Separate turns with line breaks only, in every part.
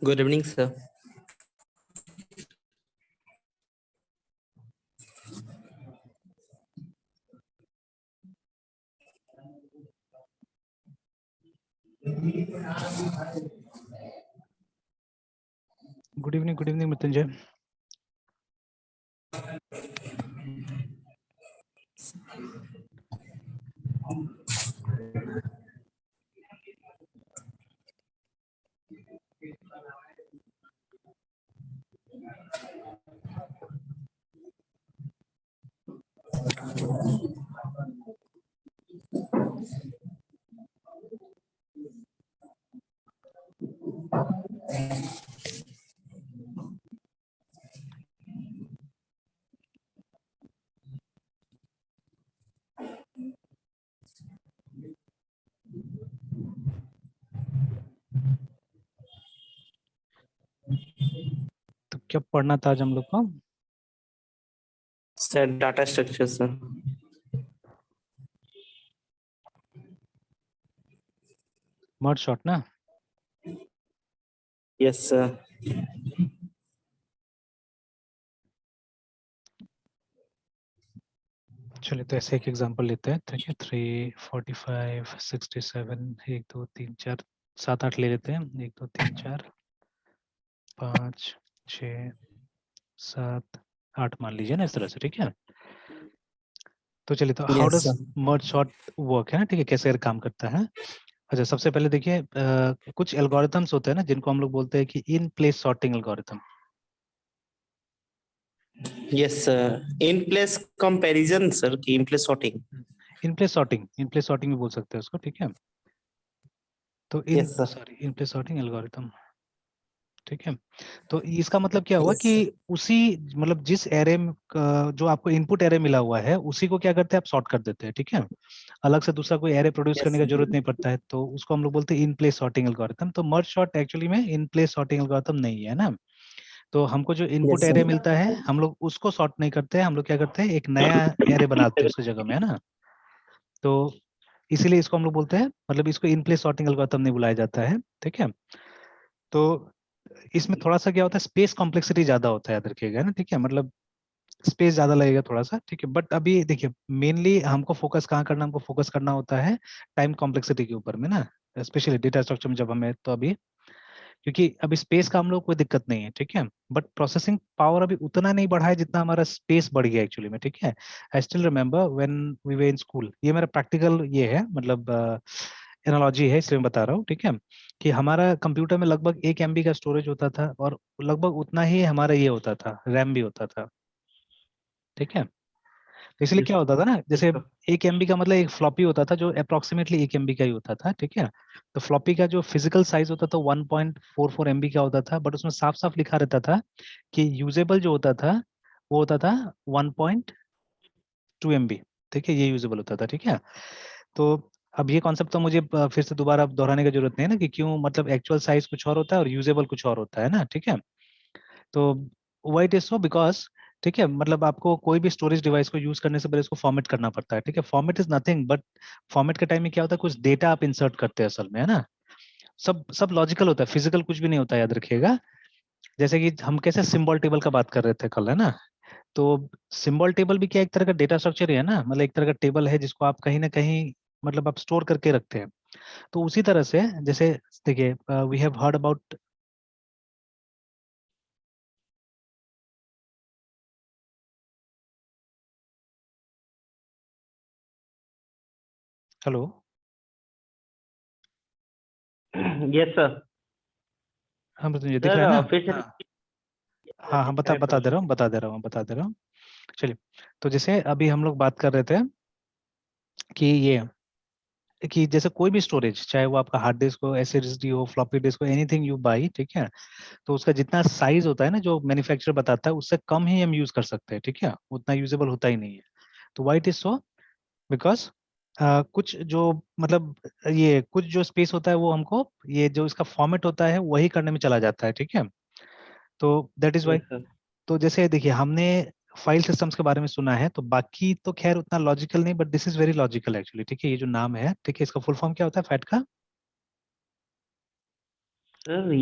Good evening, sir.
Good evening, Mrityunjay. तो क्या पढ़ना था आज हम लोग को?
Sir, data structure, sir.
मर्ज शॉट ना?
Yes, sir.
चलिए तो ऐसे एक एग्जांपल लेते हैं, ठीक है। 345 67 1 2 3 4 7 8 ले लेते हैं। 1 2 3 4 5 6 7 8 मान लीजिए ना, इस तरह से, ठीक है। तो चलिए, तो how
Yes,
does
sir.
Merge shot work है ना, ठीक है, कैसे काम करता है। अच्छा, सबसे पहले देखिए, कुछ एल्गोरिथम्स होते हैं ना जिनको हम लोग बोलते हैं कि in place sorting algorithm.
Yes, sir. In place comparison, sir. कि in place sorting.
In place sorting भी बोल सकते हैं उसको, ठीक है। तो
Yes, sir.
In place sorting algorithm, ठीक है। तो इसका मतलब क्या हुआ
Yes,
कि
sir.
उसी, मतलब जिस एरे जो आपको इनपुट एरे मिला हुआ है उसी को क्या करते हैं, आप सॉर्ट कर देते हैं, ठीक है। अलग से दूसरा कोई एरे प्रोड्यूस
Yes,
करने
sir.
की जरूरत नहीं पड़ता है, तो उसको हम लोग बोलते हैं इन प्लेस सॉर्टिंग एल्गोरिथम। तो मर्ज सॉर्ट एक्चुअली में इन प्लेस सॉर्टिंग एल्गोरिथम नहीं है ना। तो हमको जो इनपुट
Yes, sir.
एरे मिलता है, हम लोग उसको सॉर्ट नहीं करते हैं, हम लोग क्या करते हैं, एक नया एरे बनाते हैं उसकी जगह में, है ना। तो इसीलिए इसको हम लोग बोलते हैं, मतलब इसको इन प्लेस सॉर्टिंग एल्गोरिथम नहीं बुलाया जाता है, ठीक है। तो इसमें थोड़ा सा क्या होता है, स्पेस कॉम्प्लेक्सिटी ज्यादा होता है, याद रखिएगा ना, ठीक है। मतलब स्पेस ज्यादा लगेगा थोड़ा सा, ठीक है। बट अभी देखिए, मेनली हमको फोकस कहाँ करना, हमको फोकस करना होता है टाइम कॉम्प्लेक्सिटी के ऊपर में ना, स्पेशली डेटा स्ट्रक्चर में जब हमें, तो अभी क्योंकि अभी स्पेस का हम लोग कोई दिक्कत नहीं है, ठीक है। बट प्रोसेसिंग पावर अभी उतना नहीं बढ़ा है जितना हमारा स्पेस बढ़ गया एक्चुअली में, ठीक है। I still remember when we were in school, ये मेरा प्रैक्टिकल ये है, मतलब एनालॉजी है, इसलिए मैं बता रहा हूँ, ठीक है। कि हमारा कंप्यूटर में लगभग 1 MB का स्टोरेज होता था, और लगभग उतना ही हमारा ये होता था, रैम भी होता था, ठीक है। तो इसलिए
Yes,
क्या होता था ना,
yes,
जैसे
sir.
1 MB का मतलब एक फ्लॉपी होता था जो अप्रोक्सीमेटली 1 MB का ही होता था, ठीक है। तो फ्लॉपी का जो फिजिकल साइज होता था 1.44 MB का होता था, बट उसमें साफ साफ लिखा रहता था कि यूजेबल जो होता था वो होता था 1.2 MB, ठीक है, ये यूजेबल होता था, ठीक है। तो अब ये कॉन्सेप्ट तो मुझे फिर से दोबारा दोहराने की जरूरत नहीं है ना, कि क्यों, मतलब एक्चुअल साइज कुछ और होता है और यूजेबल कुछ और होता है ना, ठीक है। तो why it is so, because, ठीक है, मतलब आपको कोई भी स्टोरेज डिवाइस को यूज करने से पहले उसको फॉर्मेट करना पड़ता है, ठीक है। Format is nothing but, format के टाइम में क्या होता है, कुछ डेटा आप इंसर्ट करते हैं असल में, है ना। सब लॉजिकल होता है, फिजिकल कुछ भी नहीं होता, याद रखिएगा। जैसे कि हम कैसे सिंबल टेबल का बात कर रहे थे कल, है ना। तो सिंबल टेबल भी क्या एक तरह का डेटा स्ट्रक्चर ही है ना, मतलब एक तरह का टेबल है जिसको आप कहीं ना कहीं, मतलब आप स्टोर करके रखते हैं। तो उसी तरह से, जैसे देखिए, we have heard about, hello,
Yes, sir.
हम मुझे दिख रहा है
Sir,
ना।
फिर से
हाँ हाँ हाँ, बता
describe
बता
करो
दे
sir.
रहा हूँ, चलिए। तो जैसे अभी हम लोग बात कर रहे थे कि ये, कि जैसे कोई भी स्टोरेज, चाहे वो आपका हार्ड डिस्क हो, एसएसडी हो, फ्लॉपी डिस्क हो, एनीथिंग यू बाई, ठीक है। तो उसका जितना साइज होता है ना, जो मैन्युफैक्चरर बताता है, उससे कम ही हम यूज कर सकते हैं, ठीक है। उतना यूजेबल होता ही नहीं है। तो why it is so, because कुछ जो, मतलब ये कुछ जो स्पेस होता है वो हमको, ये जो इसका फॉर्मेट होता है वही करने में चला जाता है, ठीक है। तो that is why.
Yes, sir.
तो जैसे देखिए, हमने फाइल सिस्टम्स के बारे में सुना है, तो बाकी तो खैर उतना लॉजिकल नहीं, but this is very logical actually, ठीक है। ये जो नाम है, ठीक है, इसका फुल फॉर्म क्या होता है फैट का?
सर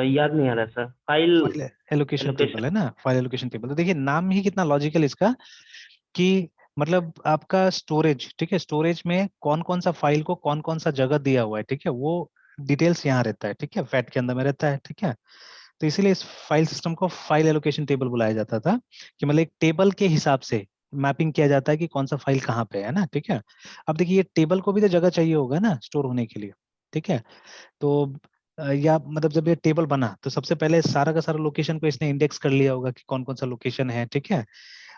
याद नहीं आ रहा sir, file
file allocation table है
एलोकेशन।
ना, फाइल एलोकेशन टेबल। तो देखिए नाम ही कितना लॉजिकल इसका, कि मतलब आपका स्टोरेज, ठीक है, स्टोरेज में कौन कौन सा फाइल को कौन कौन सा जगह दिया हुआ है, ठीक है, वो डिटेल्स यहाँ रहता है, ठीक है, फैट के अंदर में रहता है, ठीक है। तो इसीलिए इस फाइल सिस्टम को फाइल एलोकेशन टेबल बुलाया जाता था, कि मतलब एक टेबल के हिसाब से मैपिंग किया जाता है कि कौन सा फाइल कहाँ पे है ना, ठीक है। अब देखिए ये टेबल को भी तो जगह चाहिए होगा ना स्टोर होने के लिए, ठीक है। तो या मतलब जब ये टेबल बना तो सबसे पहले सारा का सारा लोकेशन को इसने इंडेक्स कर लिया होगा कि कौन कौन सा लोकेशन है, ठीक है।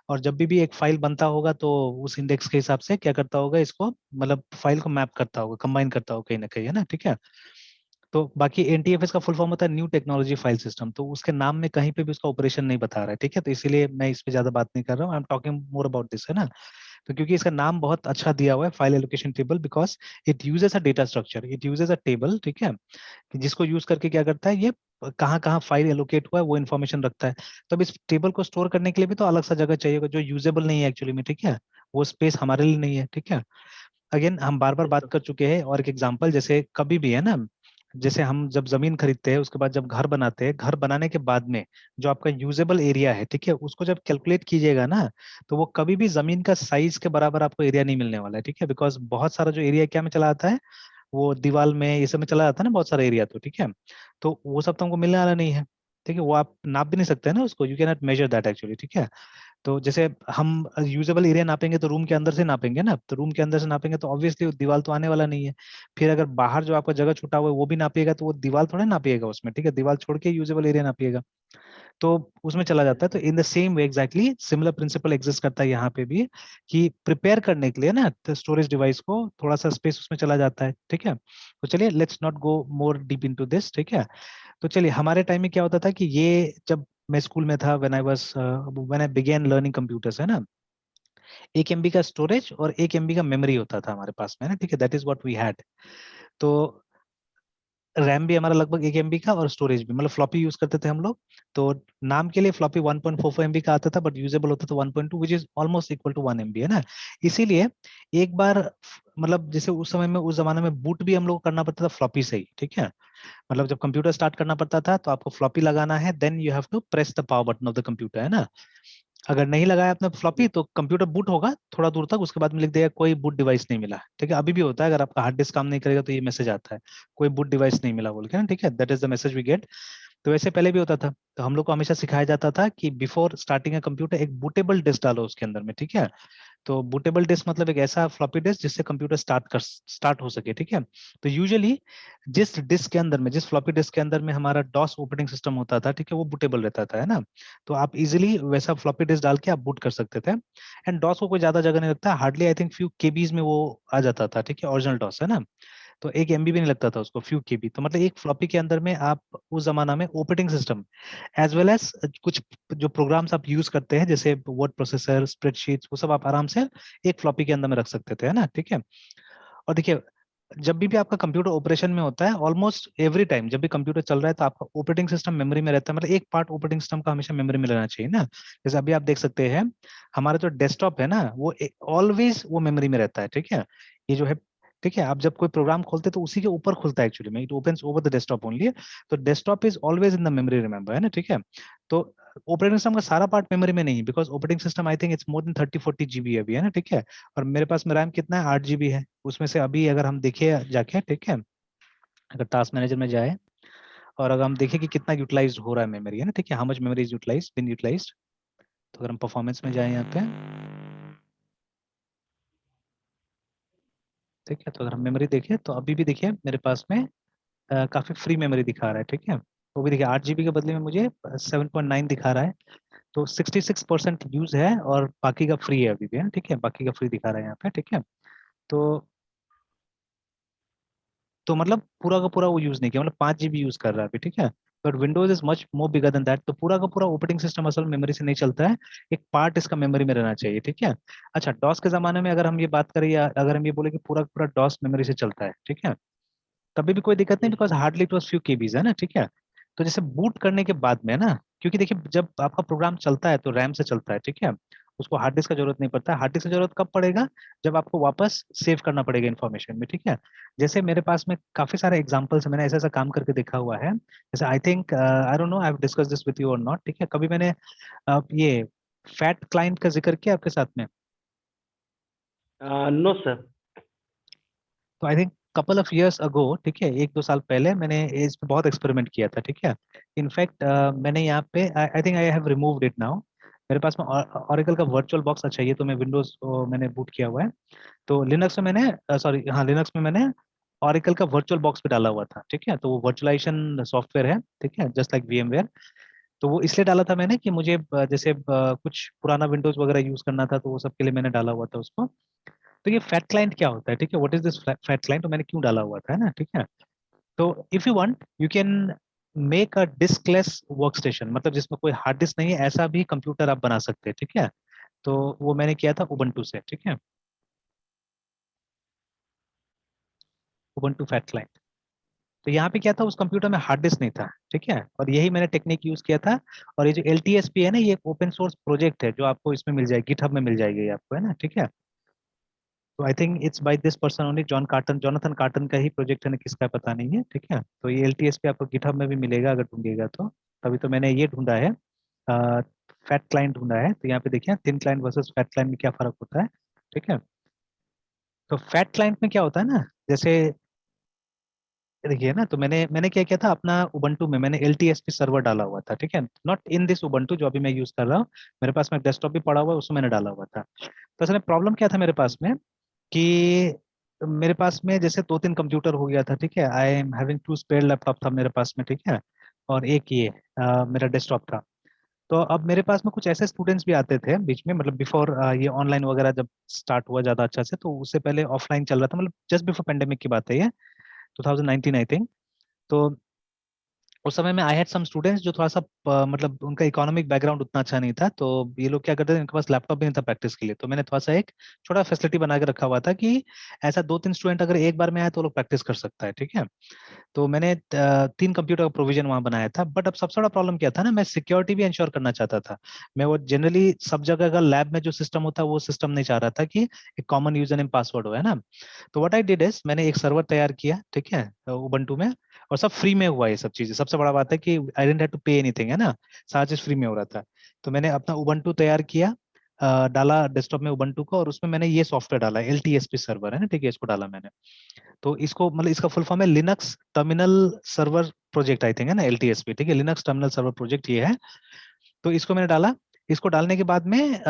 और जब भी एक फाइल बनता होगा तो उस इंडेक्स के हिसाब से क्या करता होगा, इसको मतलब फाइल को मैप करता होगा, कंबाइन करता होगा कहीं ना कहीं, है ना, ठीक है। तो बाकी एनटीएफएस का फुल फॉर्म होता है न्यू टेक्नोलॉजी फाइल सिस्टम, तो उसके नाम में कहीं पे भी उसका ऑपरेशन नहीं बता रहा है, ठीक है। तो इसीलिए मैं इस पे ज्यादा बात नहीं कर रहा हूँ, I am talking more about this, है ना। तो क्योंकि इसका नाम बहुत अच्छा दिया हुआ है file allocation table, because it uses a data structure, it uses a table, ठीक है, कि जिसको यूज करके क्या करता है ये, कहाँ कहाँ फाइल एलोकेट हुआ है वो इन्फॉर्मेशन रखता है। तो अब इस टेबल को स्टोर करने के लिए भी तो अलग सा जगह चाहिए होगा जो यूजेबल नहीं है एक्चुअली में, ठीक है। वो स्पेस हमारे लिए नहीं है, ठीक है। अगेन हम बार बार बात कर चुके हैं, और एक एग्जांपल, जैसे कभी भी है ना, जैसे हम जब जमीन खरीदते हैं उसके बाद जब घर बनाते हैं, घर बनाने के बाद में जो आपका यूजेबल एरिया है, ठीक है, उसको जब कैलकुलेट कीजिएगा ना, तो वो कभी भी जमीन का साइज के बराबर आपको एरिया नहीं मिलने वाला है, ठीक है। बिकॉज बहुत सारा जो एरिया क्या में चला आता है, वो दीवार में ये सब में चला जाता है ना बहुत सारा एरिया, तो ठीक है। तो वो सब तो हमको मिलने वाला नहीं है, ठीक है, वो आप नाप भी नहीं सकते हैं ना उसको, you can not measure that actually, ठीक है। तो जैसे हम यूजेबल एरिया नापेंगे तो रूम के अंदर से नापेंगे ना, तो रूम के अंदर से नापेंगे तो ऑब्वियसली दीवार तो आने वाला नहीं है। फिर अगर बाहर जो आपका जगह छूटा हुआ है वो भी नापिएगा तो वो दीवार थोड़ा नापिएगा उसमें, ठीक है, दीवार छोड़ के यूजेबल एरिया नापिएगा, तो उसमें चला जाता है। तो in the same way exactly similar principle exist करता है यहाँ पे भी, कि प्रिपेयर करने के लिए ना तो स्टोरेज डिवाइस को थोड़ा सा स्पेस उसमें चला जाता है, ठीक है। तो चलिए let's not go more deep into this, ठीक है। तो चलिए हमारे टाइम में क्या होता था कि ये जब मैं स्कूल में था, when I began learning computers, है ना, 1 MB का स्टोरेज और 1 MB का मेमोरी होता था हमारे पास में ना, ठीक है, that is what we had. तो रैम भी हमारा लगभग 1 MB का, और स्टोरेज भी, मतलब फ्लॉपी यूज करते थे हम लोग। तो नाम के लिए फ्लॉपी 1.44 MB का आता था, बट यूजेबल होता था 1.2, which is almost equal to 1 MB, है ना। इसीलिए एक बार मतलब जैसे उस समय में, उस जमाने में बूट भी हम लोग को करना पड़ता था फ्लॉपी से ही, ठीक है। मतलब जब कंप्यूटर स्टार्ट करना पड़ता था तो आपको फ्लॉपी लगाना है, then you have to press the power button of the computer, है ना। अगर नहीं लगाया आपने फ्लॉपी तो कंप्यूटर बूट होगा थोड़ा दूर तक, उसके बाद में लिख देगा कोई बूट डिवाइस नहीं मिला, ठीक है। अभी भी होता है, अगर आपका हार्ड डिस्क काम नहीं करेगा तो ये मैसेज आता है, कोई बूट डिवाइस नहीं मिला बोल के ना, ठीक है, that is the message we get. तो वैसे पहले भी होता था, तो हम लोग को हमेशा सिखाया जाता था कि बिफोर स्टार्टिंग अ कंप्यूटर एक बूटेबल डिस्क डालो उसके अंदर में, ठीक है। तो बूटेबल डिस्क मतलब एक ऐसा फ्लॉपी डिस्क जिससे कंप्यूटर स्टार्ट हो सके, ठीक है। तो यूजुअली जिस डिस्क के अंदर में, जिस फ्लॉपी डिस्क के अंदर में हमारा डॉस ऑपरेटिंग सिस्टम होता था, ठीक है, वो बूटेबल रहता था, है ना। तो आप इजिली वैसा फ्लॉपी डिस्क डाल के आप बूट कर सकते थे। एंड डॉस को कोई ज्यादा जगह नहीं लगता, hardly I think few KB's में वो आ जाता था, ठीक है, ओरिजिनल डॉस, है ना। तो 1 MB भी नहीं लगता था उसको, फ्यू केबी। तो मतलब एक फ्लॉपी के अंदर में आप उस जमाना में operating system as well as कुछ जो प्रोग्राम्स आप यूज करते हैं जैसे वर्ड प्रोसेसर, स्प्रेडशीट्स, वो सब आप आराम से एक फ्लॉपी के अंदर में रख सकते थे, है ना, ठीक है। और देखिए जब भी आपका कंप्यूटर ऑपरेशन में होता है, ऑलमोस्ट एवरी टाइम जब भी कंप्यूटर चल रहा है तो आपका ऑपरेटिंग सिस्टम मेमोरी में रहता है, मतलब एक पार्ट ऑपरेटिंग सिस्टम का हमेशा मेमोरी में रहना चाहिए ना। जैसे अभी आप देख सकते हैं हमारा जो डेस्कटॉप है ना, वो ऑलवेज वो मेमोरी में रहता है, ठीक है। ये जो है, ठीक है, आप जब कोई प्रोग्राम खोलते हैं तो उसी के ऊपर खुलता है एक्चुअली में, it opens over the desktop only. तो desktop is always in the memory, remember, है ना, ठीक है। तो ऑपरेटिंग सिस्टम का सारा पार्ट मेमोरी में नहीं है, because operating system I think it's more than 30-40 GB अभी, है ना, ठीक है। और मेरे पास में रैम कितना है, 8 GB है। उसमें से अभी अगर हम देखें जाके, ठीक है, अगर टास्क मैनेजर में जाए और अगर हम देखें कि कितना यूटिलाइज हो रहा है मेमोरी, है ना, ठीक है, how much memory is utilize, been utilize. तो अगर हम परफॉर्मेंस में जाए यहाँ पे, ठीक है, तो अगर हम मेमोरी देखें तो अभी भी देखिए मेरे पास में काफी फ्री मेमोरी दिखा रहा है, ठीक है। वो भी देखिए 8 GB के बदले में मुझे 7.9 दिखा रहा है। तो 66% यूज है और बाकी का फ्री है अभी भी, है, ठीक है, बाकी का फ्री दिखा रहा है यहाँ पे, ठीक है। तो मतलब पूरा का पूरा वो यूज नहीं किया, मतलब 5 GB यूज कर रहा है अभी, ठीक है। But Windows is much more bigger than that, तो पूरा का पूरा ऑपरेटिंग सिस्टम असल मेमोरी से नहीं चलता है, एक पार्ट इसका मेमोरी में रहना चाहिए, ठीक है। अच्छा, डॉस के जमाने में अगर हम ये बात करें या अगर हम ये बोले कि पूरा का पूरा डॉस मेमोरी से चलता है, ठीक है, तभी भी कोई दिक्कत नहीं, because hardly it was few KB's, है ना, ठीक है। तो जैसे बूट करने के बाद में ना, क्योंकि देखिए जब आपका प्रोग्राम चलता है तो रैम से चलता है, ठीक है, उसको हार्ड डिस्क का जरूरत नहीं पड़ता। हार्ड डिस्क का जरूरत कब पड़ेगा, जब आपको वापस सेव करना पड़ेगा इन्फॉर्मेशन में, ठीक है। जैसे मेरे पास में काफी सारे एग्जांपल्स है, मैंने ऐसा ऐसा काम करके देखा हुआ है। जैसे I think I don't know I have discuss this with you और नॉट, ठीक है। कभी मैंने ये फैट क्लाइंट का जिक्र किया आपके साथ में?
No sir.
तो I think couple of years ago, ठीक है, 1-2 साल पहले मैंने इस पे बहुत एक्सपेरिमेंट किया था, ठीक है। इनफैक्ट मैंने यहाँ पे I think I have removed it now. मेरे पास में ऑरेकल का वर्चुअल बॉक्स, अच्छा ये तो मैं विंडोज मैंने बूट किया हुआ है। तो लिनक्स में मैंने सॉरी हाँ लिनक्स में मैंने ऑरेकल का वर्चुअल बॉक्स पे डाला हुआ था, ठीक है। तो वो वर्चुअलाइजेशन सॉफ्टवेयर है, ठीक है, जस्ट लाइक VMware। तो वो इसलिए डाला था मैंने कि मुझे जैसे कुछ पुराना विंडोज वगैरह यूज करना था, तो वो सब के लिए मैंने डाला हुआ था उसको। तो ये फैट क्लाइंट क्या होता है, ठीक है, what is this fat client, तो मैंने क्यों डाला हुआ था, है ना, ठीक है। तो if you want you can make a diskless work station, मतलब जिसमें कोई हार्ड डिस्क नहीं है, ऐसा भी कंप्यूटर आप बना सकते हैं, ठीक है। तो वो मैंने किया था उबंटू से, ठीक है, उबंटू फैट क्लाइंट। तो यहाँ पे क्या था, उस कंप्यूटर में हार्ड डिस्क नहीं था, ठीक है, और यही मैंने टेक्निक यूज किया था। और ये जो LTSP है ना, ये ओपन सोर्स प्रोजेक्ट है, जो आपको इसमें मिल जाएगी, गिटहब में मिल जाएगी ये आपको, है ना, ठीक है। तो I think it's by this person only, John Carton, Jonathan Carton का ही प्रोजेक्ट है ना, किसका है पता नहीं है, ठीक है। तो ये LTSP आपको गिटहब में भी मिलेगा अगर ढूंढिएगा तो। तभी तो मैंने ये ढूंढा है, फैट क्लाइंट ढूंढा है। तो यहाँ पे देखिए thin client versus fat client में क्या फर्क होता है, ठीक है। तो फैट क्लाइंट में क्या होता है ना, जैसे देखिए ना, तो मैंने मैंने क्या किया था, अपना उबंटू में मैंने LTSP सर्वर डाला हुआ था, ठीक है, नॉट इन दिस उबंटू जो अभी मैं यूज कर रहा हूँ। मेरे पास में डेस्कटॉप भी पड़ा हुआ है, उसमें मैंने डाला हुआ था। तो असल में प्रॉब्लम क्या था मेरे पास में, कि मेरे पास में जैसे 2-3 कंप्यूटर हो गया था, ठीक है, I am having 2 spare laptop था मेरे पास में, ठीक है, और एक ये मेरा डेस्कटॉप था। तो अब मेरे पास में कुछ ऐसे स्टूडेंट्स भी आते थे बीच में, मतलब बिफोर ये ऑनलाइन वगैरह जब स्टार्ट हुआ ज्यादा अच्छा से, तो उससे पहले ऑफलाइन चल रहा था, मतलब जस्ट बिफोर पेंडेमिक की बात है ये, 2019 आई थिंक। तो उस समय में आई हैड सम स्टूडेंट्स जो थोड़ा सा मतलब उनका इकोनॉमिक बैकग्राउंड उतना अच्छा नहीं था, तो ये लोग क्या करते थे, इनके पास लैपटॉप भी नहीं था प्रैक्टिस के लिए। तो मैंने थोड़ा सा एक छोटा फैसिलिटी बना के रखा हुआ था कि ऐसा 2-3 स्टूडेंट अगर एक बार में आए तो वो लोग प्रैक्टिस कर सकता है, ठीक है। तो मैंने 3 कंप्यूटर का प्रोविजन वहां बनाया था। बट अब सबसे बड़ा प्रॉब्लम क्या था ना, मैं सिक्योरिटी भी इंश्योर करना चाहता था। मैं वो जनरली सब जगह का लैब में जो सिस्टम होता है वो सिस्टम नहीं चाह रहा था कि एक कॉमन यूजर नेम पासवर्ड हो, है ना। तो व्हाट आई डिड इज, मैंने एक सर्वर तैयार किया, ठीक है, उबंटू में। और सब फ्री में हुआ ये सब चीजें, सबसे बड़ा बात है कि आई didn't have to pay anything, है ना, सारा चीज फ्री में हो रहा था। तो मैंने अपना उबंटू तैयार किया, डाला डेस्कटॉप में उबंटू को, और उसमें मैंने ये सॉफ्टवेयर डाला, LTSP सर्वर, है ना, ठीक है, इसको डाला मैंने। तो इसको मतलब इसका फुल फॉर्म है Linux terminal server project I think, है ना, LTSP, ठीक है, लिनक्स टर्मिनल सर्वर प्रोजेक्ट ये है। तो इसको मैंने डाला। इसको डालने के बाद में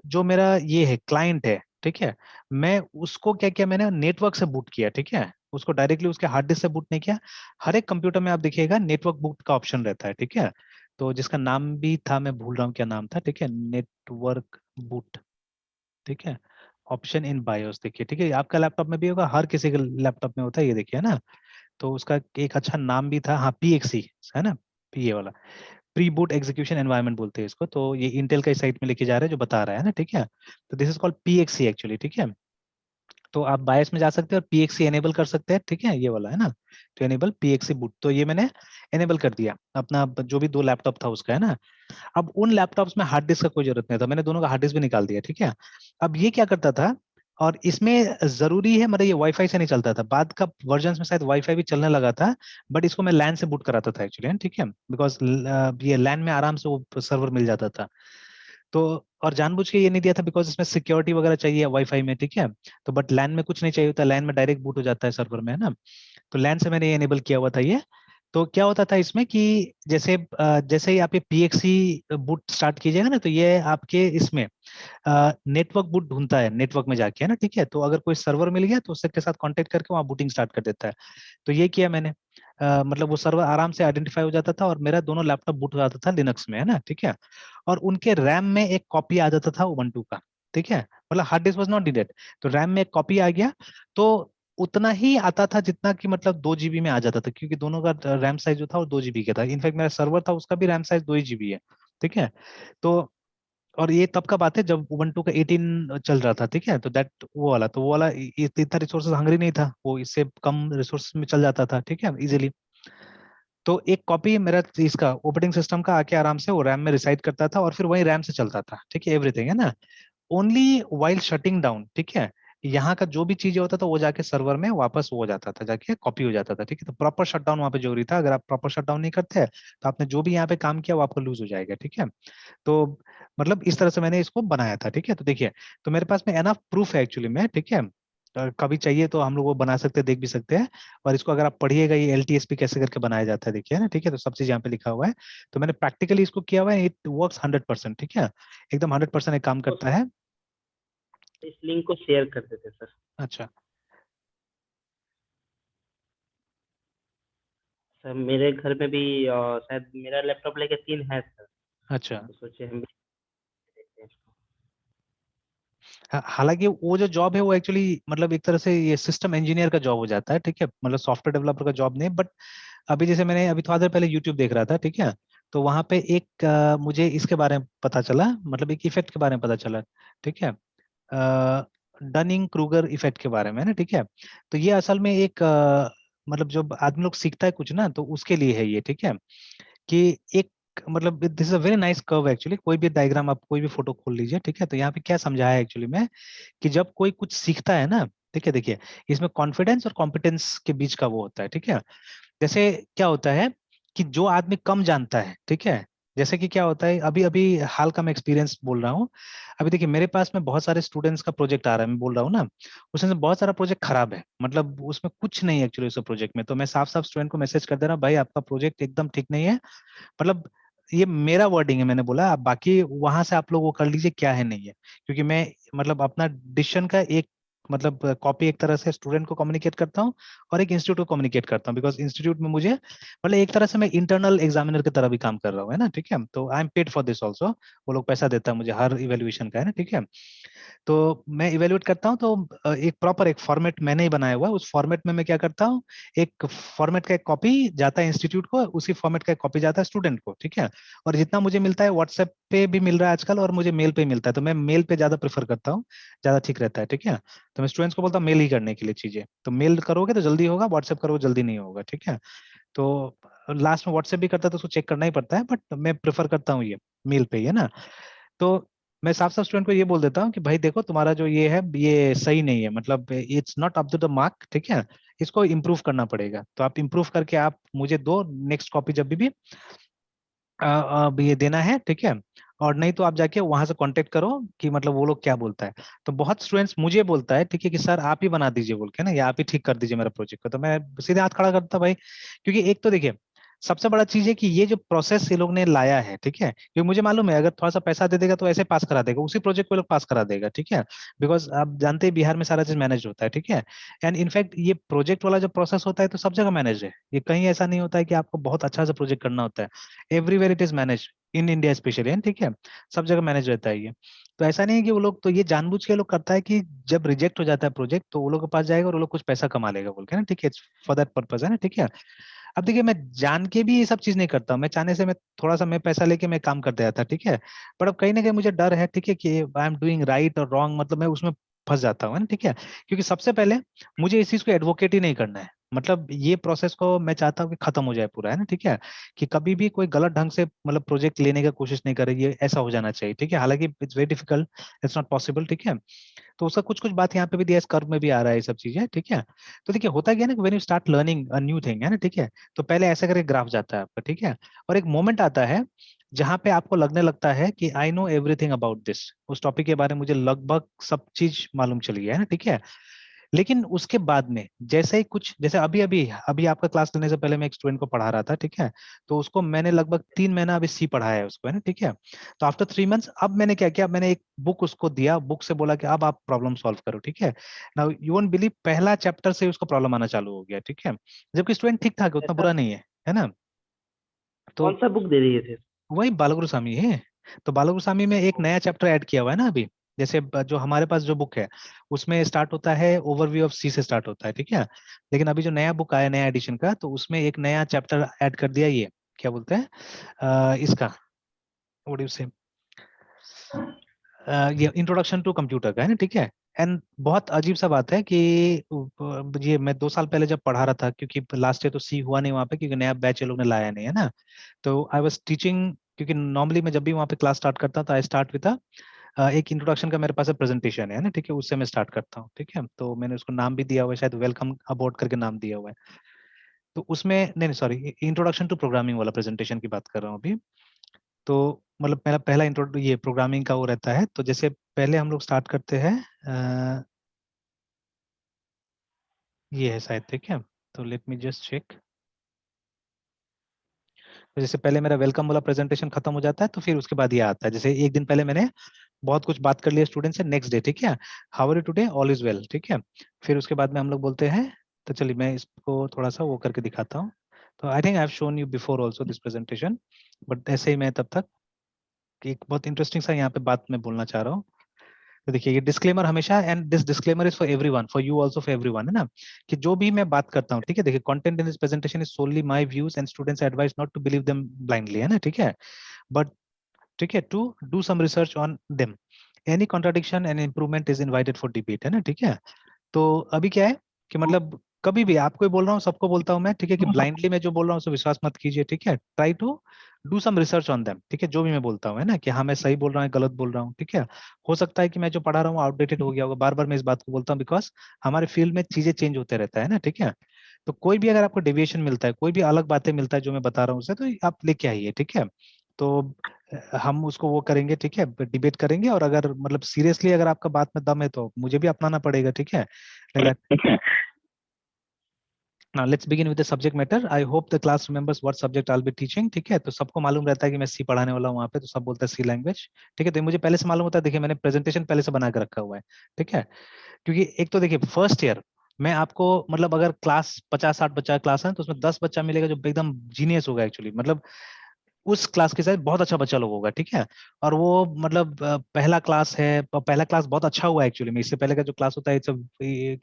जो मेरा ये है क्लाइंट है, ठीक है, मैं उसको क्या किया, मैंने नेटवर्क से बूट किया, ठीक है, उसको डायरेक्टली उसके हार्ड डिस्क से बूट नहीं किया। हर एक कंप्यूटर में आप देखिएगा नेटवर्क बूट का ऑप्शन रहता है, ठीक है। तो जिसका नाम भी था, मैं भूल रहा हूँ क्या नाम था, ठीक है, नेटवर्क बूट, ठीक है, ऑप्शन इन बायोस देखिए, ठीक है, आपका लैपटॉप में भी होगा, हर किसी के लैपटॉप में होता है, ये देखिए ना। तो उसका एक अच्छा नाम भी था, हाँ, PXE, है ना, ये वाला प्री बूट एग्जीक्यूशन एनवायरनमेंट बोलते हैं इसको। तो ये इंटेल का साइट में लेके जा रहा है जो बता रहा है ना, ठीक है। तो this is called PXE actually, ठीक है। तो आप बायस में जा सकते हैं और PXE एनेबल कर सकते हैं, ठीक है, ये वाला है ना, तो एनेबल PXE बूट, तो ये मैंने एनेबल कर दिया अपना जो भी 2 लैपटॉप था उसका, है ना। अब उन लैपटॉप्स में हार्ड डिस्क का कोई जरूरत नहीं था, मैंने दोनों का हार्ड डिस्क भी निकाल दिया, ठीक है। अब ये क्या करता था, और इसमें जरूरी है, मतलब ये वाईफाई से नहीं चलता था, बाद का वर्जन में शायद वाईफाई भी चलने लगा था। बट इसको मैं लैन से बूट कराता था एक्चुअली, ठीक है, बिकॉज ये लैन में आराम से वो सर्वर मिल जाता था। तो और जानबूझ के ये नहीं दिया था बिकॉज इसमें सिक्योरिटी वगैरह चाहिए वाईफाई में, ठीक है। तो बट लैन में कुछ नहीं चाहिए होता, लैन में डायरेक्ट बूट हो जाता है सर्वर में, है ना। तो लैन से मैंने ये एनेबल किया हुआ था ये। तो क्या होता था इसमें कि जैसे जैसे ही आप ये PXE बूट स्टार्ट कीजिएगा ना, तो ये आपके इसमें नेटवर्क बूट ढूंढता है नेटवर्क में जाके, है ना, ठीक है। तो अगर कोई सर्वर मिल गया तो उसके साथ कांटेक्ट करके वहाँ बूटिंग स्टार्ट कर देता है। तो ये किया मैंने, मतलब वो सर्वर आराम से आइडेंटिफाई हो जाता था और मेरा दोनों लैपटॉप बूट हो जाता था लिनक्स में, है ना, ठीक है। और उनके रैम में एक कॉपी आ जाता था उबंटू का, ठीक है, मतलब hard disk was not needed. तो रैम में एक कॉपी आ गया, तो उतना ही आता था जितना कि मतलब 2 GB में आ जाता था, क्योंकि दोनों का रैम साइज जो था वो 2 GB का था। इनफैक्ट मेरा सर्वर था उसका भी रैम साइज 2 ही GB है, ठीक है। तो और ये तब का बात है जब उबंटू का 18 चल रहा था, ठीक है। तो दैट वो वाला इतना रिसोर्सेज हंग्री नहीं था, वो इससे कम रिसोर्सेज में चल जाता था, ठीक है, इजीली। तो एक कॉपी मेरा इसका ऑपरेटिंग सिस्टम का आके आराम से वो रैम में रिसाइड करता था और फिर वही रैम से चलता था, ठीक है, एवरीथिंग है ना। ओनली वाइल शटिंग डाउन, ठीक है, यहाँ का जो भी चीजें होता था वो जाके सर्वर में वापस वो हो जाता था, जाके कॉपी हो जाता था, ठीक है। तो प्रॉपर शटडाउन वहाँ पे जरूरी था, अगर आप प्रॉपर शटडाउन नहीं करते हैं तो आपने जो भी यहाँ पे काम किया वो आपको लूज हो जाएगा, ठीक है। तो मतलब इस तरह से मैंने इसको बनाया था, ठीक है। तो देखिए, तो मेरे पास में एनफ प्रूफ है एक्चुअली में, ठीक है। कभी चाहिए तो हम लोग वो बना सकते हैं, देख भी सकते हैं। और इसको अगर आप पढ़िएगा ये एलटीएसपी कैसे करके बनाया जाता है, देखिए ना, ठीक है। तो सब चीज यहाँ पे लिखा हुआ है। तो मैंने प्रैक्टिकली इसको किया हुआ है, इट वर्क्स 100%, ठीक है, एकदम 100% एक काम
तो
करता है।
इस लिंक को शेयर कर देते सर।
अच्छा
सर मेरे घर में भी शायद मेरा लैपटॉप लेके 3 है सर,
अच्छा।
तो सोचे हम भी देखते हैं इसको।
हालांकि वो जो जॉब है वो एक्चुअली मतलब एक तरह से ये सिस्टम इंजीनियर का जॉब हो जाता है, ठीक है, मतलब सॉफ्टवेयर डेवलपर का जॉब नहीं। बट अभी जैसे मैंने अभी थोड़ा देर पहले यूट्यूब देख रहा था, ठीक है, तो वहां पे एक मुझे इसके बारे में पता चला, मतलब एक इफेक्ट के बारे में पता चला, ठीक है, डनिंग क्रूगर इफेक्ट के बारे में ना, ठीक है। तो ये असल में एक मतलब जब आदमी लोग सीखता है कुछ ना तो उसके लिए है ये, ठीक है, कि एक मतलब this is a very nice curve actually. कोई भी डायग्राम आप कोई भी फोटो खोल लीजिए, ठीक है। तो यहाँ पे क्या समझाया है एक्चुअली में कि जब कोई कुछ सीखता है ना, ठीक है, देखिए इसमें कॉन्फिडेंस और कॉम्पिटेंस के बीच का वो होता है, ठीक है। जैसे क्या होता है कि जो आदमी कम जानता है, ठीक है, जैसे कि क्या होता है, अभी अभी हाल का मैं एक्सपीरियंस बोल रहा हूँ। अभी देखिए मेरे पास में बहुत सारे स्टूडेंट्स का प्रोजेक्ट आ रहा है, मैं बोल रहा हूँ ना, उसमें से बहुत सारा प्रोजेक्ट खराब है, मतलब उसमें कुछ नहीं है एक्चुअली उस प्रोजेक्ट में। तो मैं साफ साफ स्टूडेंट को मैसेज कर दे रहा हूँ, भाई आपका प्रोजेक्ट एकदम ठीक नहीं है, मतलब ये मेरा वर्डिंग है, मैंने बोला, आप बाकी वहां से आप लोग वो कर लीजिए क्या है नहीं है। क्योंकि मैं मतलब अपना डिसीजन का एक मतलब कॉपी एक तरह से स्टूडेंट को कम्युनिकेट करता हूँ और एक इंस्टीट्यूट को कम्युनिकेट करता हूँ, बिकॉज इंस्टीट्यूट में मुझे मतलब एक तरह से मैं इंटरनल एग्जामिनर की तरह भी काम कर रहा हूँ, है ना, ठीक है। तो I am paid for this also, वो लोग पैसा देता है मुझे हर इवेल्युएशन का, है ना, ठीक है। तो मैं इवेल्युएट करता हूँ, तो एक प्रॉपर एक फॉर्मेट मैंने ही बनाया हुआ है। उस फॉर्मेट में मैं क्या करता हूँ, एक फॉर्मेट का एक कॉपी जाता है इंस्टीट्यूट को, उसी फॉर्मेट का एक कॉपी जाता है स्टूडेंट को, ठीक है। और जितना मुझे मिलता है व्हाट्सएप पे भी मिल रहा है आजकल और मुझे मेल पे मिलता है, तो मैं मेल पे ज्यादा प्रेफर करता हूँ, ज्यादा ठीक रहता है, ठीक है। तो मैं स्टूडेंट्स को बोलता हूँ मेल ही करने के लिए चीजें, तो मेल करोगे तो जल्दी होगा, व्हाट्सएप करोगे जल्दी नहीं होगा, ठीक है। तो लास्ट में व्हाट्सएप भी करता है तो उसको चेक करना ही पड़ता है, बट मैं प्रेफर करता हूँ ये मेल पे ही, है ना। तो मैं साफ साफ स्टूडेंट को ये बोल देता हूँ कि भाई देखो तुम्हारा जो ये है ये सही नहीं है, मतलब it's not up to the mark, ठीक है, इसको इम्प्रूव करना पड़ेगा। तो आप इम्प्रूव करके आप मुझे दो नेक्स्ट कॉपी जब भी अब ये देना है, ठीक है। और नहीं तो आप जाके वहां से कांटेक्ट करो कि मतलब वो लोग क्या बोलता है। तो बहुत स्टूडेंट्स मुझे बोलता है, ठीक है, कि सर आप ही बना दीजिए बोल के ना, या आप ही ठीक कर दीजिए मेरा प्रोजेक्ट को। तो मैं सीधे हाथ खड़ा करता भाई, क्योंकि एक तो देखिए सबसे बड़ा चीज है कि ये जो प्रोसेस ये लोग ने लाया है, ठीक है, क्योंकि मुझे मालूम है अगर थोड़ा सा पैसा दे देगा तो ऐसे पास करा देगा, उसी प्रोजेक्ट को ये लोग पास करा देगा, ठीक है। बिकॉज आप जानते हैं बिहार में सारा चीज मैनेज होता है, ठीक है। एंड इनफैक्ट ये प्रोजेक्ट वाला जो प्रोसेस होता है तो सब जगह मैनेज है, ये कहीं ऐसा नहीं होता है कि आपको बहुत अच्छा सा प्रोजेक्ट करना होता है। Everywhere it is manage, in India specially, ठीक है, सब जगह मैनेज रहता है ये। तो ऐसा नहीं है कि वो लोग, तो ये जानबूझ के लोग करता है कि जब रिजेक्ट हो जाता है प्रोजेक्ट तो वो लोग के पास जाएगा और वो लोग कुछ पैसा कमा लेगा बोल के ना, ठीक है, फॉर दैट पर्पज, है ना, ठीक है। अब देखिए मैं जान के भी ये सब चीज नहीं करता हूँ, मैं चाहने से मैं थोड़ा सा मैं पैसा लेके मैं काम कर दिया था, ठीक है। पर अब कहीं ना कहीं मुझे डर है, ठीक है, कि आई एम डूइंग राइट और रॉन्ग, मतलब मैं उसमें फंस जाता हूँ, है ना, ठीक है। क्योंकि सबसे पहले मुझे इस चीज को एडवोकेट ही नहीं करना है, मतलब ये प्रोसेस को मैं चाहता हूँ कि खत्म हो जाए पूरा, है ना, ठीक है। कि कभी भी कोई गलत ढंग से मतलब प्रोजेक्ट लेने की कोशिश नहीं करे, ये ऐसा हो जाना चाहिए, ठीक है। हालांकि it's very difficult, it's not possible, ठीक है। तो उसका कुछ कुछ बात यहाँ पे भी दिया है, इस कर्व में भी आ रहा है ये सब चीजें, ठीक है। तो देखिए होता क्या है ना, when you start learning a new thing, है ना, ठीक है, तो पहले ऐसा करके ग्राफ जाता है आपका, ठीक है। और एक मोमेंट आता है जहां पे आपको लगने लगता है कि I know everything about this, उस टॉपिक के बारे में मुझे लगभग सब चीज मालूम चल गया है ना, ठीक है। लेकिन उसके बाद में जैसे ही कुछ, जैसे अभी अभी अभी आपका क्लास लेने से पहले मैं एक स्टूडेंट को पढ़ा रहा था, ठीक है। तो उसको मैंने लगभग 3 महीना अभी सी पढ़ाया है उसको, है ना, ठीक है। तो आफ्टर 3 मंथ्स अब मैंने क्या किया, मैंने एक बुक उसको दिया, बुक से बोला कि अब आप प्रॉब्लम सॉल्व करो, ठीक है। नाउ यू वोंट बिलीव, पहला चैप्टर से उसको प्रॉब्लम आना चालू हो गया, ठीक है। जबकि स्टूडेंट ठीक ठाक है, उतना
ऐसा
बुरा नहीं है ना। तो
कौन सा बुक दे दिए थे?
वही बालगुरु स्वामी है। तो बालगुरु स्वामी में एक नया चैप्टर ऐड किया हुआ है ना अभी। जैसे जो हमारे पास जो बुक है उसमें स्टार्ट होता है ओवरव्यू ऑफ सी से स्टार्ट होता है, ठीक है। लेकिन अभी जो नया बुक आया नया एडिशन का, तो उसमें एक नया चैप्टर ऐड कर दिया, ये क्या बोलते हैं इसका, व्हाट डू यू से, ये इंट्रोडक्शन टू कंप्यूटर का है ना, ठीक है। एंड बहुत अजीब सा बात है कि ये मैं 2 साल पहले जब पढ़ा रहा था, क्योंकि लास्ट ईयर तो सी हुआ नहीं वहाँ पे, क्योंकि नया बैच ये लोग ने लाया नहीं है ना। तो आई वाज टीचिंग, क्योंकि नॉर्मली मैं जब भी वहाँ पे क्लास स्टार्ट करता हूँ तो आई स्टार्ट विद एक इंट्रोडक्शन का मेरे पास प्रेजेंटेशन है ना, ठीक है, उससे मैं स्टार्ट करता हूँ, ठीक है। तो मैंने उसको नाम भी दिया हुआ है, शायद वेलकम अबाउट करके नाम दिया हुआ है। तो उसमें नहीं नहीं सॉरी, इंट्रोडक्शन टू प्रोग्रामिंग वाला प्रेजेंटेशन की बात कर रहा हूँ अभी। तो मतलब मेरा पहला इंट्रो ये प्रोग्रामिंग का वो रहता है। तो जैसे पहले हम लोग स्टार्ट करते हैं, ये है शायद, ठीक है। तो लेट मी जस्ट चेक। तो जैसे पहले मेरा वेलकम वाला प्रेजेंटेशन खत्म हो जाता है, तो फिर उसके बाद ये आता है, जैसे एक दिन पहले मैंने बहुत कुछ बात कर लिया स्टूडेंट से, नेक्स्ट डे, ठीक है, how are you today, all is well, ठीक है। फिर उसके बाद में हम लोग बोलते हैं, तो चलिए मैं इसको थोड़ा सा वो करके दिखाता हूँ। तो I think I have shown you before also this presentation, but ऐसे ही मैं तब तक एक बहुत इंटरेस्टिंग सा यहाँ पे बात मैं बोलना चाह रहा हूँ। तो देखिए ये डिस्क्लेमर हमेशा, and this disclaimer is for everyone, for you also, for everyone, है ना, कि जो भी मैं बात करता हूँ, ठीक है, देखिए content in this presentation is solely my views and students advise not to believe them blindly, है ना, ठीक है, बट ठीक है, to do some research on them, any contradiction and improvement is invited for debate, है ना, ठीक है। तो अभी क्या है कि मतलब कभी भी आपको ही बोल रहा हूँ, सबको बोलता हूँ मैं, ठीक है, कि ब्लाइंडली मैं जो बोल रहा हूँ उसे विश्वास मत कीजिए, ठीक है, try to do some research on them, ठीक है, जो भी मैं बोलता हूँ, है ना, कि हाँ मैं सही बोल रहा हूँ गलत बोल रहा हूँ, ठीक है। हो सकता है कि मैं जो पढ़ा रहा हूँ आउटडेटेड हो गया होगा, बार बार मैं इस बात को बोलता हूँ, बिकॉज हमारे फील्ड में चीजें चेंज होते रहता है ना, ठीक है। तो कोई भी अगर आपको डेविएशन मिलता है, कोई भी अलग बातें मिलता है जो मैं बता रहा हूँ उसे, तो आप लेके आइए, ठीक है। तो हम उसको वो करेंगे, ठीक है, डिबेट करेंगे, और अगर मतलब सीरियसली अगर आपका बात में दम है तो मुझे भी अपनाना पड़ेगा, ठीक है, like that. Now let's begin with the subject matter. I hope the class remembers what subject I'll be teaching. ठीक है, तो सबको मालूम रहता है कि मैं सी पढ़ाने वाला हूँ वहाँ पे, तो सब बोलते हैं सी लैंग्वेज, ठीक है। तो ये मुझे पहले से मालूम होता है, देखिए मैंने प्रेजेंटेशन पहले से बना के रखा हुआ है, ठीक है। क्योंकि एक तो देखिए फर्स्ट ईयर में आपको मतलब अगर क्लास 50-60 बच्चा क्लास है तो उसमें 10 बच्चा मिलेगा जो एकदम जीनियस होगा एक्चुअली, मतलब उस क्लास के साथ बहुत अच्छा बच्चा लोग होगा, ठीक है। और वो मतलब पहला क्लास है, पहला क्लास बहुत अच्छा हुआ एक्चुअली में, इससे पहले का जो क्लास होता है इट्स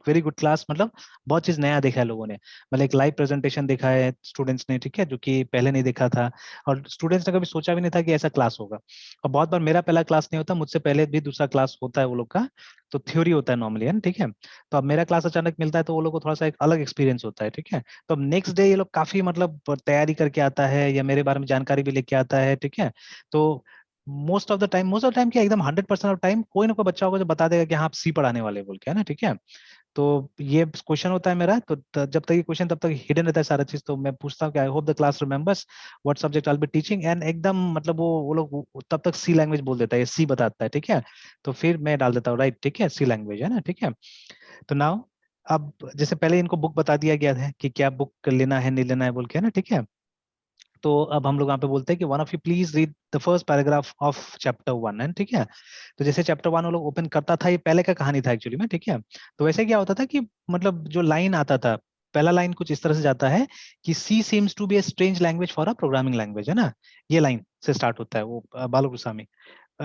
वेरी गुड क्लास, मतलब बहुत चीज नया देखा है लोगों ने, मतलब एक लाइव प्रेजेंटेशन देखा है स्टूडेंट्स ने, ठीक है, जो कि पहले नहीं देखा था, और स्टूडेंट्स ने कभी सोचा भी नहीं था कि ऐसा क्लास होगा। और बहुत बार मेरा पहला क्लास नहीं होता, मुझसे पहले भी दूसरा क्लास होता है वो लोग का, तो थ्योरी होता है नॉर्मली, है ना, ठीक है। तो अब मेरा क्लास अचानक मिलता है तो वो लोग को थोड़ा सा एक अलग एक्सपीरियंस होता है, ठीक है। तो अब नेक्स्ट डे ये लोग काफी मतलब तैयारी करके आता है, या मेरे बारे में जानकारी भी लेके आता है, ठीक है। तो मोस्ट ऑफ द टाइम क्या, एकदम 100% ऑफ टाइम कोई ना कोई बच्चा होगा जो बता देगा कि हाँ आप सी पढ़ाने वाले बोल के, है ना, ठीक है। तो ये क्वेश्चन होता है मेरा, तो जब तक ये क्वेश्चन तब तक हिडन रहता है सारा चीज, तो मैं पूछता हूँ कि I hope the class remembers what subject I be teaching, and एकदम मतलब वो लोग तब तक सी लैंग्वेज बोल देता है, सी बताता है, ठीक है। तो फिर मैं डाल देता हूँ राइट, ठीक है, सी लैंग्वेज, है ना, ठीक है। तो नाउ अब जैसे पहले इनको बुक बता दिया गया है कि क्या बुक लेना है नहीं लेना है बोल के, है ना, ठीक है। तो अब हम लोग यहाँ पे बोलते हैं कि one of you please read the first paragraph of chapter 1, है ठीक है। तो जैसे चैप्टर 1 वो लोग ओपन करता था, ये पहले का कहानी था एक्चुअली में, ठीक है। तो वैसे क्या होता था कि मतलब जो लाइन आता था, पहला लाइन कुछ इस तरह से जाता है कि C seems to be a strange language for a programming language, है ना। ये लाइन से स्टार्ट होता है वो बालक गोस्वामी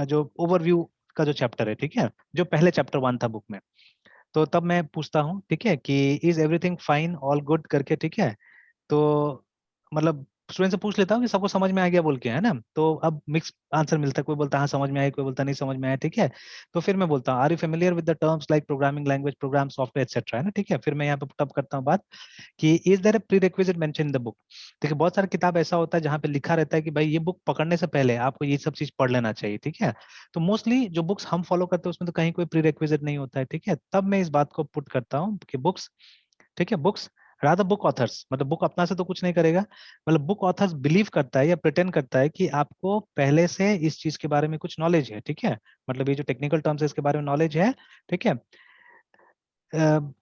जो ओवरव्यू का जो चैप्टर है, ठीक है, जो पहले चैप्टर 1 था बुक में। तो तब मैं पूछता हूँ, ठीक है, कि is everything fine all good करके, ठीक है। तो मतलब स्टूडेंट से पूछ लेता हूँ कि सबको समझ में आ गया बोल के, है ना। तो अब मिक्स आंसर मिलता है, कोई बोलता है हाँ समझ में आया, कोई बोलता नहीं समझ में आया, ठीक है। तो फिर मैं बोलता हूँ are you familiar with the terms like programming language, program software etcetera, है ना, ठीक है। फिर मैं यहाँ पे टप करता हूँ बात कि is there a prerequisite mention in the book. देखिए बहुत सारा किताब ऐसा होता है जहाँ पे लिखा रहता है कि भाई ये बुक पकड़ने से पहले आपको ये सब चीज पढ़ लेना चाहिए, ठीक है। तो मोस्टली जो बुक्स हम फॉलो करते हैं उसमें तो कहीं कोई प्री रिक्विजिट नहीं होता है, ठीक है। तब मैं इस बात को पुट करता हूँ कि बुक्स, ठीक है, बुक्स रादर बुक ऑथर्स, मतलब बुक अपना से तो कुछ नहीं करेगा, मतलब बुक ऑथर्स बिलीव करता है या प्रिटेंड करता है कि आपको पहले से इस चीज के बारे में कुछ नॉलेज है, ठीक है, मतलब ये जो टेक्निकल टर्म्स है इसके बारे में नॉलेज है, ठीक है। अ,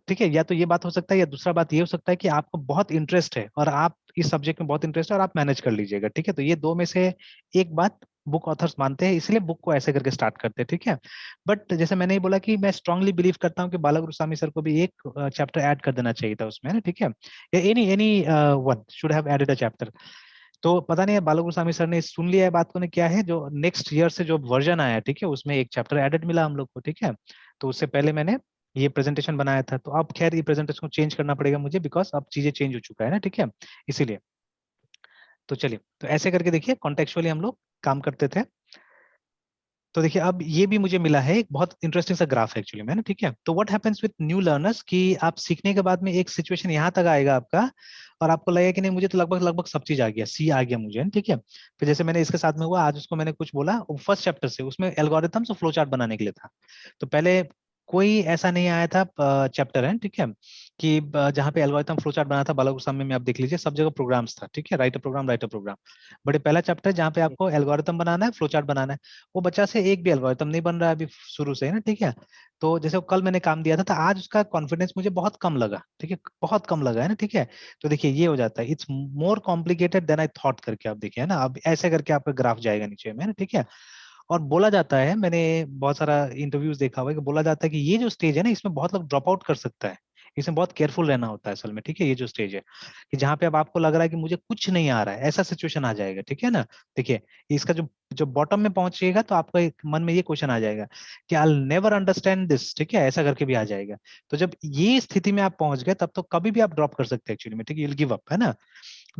ठीक है, या तो ये बात हो सकता है, या दूसरा बात ये हो सकता है कि आपको बहुत इंटरेस्ट है और आप इस सब्जेक्ट में बहुत इंटरेस्ट है और आप मैनेज कर लीजिएगा, ठीक है। तो ये दो में से एक बात बुक ऑथर्स मानते हैं, इसलिए बुक को ऐसे करके स्टार्ट करते हैं, ठीक है। बट जैसे मैंने ही बोला कि मैं स्ट्रांगली बिलीव करता हूँ कि बाला गुरुस्वामी सर को भी एक चैप्टर ऐड कर देना चाहिए था उसमें, है ना, ठीक है। Any any one should have added a chapter. तो पता नहीं है बाला गुरुस्वामी सर ने सुन लिया है बात को, ने क्या है जो नेक्स्ट ईयर से जो वर्जन आया, ठीक है, उसमें एक चैप्टर एडेड मिला हम लोग को, ठीक है। तो उससे पहले मैंने ये प्रेजेंटेशन बनाया था, तो अब खैर ये प्रेजेंटेशन को चेंज करना पड़ेगा मुझे, बिकॉज अब चीजें चेंज हो चुका है ना, ठीक है, इसीलिए। तो चलिए, तो ऐसे करके देखिए कॉन्टेक्चुअली हम लोग काम करते थे। तो देखिए अब ये भी मुझे मिला है, एक बहुत इंटरेस्टिंग सा ग्राफ है एक्चुअली में ना, ठीक है। तो what happens with new learners कि आप सीखने के बाद में एक सिचुएशन यहाँ तक आएगा आपका, और आपको लगेगा कि नहीं मुझे तो लगभग लगभग सब चीज आ गया, सी आ गया मुझे, ठीक है। फिर जैसे मैंने इसके साथ में हुआ, आज उसको मैंने कुछ बोला फर्स्ट चैप्टर से, उसमें एल्गोरिथम्स और फ्लो चार्ट बनाने के लिए था। तो पहले कोई ऐसा नहीं आया था चैप्टर है, ठीक है, कि जहाँ पे एल्गोरिथम फ्लो चार्ट बना था बालागुस्वामी में, आप देख लीजिए सब जगह प्रोग्राम्स था, ठीक है, write a program write a program. But ये पहला चैप्टर जहाँ पे आपको एल्गोरिथम बनाना है, फ्लो चार्ट बनाना है, वो बच्चा से एक भी एल्गोरिथम नहीं बन रहा है अभी शुरू से, है ना, ठीक है। तो जैसे वो कल मैंने काम दिया था, तो आज उसका कॉन्फिडेंस मुझे बहुत कम लगा, ठीक है, बहुत कम लगा, है ना, ठीक है। तो देखिए ये हो जाता है, it's more complicated than I thought करके आप देखिए, है ना, अब ऐसे करके आपका ग्राफ जाएगा नीचे में, है ना, ठीक है। और बोला जाता है, मैंने बहुत सारा इंटरव्यूज देखा हुआ है कि बोला जाता है कि ये जो स्टेज है ना, इसमें बहुत लोग ड्रॉप आउट कर सकता है, इसमें बहुत केयरफुल रहना होता है असल में, ठीक है। ये जो स्टेज है कि जहाँ पे अब आपको लग रहा है कि मुझे कुछ नहीं आ रहा है, ऐसा सिचुएशन आ जाएगा, ठीक है ना। देखिए इसका जो जो बॉटम में पहुंचेगा, तो आपका एक मन में ये क्वेश्चन आ जाएगा कि आई नेवर अंडरस्टैंड दिस, ठीक है, ऐसा करके भी आ जाएगा। तो जब ये स्थिति में आप पहुंच गए, तब तो कभी भी आप ड्रॉप कर सकते हैं एक्चुअली में, ठीक है, यू गिव अप, है ना।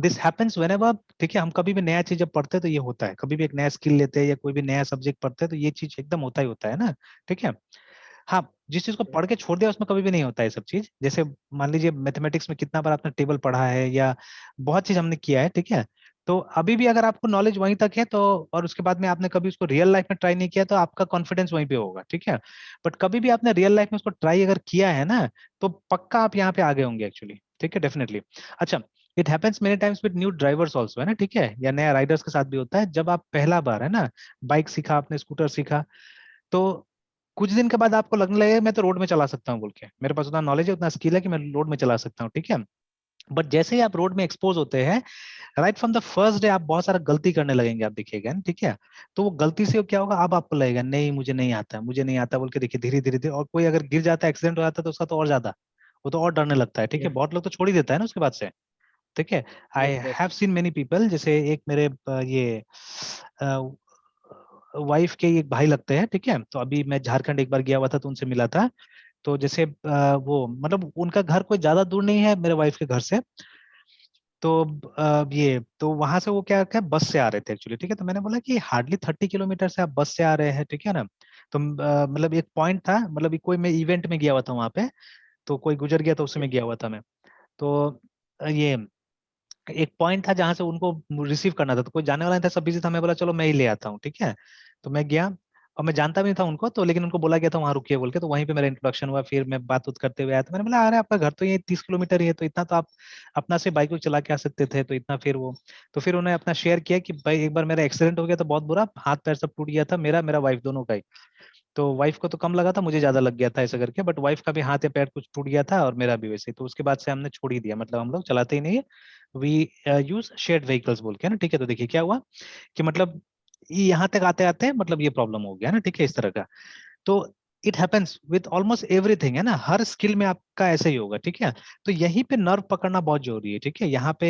दिस हैपेंस व्हेनेवर, ठीक है, हम कभी भी नया चीज जब पढ़ते हैं तो ये होता है, कभी भी एक नया स्किल लेते हैं या कोई भी नया सब्जेक्ट पढ़ते हैं तो ये चीज एकदम होता ही होता है ना, ठीक है। हाँ, जिस चीज को पढ़ के छोड़ दिया उसमें कभी भी नहीं होता है सब चीज। जैसे मान लीजिए मैथमेटिक्स में कितना बार आपने टेबल पढ़ा है या बहुत चीज हमने किया है, ठीक है। तो अभी भी अगर आपको नॉलेज वहीं तक है तो, और उसके बाद में आपने कभी उसको रियल लाइफ में ट्राई नहीं किया, तो आपका कॉन्फिडेंस वहीं पे होगा, ठीक है। बट कभी भी आपने रियल लाइफ में उसको ट्राई अगर किया है ना, तो पक्का आप यहाँ पे आगे होंगे एक्चुअली, ठीक है, डेफिनेटली। अच्छा, it happens many times with new drivers also, है ना, ठीक है, या नया राइडर्स के साथ भी होता है। जब आप पहला बार, है ना, बाइक सीखा आपने, स्कूटर सीखा, तो कुछ दिन के बाद आपको लगने लगेगा मैं तो रोड में चला सकता हूँ बोल के, मेरे पास उतना नॉलेज है, उतना स्किल है कि मैं रोड में चला सकता हूँ, ठीक है। बट जैसे ही आप रोड में एक्सपोज होते हैं, right from the first day आप बहुत सारा गलती करने लगेंगे, आप देखिएगा ना, ठीक है। तो वो गलती से क्या होगा, अब आपको लगेगा नहीं मुझे नहीं आता, मुझे नहीं आता बोल के, देखिए धीरे धीरे धीरे, और कोई अगर गिर जाता है, एक्सीडेंट हो जाता है, तो उसका तो और ज्यादा, वो तो और डरने लगता है, ठीक है,
Yes,
बहुत लोग तो छोड़ ही देता है ना उसके बाद से, ठीक है। आई
yes, yes.
Have seen many people, जैसे एक मेरे ये वाइफ के एक भाई लगते हैं, ठीक है। तो अभी मैं झारखंड एक बार गया हुआ था, तो उनसे मिला था। तो जैसे वो मतलब उनका घर कोई ज्यादा दूर नहीं है मेरे वाइफ के घर से। तो ये तो वहां से वो क्या क्या बस से आ रहे थे एक्चुअली, ठीक है। तो मैंने बोला कि हार्डली 30 किलोमीटर से आप बस से आ रहे हैं, ठीक है ना। तो मतलब एक पॉइंट था, मतलब कोई मैं इवेंट में गया हुआ था वहां पे, तो कोई गुजर गया तो उसमें गया हुआ था मैं। तो ये एक पॉइंट था जहां से उनको रिसीव करना था, तो कोई जाने वाला नहीं था, सब बिजी था, मैं बोला चलो मैं ही ले आता हूँ, ठीक है। तो मैं गया, और मैं जानता भी नहीं था उनको, तो लेकिन उनको बोला गया था वहां रुकिए बोल के, तो वहीं पे मेरा इंट्रोडक्शन हुआ, फिर मैं बात उत करते हुए आया, तो मैंने बोला अरे आपका घर तो ये 30 किलोमीटर ही है, तो इतना तो आप अपना से बाइक को चला के आ सकते थे, तो इतना फिर वो, तो फिर उन्होंने अपना शेयर किया कि भाई एक बार मेरा एक्सीडेंट हो गया था बहुत बुरा, हाथ पैर सब टूट गया था, मेरा मेरा वाइफ दोनों का ही। तो वाइफ को तो कम लगा था, मुझे ज्यादा लग गया था ऐसा करके, बट वाइफ का भी हाथ या पैर कुछ टूट गया था और मेरा भी वैसे ही। तो उसके बाद से हमने छोड़ ही दिया, मतलब हम लोग चलाते ही नहीं है, वी यूज शेयर्ड व्हीकल्स बोल के ना, ठीक है। तो देखिए क्या हुआ कि मतलब यहाँ तक आते आते मतलब ये प्रॉब्लम हो गया ना, ठीक है, इस तरह का। तो it happens with almost everything, है ना, हर स्किल में आपका ऐसे ही होगा, ठीक है। तो यहीं पे नर्व पकड़ना बहुत जरूरी है, ठीक है। यहाँ पे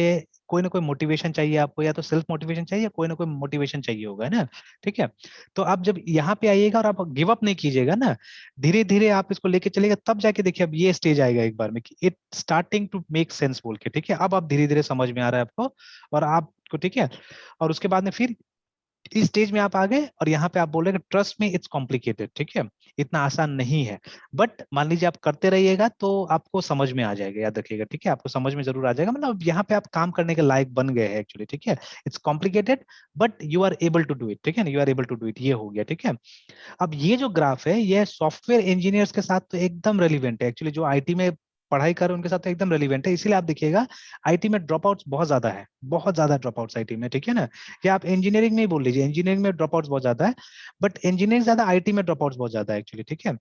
कोई ना कोई मोटिवेशन चाहिए आपको, या तो सेल्फ मोटिवेशन चाहिए, या कोई ना कोई मोटिवेशन चाहिए होगा, है ना, ठीक है। तो आप जब यहाँ पे आइएगा और आप गिव अप नहीं कीजिएगा ना, धीरे धीरे आप इसको लेके चलेगा, तब जाके देखिए अब ये स्टेज आएगा एक बार में कि it starting to make sense बोल के, ठीक है। अब आप धीरे धीरे समझ में आ रहा है आपको, और आपको, ठीक है। और उसके बाद में फिर इस स्टेज में आप आ गए, और यहाँ पे आप बोल रहे हैं कि ट्रस्ट में इट्स कॉम्प्लिकेटेड, ठीक है, इतना आसान नहीं है। बट मान लीजिए आप करते रहिएगा तो आपको समझ में आ जाएगा, याद रखिएगा, ठीक है, आपको समझ में जरूर आ जाएगा, मतलब यहाँ पे आप काम करने के लायक बन गए हैं एक्चुअली, ठीक है। It's complicated but you are able to do it, ठीक है ना, you are able to do it, ये हो गया, ठीक है। अब ये जो ग्राफ है, ये सॉफ्टवेयर इंजीनियर्स के साथ तो एकदम रेलिवेंट है एक्चुअली, जो आईटी में पढ़ाई कर रहे हैं उनके साथ तो एकदम रेलिवेंट है। इसीलिए आप देखिएगा आईटी में ड्रॉप आउट्स बहुत ज्यादा है, बहुत ज्यादा ड्रॉप आउट्स आईटी में, ठीक है ना। या आप इंजीनियरिंग में ही बोल लीजिए, इंजीनियरिंग में ड्रॉप आउट्स बहुत ज्यादा है, बट इंजीनियरिंग ज्यादा, आईटी में ड्रॉप आउट्स बहुत ज्यादा है एक्चुअली, ठीक है।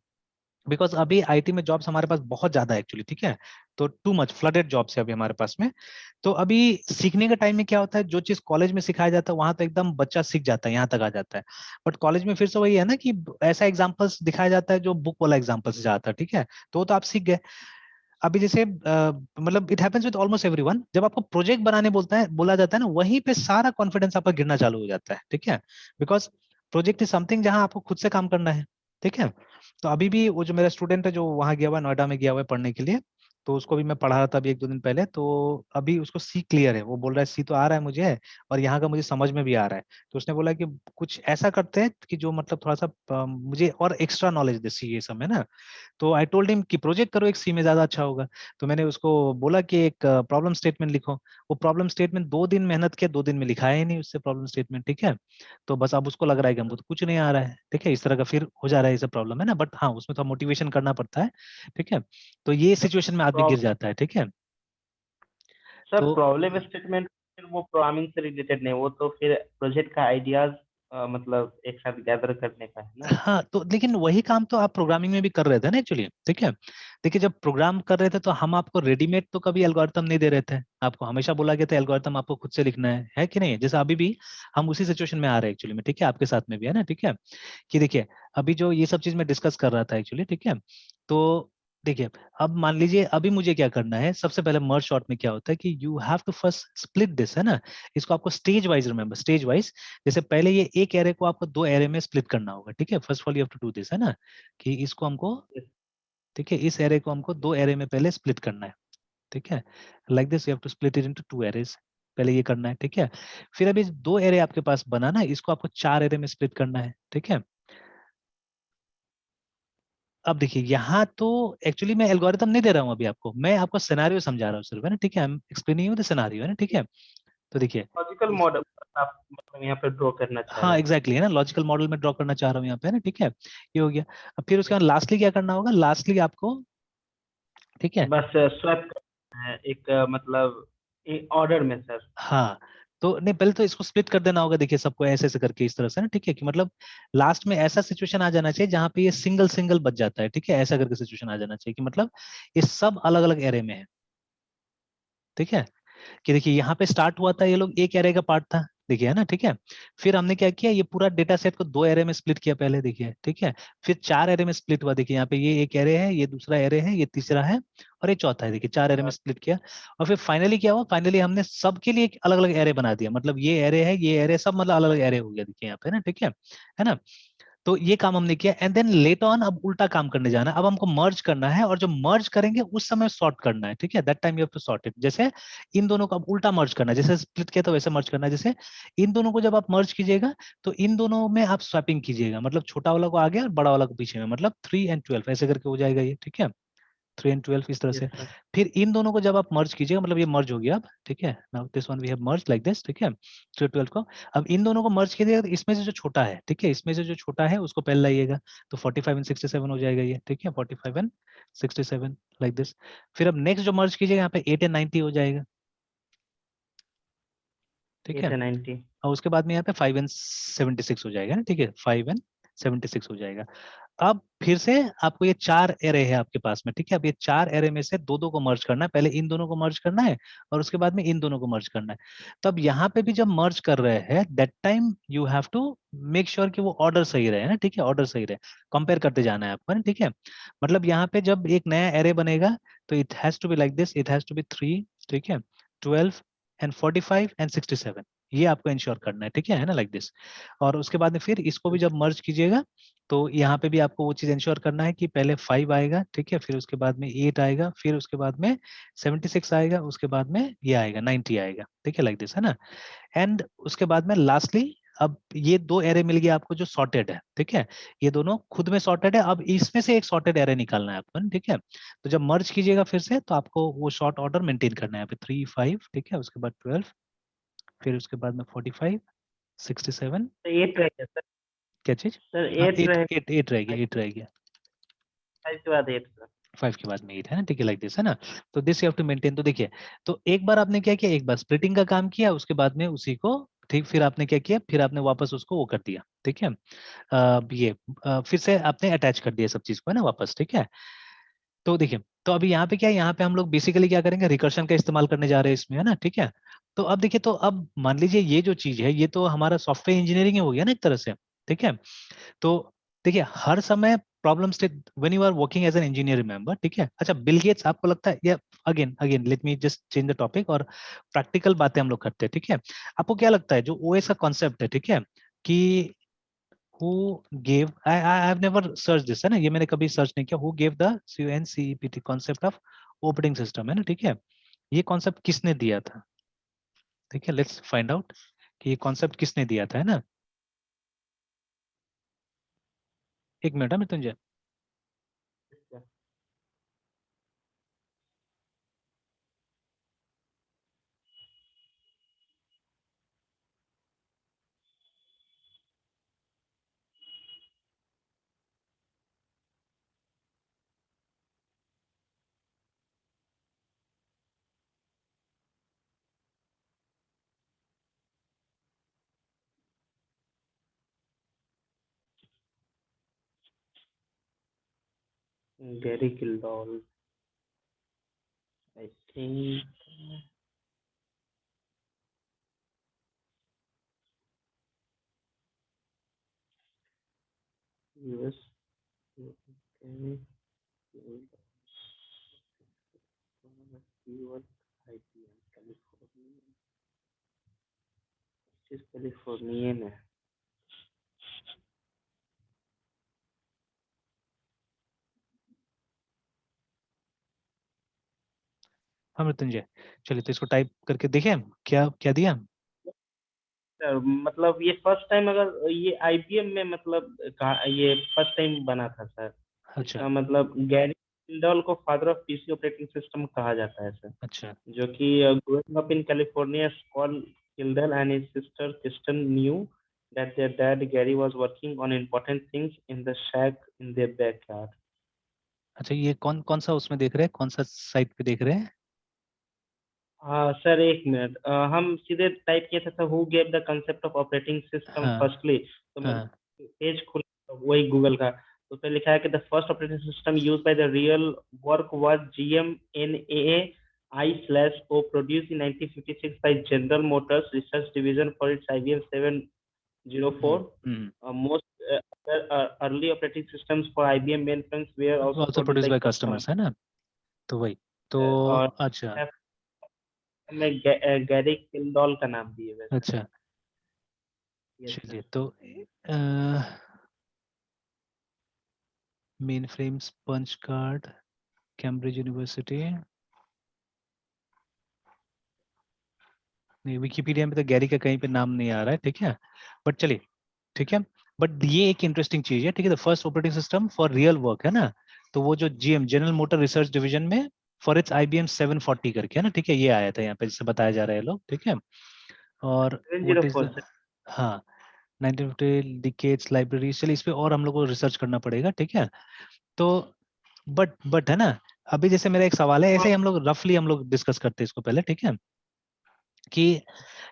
बिकॉज अभी आईटी में जॉब्स हमारे पास बहुत ज्यादा है एक्चुअली, ठीक है। तो टू मच फ्लडेड जॉब्स है अभी हमारे पास में। तो अभी सीखने के टाइम में क्या होता है, जो चीज कॉलेज में सिखाया जाता है वहां तो एकदम बच्चा सीख जाता है, यहाँ तक आ जाता है। बट कॉलेज में फिर से वही है ना कि ऐसा एग्जाम्पल्स दिखाया जाता है जो बुक वाला एग्जाम्पल्स जाता है, ठीक है। तो वो तो आप सीख गए। अभी जैसे मतलब it happens with almost everyone, जब आपको प्रोजेक्ट बनाने बोलता है बोला जाता है ना, वहीं पे सारा कॉन्फिडेंस आपका गिरना चालू हो जाता है, ठीक है। बिकॉज प्रोजेक्ट इज समथिंग जहां आपको खुद से काम करना है, ठीक है। तो अभी भी वो जो मेरा स्टूडेंट है जो वहां गया हुआ है, नोएडा में गया हुआ है पढ़ने के लिए, तो उसको भी मैं पढ़ा रहा था अभी 1-2 दिन पहले। तो अभी उसको सी क्लियर है, वो बोल रहा है सी तो आ रहा है मुझे, और यहाँ का मुझे समझ में भी आ रहा है। तो उसने बोला कि कुछ ऐसा करते हैं कि जो मतलब थोड़ा सा मुझे और एक्स्ट्रा नॉलेज दे सी ये सब है ना। तो आई टोल्ड हिम कि प्रोजेक्ट करो एक सी में, ज्यादा अच्छा होगा। तो मैंने उसको बोला कि एक प्रॉब्लम स्टेटमेंट लिखो। वो प्रॉब्लम स्टेटमेंट 2 दिन मेहनत किया, 2 दिन में लिखाया ही नहीं उससे प्रॉब्लम स्टेटमेंट, ठीक है। तो बस अब उसको लग रहा है कि हमको तो कुछ नहीं आ रहा है, ठीक है। इस तरह का फिर हो जा रहा है, ये सब प्रॉब्लम है ना। बट हाँ, उसमें थोड़ा मोटिवेशन करना पड़ता है, ठीक है। तो ये सिचुएशन में आदमी गिर जाता है, ठीक है।
सर
तो
प्रॉब्लम स्टेटमेंट फिर वो प्रोग्रामिंग से रिलेटेड नहीं, वो तो फिर प्रोजेक्ट का आइडियाज मतलब एक साथ गैदर करने का है ना।
हाँ, तो लेकिन वही काम तो आप प्रोग्रामिंग में भी कर रहे थे ना एक्चुअली, ठीक है। देखिए, जब प्रोग्राम कर रहे थे तो हम आपको रेडीमेड तो कभी एल्गोरिथम नहीं दे रहे थे। आपको हमेशा बोला गया था एल्गोरिथम आपको खुद से लिखना है कि नहीं। जैसे अभी भी हम उसी सिचुएशन में आ रहे हैं एक्चुअली में, ठीक है। आपके साथ में भी है ना, ठीक है। कि देखिए, अभी जो ये सब चीज मैं डिस्कस कर रहा था एक्चुअली, ठीक है। तो देखिए, अब मान लीजिए अभी मुझे क्या करना है। सबसे पहले मर्ज शॉर्ट में क्या होता है कि you have to first split this, है ना। इसको आपको stage wise remember, stage wise. जैसे पहले ये एक एरे को आपको 2 एरे में स्प्लिट करना होगा, ठीक है। First of all you have to do this, है ना। कि इसको हमको, ठीक है, इस एरे को हमको 2 एरे में पहले स्प्लिट करना है, ठीक है। Like this you have to split it into 2 arrays. पहले ये करना है, ठीक है। फिर अभी 2 एरे आपके पास बना ना, इसको आपको 4 एरे में स्प्लिट करना है, ठीक है। अब देखिए, यहाँ तो एक्चुअली मैं एल्गोरिथम नहीं दे रहा हूँ अभी आपको, मैं आपको सिनेरियो समझा रहा हूँ सिर्फ, है ना, ठीक है। I am explaining you the scenario, है ना, ठीक है। तो देखिए,
लॉजिकल मॉडल आप मतलब यहाँ पे ड्रॉ करना चाह
हाँ
रहे हैं।
एग्जैक्टली, है ना, लॉजिकल मॉडल में ड्रॉ करना चाह रहा हूँ यहाँ पे, है ना, ठीक है। ये हो गया। अब फिर उसके बाद लास्टली क्या करना होगा, लास्टली आपको, ठीक है।
बस स्वैप करना है एक मतलब ऑर्डर में सर।
हाँ, तो नहीं, पहले तो इसको स्प्लिट कर देना होगा। देखिए, सबको ऐसे ऐसे करके इस तरह से ना, ठीक है। कि मतलब लास्ट में ऐसा सिचुएशन आ जाना चाहिए जहाँ पे ये सिंगल सिंगल बच जाता है, ठीक है। ऐसा करके सिचुएशन आ जाना चाहिए कि मतलब ये सब अलग अलग एरे में है, ठीक है। कि देखिए, यहाँ पे स्टार्ट हुआ था, ये लोग एक एरे का पार्ट था, देखिए, है ना, ठीक है। फिर हमने क्या किया, ये पूरा डेटा सेट को 2 एरे में स्प्लिट किया पहले, देखिए, ठीक है। फिर 4 एरे में स्प्लिट हुआ, देखिए यहाँ पे ये एक एरे है, ये दूसरा एरे है, ये तीसरा है, और ये चौथा है, देखिए 4 एरे में स्प्लिट किया। और फिर फाइनली क्या हुआ, फाइनली हमने सबके लिए एक अलग अलग एरे बना दिया। मतलब ये एरे है, ये एरे, सब मतलब अलग अलग एरे हो गया, देखिए यहाँ पे ना, ठीक है ना। तो ये काम हमने किया, एंड देन लेट ऑन अब उल्टा काम करने जाना है। अब हमको मर्ज करना है, और जो मर्ज करेंगे उस समय सॉर्ट करना है, ठीक है। That time you have to sort it. जैसे इन दोनों को अब उल्टा मर्ज करना है, जैसे स्प्लिट किया था वैसे मर्ज करना है। जैसे इन दोनों को जब आप मर्ज कीजिएगा तो इन दोनों में आप स्वैपिंग कीजिएगा, मतलब छोटा वाला को आगे और बड़ा वाला को पीछे में, मतलब 3 and 12 ऐसे करके हो जाएगा ये, ठीक है। 3 and 12 इस तरह
यस
से।
सर।
फिर इन दोनों को जब आप मर्ज कीजिएगा, मतलब ये मर्ज हो गया अब, ठीक है। Now this one we have merge like this, ठीक है। 3 12 को अब इन दोनों को मर्ज कीजिएगा, तो इसमें से जो छोटा है, ठीक है, इसमें से जो छोटा है उसको पहले लाइएगा। तो 45 and 67 हो जाएगा ये, ठीक है। 45 and 67 लाइक दिस। फिर अब नेक्स्ट जो मर्ज कीजिएगा यहाँ पे 8 and 90 हो जाएगा, ठीक है।
8 and 90।
और उसके बाद में यहाँ पे 5 and 76 हो जाएगा ना, ठीक है। 5 and 76 हो जाएगा। अब फिर से आपको ये 4 एरे है आपके पास में, ठीक है। अब ये 4 एरे में से दो दो को मर्ज करना है, पहले इन दोनों को मर्ज करना है और उसके बाद में इन दोनों को मर्ज करना है। तो अब यहाँ पे भी जब मर्ज कर रहे हैं, that time you have to make sure कि वो ऑर्डर सही रहे ना, ठीक है। ऑर्डर सही रहे, कंपेयर करते जाना है आपको ना, ठीक है। मतलब यहाँ पे जब एक नया एरे बनेगा तो it has to be like this, it has to be 3, ठीक है, 12 and 45 and 67, ये आपको इंश्योर करना है, ठीक है ना, लाइक दिस। और उसके बाद में फिर इसको भी जब मर्ज कीजिएगा तो यहाँ पे भी आपको वो चीज इंश्योर करना है कि पहले 5 आएगा, ठीक है, फिर उसके बाद में 8 आएगा, फिर उसके बाद में 76 आएगा, उसके बाद में ये आएगा 90 आएगा, ठीक है, लाइक दिस, है ना। एंड उसके बाद में लास्टली अब ये 2 एरे मिल गया आपको जो सॉर्टेड है, ठीक है। ये दोनों खुद में सॉर्टेड है, अब इसमें से एक सॉर्टेड एरे निकालना है आपको, ठीक है। तो जब मर्ज कीजिएगा फिर से तो आपको वो शॉर्ट ऑर्डर मेंटेन करना है, यहाँ पे 3 5, ठीक है, उसके बाद 12, फिर उसके बाद में 45 67।
तो 8 रह गया सर।
क्या चीज?
सर
हाँ,
8
एट
रह
एट एट रह गया, 8 रह गया।
5 के बाद 8 सर।
5 के बाद में 8 है ना, ठीक है, लाइक दिस, है ना। तो this you have to maintain. तो देखिए, तो एक बार आपने क्या किया, एक बार स्प्लिटिंग का काम किया, उसके बाद में उसी को, ठीक, फिर आपने क्या किया, फिर आपने वापस उसको वो कर दिया, ठीक है। ये फिर से आपने अटैच कर दिया सब चीज को, है ना, वापस, ठीक है। तो देखिए, तो अभी यहाँ पे क्या है, यहाँ पे हम लोग बेसिकली क्या करेंगे, रिकर्शन का इस्तेमाल करने जा रहे हैं इसमें, है ना, ठीक है। तो अब देखिए, तो अब मान लीजिए ये जो चीज है ये तो हमारा सॉफ्टवेयर इंजीनियरिंग हो गया ना एक तरह से, ठीक है। तो देखिए, हर समय problem state when you are working as an engineer, remember, ठीक है। अच्छा, बिल गेट्स, आपको लगता है, या again again let me just change the topic, और प्रैक्टिकल बातें हम लोग करते हैं, ठीक है। आपको क्या लगता है जो ओएस का कॉन्सेप्ट है, ठीक है, कि who gave, I have never searched this, है ना, ये मैंने कभी सर्च नहीं किया, who gave the CONCEPT concept of operating system है ना, ठीक है। ये कॉन्सेप्ट किसने दिया था, ठीक है, लेट्स फाइंड आउट कि ये कॉन्सेप्ट किसने दिया था, है ना। एक मिनट है Mrityunjay.
Gary Gildall, I think. US. Gary Gildall. He was IBM, California. This is Californian है।
हाँ मृत्युंजय, चलिए तो इसको टाइप करके देखें क्या क्या दिया।
सर मतलब ये फर्स्ट टाइम, अगर ये आईबीएम में मतलब ये फर्स्ट टाइम बना था सर।
अच्छा
इसका मतलब गैरी किंडल को father of PC operating system कहा जाता है सर।
अच्छा
जो कि growing up in California, Scott Kildall and his sister Kristin knew that their dad Gary was working on important things in the shack in their backyard.
अच्छा, ये कौन कौन सा उसमें देख रहे हैं, कौन सा साइट पे देख रहे हैं।
हाँ सर, एक मिनट, हम सीधे टाइप किए थे who gave the concept of operating system
हाँ
फर्स्टली, तो
हाँ
मैंने पेज खोला वही गूगल का, तो उसमें लिखा है कि the first operating system use by the real work was GMNAA I/O produced in 1956 by General Motors Research Division for its IBM 704. Most early operating systems for IBM mainframes were also
also
produced
produced
by
by
customers.
customers, है ना। तो वही तो
और
अच्छा
मैं Gary किंडॉल का नाम दिए वैसे।
अच्छा
Yes,
चलिए
sir.
तो main frames punch card Cambridge University, नहीं विकिपीडिया में तो गैरी का कहीं पे नाम नहीं आ रहा है, ठीक है, बट चलिए ठीक है। बट ये एक इंटरेस्टिंग चीज है, ठीक है, the first operating system for real work है ना। तो वो जो GM general motor research division में फॉर इट्स IBM 740 करके है ना, ठीक है, ये आया था यहाँ पे जिसे बताया जा रहा है लोग, ठीक है। और व्हाट इज
704 sir.
हाँ 1950 डिकेड्स लाइब्रेरी, चलिए इस पे और हम लोग को रिसर्च करना पड़ेगा, ठीक है। तो बट है ना, अभी जैसे मेरा एक सवाल है, ऐसे ही हम लोग रफली हम लोग डिस्कस करते हैं इसको पहले, ठीक है, कि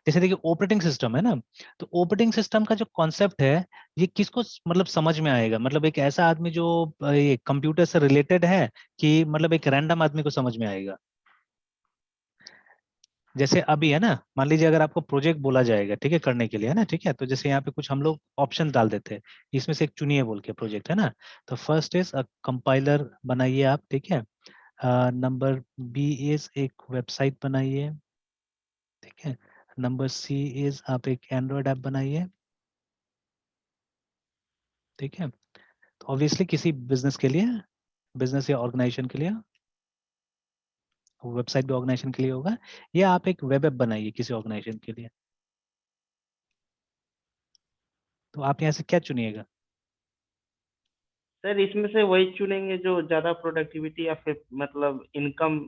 जैसे देखिए ऑपरेटिंग सिस्टम है ना, तो ऑपरेटिंग सिस्टम का जो कॉन्सेप्ट है ये किसको मतलब समझ में आएगा, मतलब एक ऐसा आदमी जो ये कंप्यूटर से रिलेटेड है कि मतलब एक रैंडम आदमी को समझ में आएगा। जैसे अभी है ना, मान लीजिए अगर आपको प्रोजेक्ट बोला जाएगा, ठीक है, करने के लिए है ना, ठीक है, तो जैसे यहाँ पे कुछ हम लोग ऑप्शन डाल देते हैं, इसमें से एक चुनिए बोल के प्रोजेक्ट है ना। तो फर्स्ट इज कंपाइलर बनाइए आप, ठीक है। नंबर बी इज एक वेबसाइट बनाइए, ठीक है। नंबर सी इज आप एक एंड्रॉयड ऐप बनाइए, ठीक है। तो ऑब्वियसली किसी बिजनेस के लिए, बिजनेस या ऑर्गेनाइजेशन के लिए, वेबसाइट भी ऑर्गेनाइजेशन के लिए होगा, या आप एक वेब ऐप बनाइए किसी ऑर्गेनाइजेशन के लिए। तो आप यहाँ से क्या चुनिएगा।
सर इसमें से वही चुनेंगे जो ज्यादा प्रोडक्टिविटी या फिर मतलब इनकम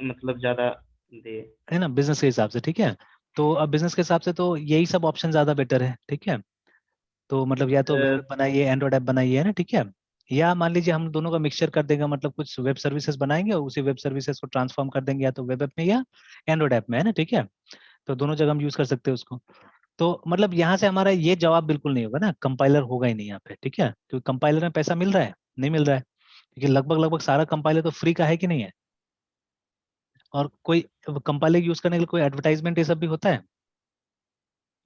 मतलब ज्यादा दे।
है ना, बिजनेस के हिसाब से, ठीक है। तो अब बिजनेस के हिसाब से तो यही सब ऑप्शन ज्यादा बेटर है, ठीक है। तो मतलब या तो वेब ऐप बनाइए, एंड्रॉयड ऐप बनाइए, है ना, ठीक है। या मान लीजिए हम दोनों का मिक्सचर कर देंगे, मतलब कुछ वेब सर्विसेज बनाएंगे और उसी वेब सर्विसेज को ट्रांसफॉर्म कर देंगे या तो वेब ऐप में या एंड्रॉयड ऐप में, है ना, ठीक है। तो दोनों जगह हम यूज कर सकते हैं उसको। तो मतलब यहाँ से हमारा ये जवाब बिल्कुल नहीं होगा ना, कंपाइलर होगा ही नहीं यहाँ पे, ठीक है, क्योंकि कंपाइलर में पैसा मिल रहा है, नहीं मिल रहा है, क्योंकि लगभग लगभग सारा कंपाइलर तो फ्री का है कि नहीं है। और कोई कंपाइलर यूज करने के लिए कोई एडवर्टाइजमेंट ये सब भी होता है,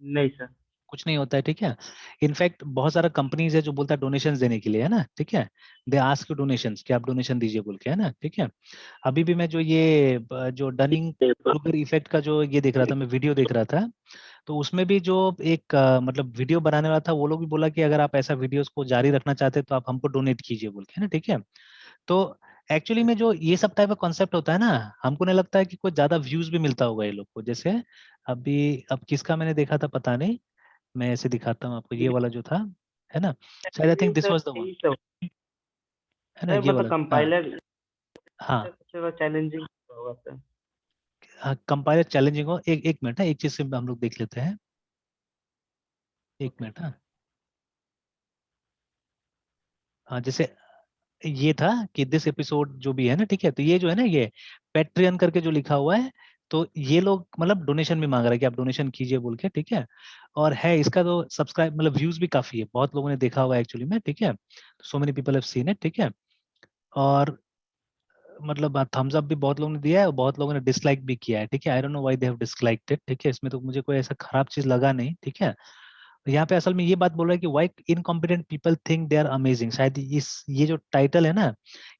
नहीं सर।
कुछ नहीं होता है, ठीक है। इनफैक्ट बहुत सारा कंपनीज है जो बोलता है डोनेशंस देने के लिए, है ना, ठीक है। दे आस्क यू डोनेशंस कि आप डोनेशन दीजिए बोल के, है ना, ठीक है। अभी भी मैं जो ये जो डनिंग क्रूगर इफेक्ट का जो ये देख रहा था, मैं वीडियो देख रहा था, तो उसमें भी जो एक मतलब वीडियो बनाने वाला था, वो लोग भी बोला कि अगर आप ऐसा वीडियोस को जारी रखना चाहते हैं तो आप हमको डोनेट कीजिए बोल के, है ना, ठीक है। तो एक्चुअली में जो ये सब टाइप का कॉन्सेप्ट होता है ना, हमको नहीं लगता है कि कोई ज्यादा व्यूज भी मिलता होगा ये लोग को। जैसे अभी अब किसका मैंने देखा था पता नहीं, मैं ऐसे दिखाता हूँ आपको, ये वाला जो था है ना, शायद I think this was the one, है ना, ये
मतलब
वाला। हाँ
कंपाइलर
हाँ
सबसे ज्यादा चैलेंजिंग होगा सर।
हाँ, कंपाइलर चैलेंजिंग हो। एक मिनट है, एक चीज से हम लोग देख लेते हैं, एक मिनट। हाँ हाँ, जैसे ये था कि दिस एपिसोड जो भी है ना, ठीक है, तो ये जो है ना, ये पेट्रियन करके जो लिखा हुआ है, तो ये लोग मतलब डोनेशन भी मांग रहा है कि आप डोनेशन कीजिए बोल के, ठीक है। और है इसका तो सब्सक्राइब मतलब व्यूज भी काफी है, बहुत लोगों ने देखा हुआ एक्चुअली में, ठीक है। So many people have seen it, ठीक है। और मतलब थम्स अप भी बहुत लोगों ने दिया है और बहुत लोगों ने डिसलाइक भी किया है, ठीक है। I don't know why they have disliked it, ठीक है। इसमें तो मुझे कोई ऐसा खराब चीज लगा नहीं, ठीक है। यहाँ पे असल में ये बात बोल रहा है कि why incompetent people think they are amazing. शायद इस ये जो टाइटल है ना,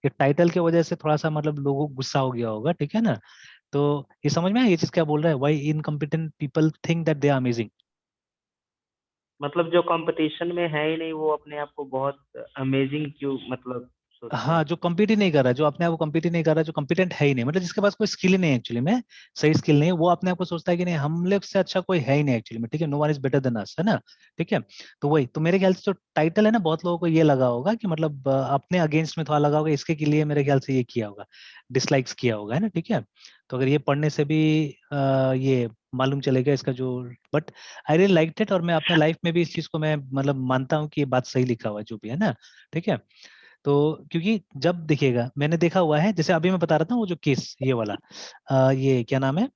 ये टाइटल की वजह से थोड़ा सा मतलब लोगों को गुस्सा हो गया होगा, ठीक है ना। तो ये समझ में आया ये चीज क्या बोल रहा है, why incompetent people think that they are amazing.
मतलब जो कंपटीशन में है ही नहीं वो अपने आप को बहुत अमेजिंग क्यों मतलब सोचते
हाँ,
हैं।
जो कम्पीट ही नहीं कर रहा, जो अपने आप को कम्पीट ही नहीं कर रहा, जो कॉम्पिटेंट है ही नहीं, मतलब जिसके पास कोई स्किल ही नहीं एक्चुअली में, सही स्किल नहीं है, वो अपने आप को सोचता है कि नहीं हम लोग से अच्छा कोई है ही नहीं एक्चुअली में, ठीक है। No one is better than us, है ना, ठीक है। तो वही तो मेरे ख्याल से जो टाइटल है ना, बहुत लोगों को ये लगा होगा कि मतलब अपने अगेंस्ट में थोड़ा लगा होगा, इसके के लिए मेरे ख्याल से ये किया होगा, डिसलाइक्स किया होगा, है ना, ठीक है। तो अगर ये पढ़ने से भी ये मालूम चलेगा इसका जो, but I really like it, और मैं अपने लाइफ में भी इस चीज को मैं मतलब मानता हूँ कि ये बात सही लिखा हुआ है जो भी है ना, ठीक है। तो क्योंकि जब देखिएगा मैंने देखा हुआ है, जैसे अभी मैं बता रहा था वो जो केस ये वाला, ये क्या नाम है,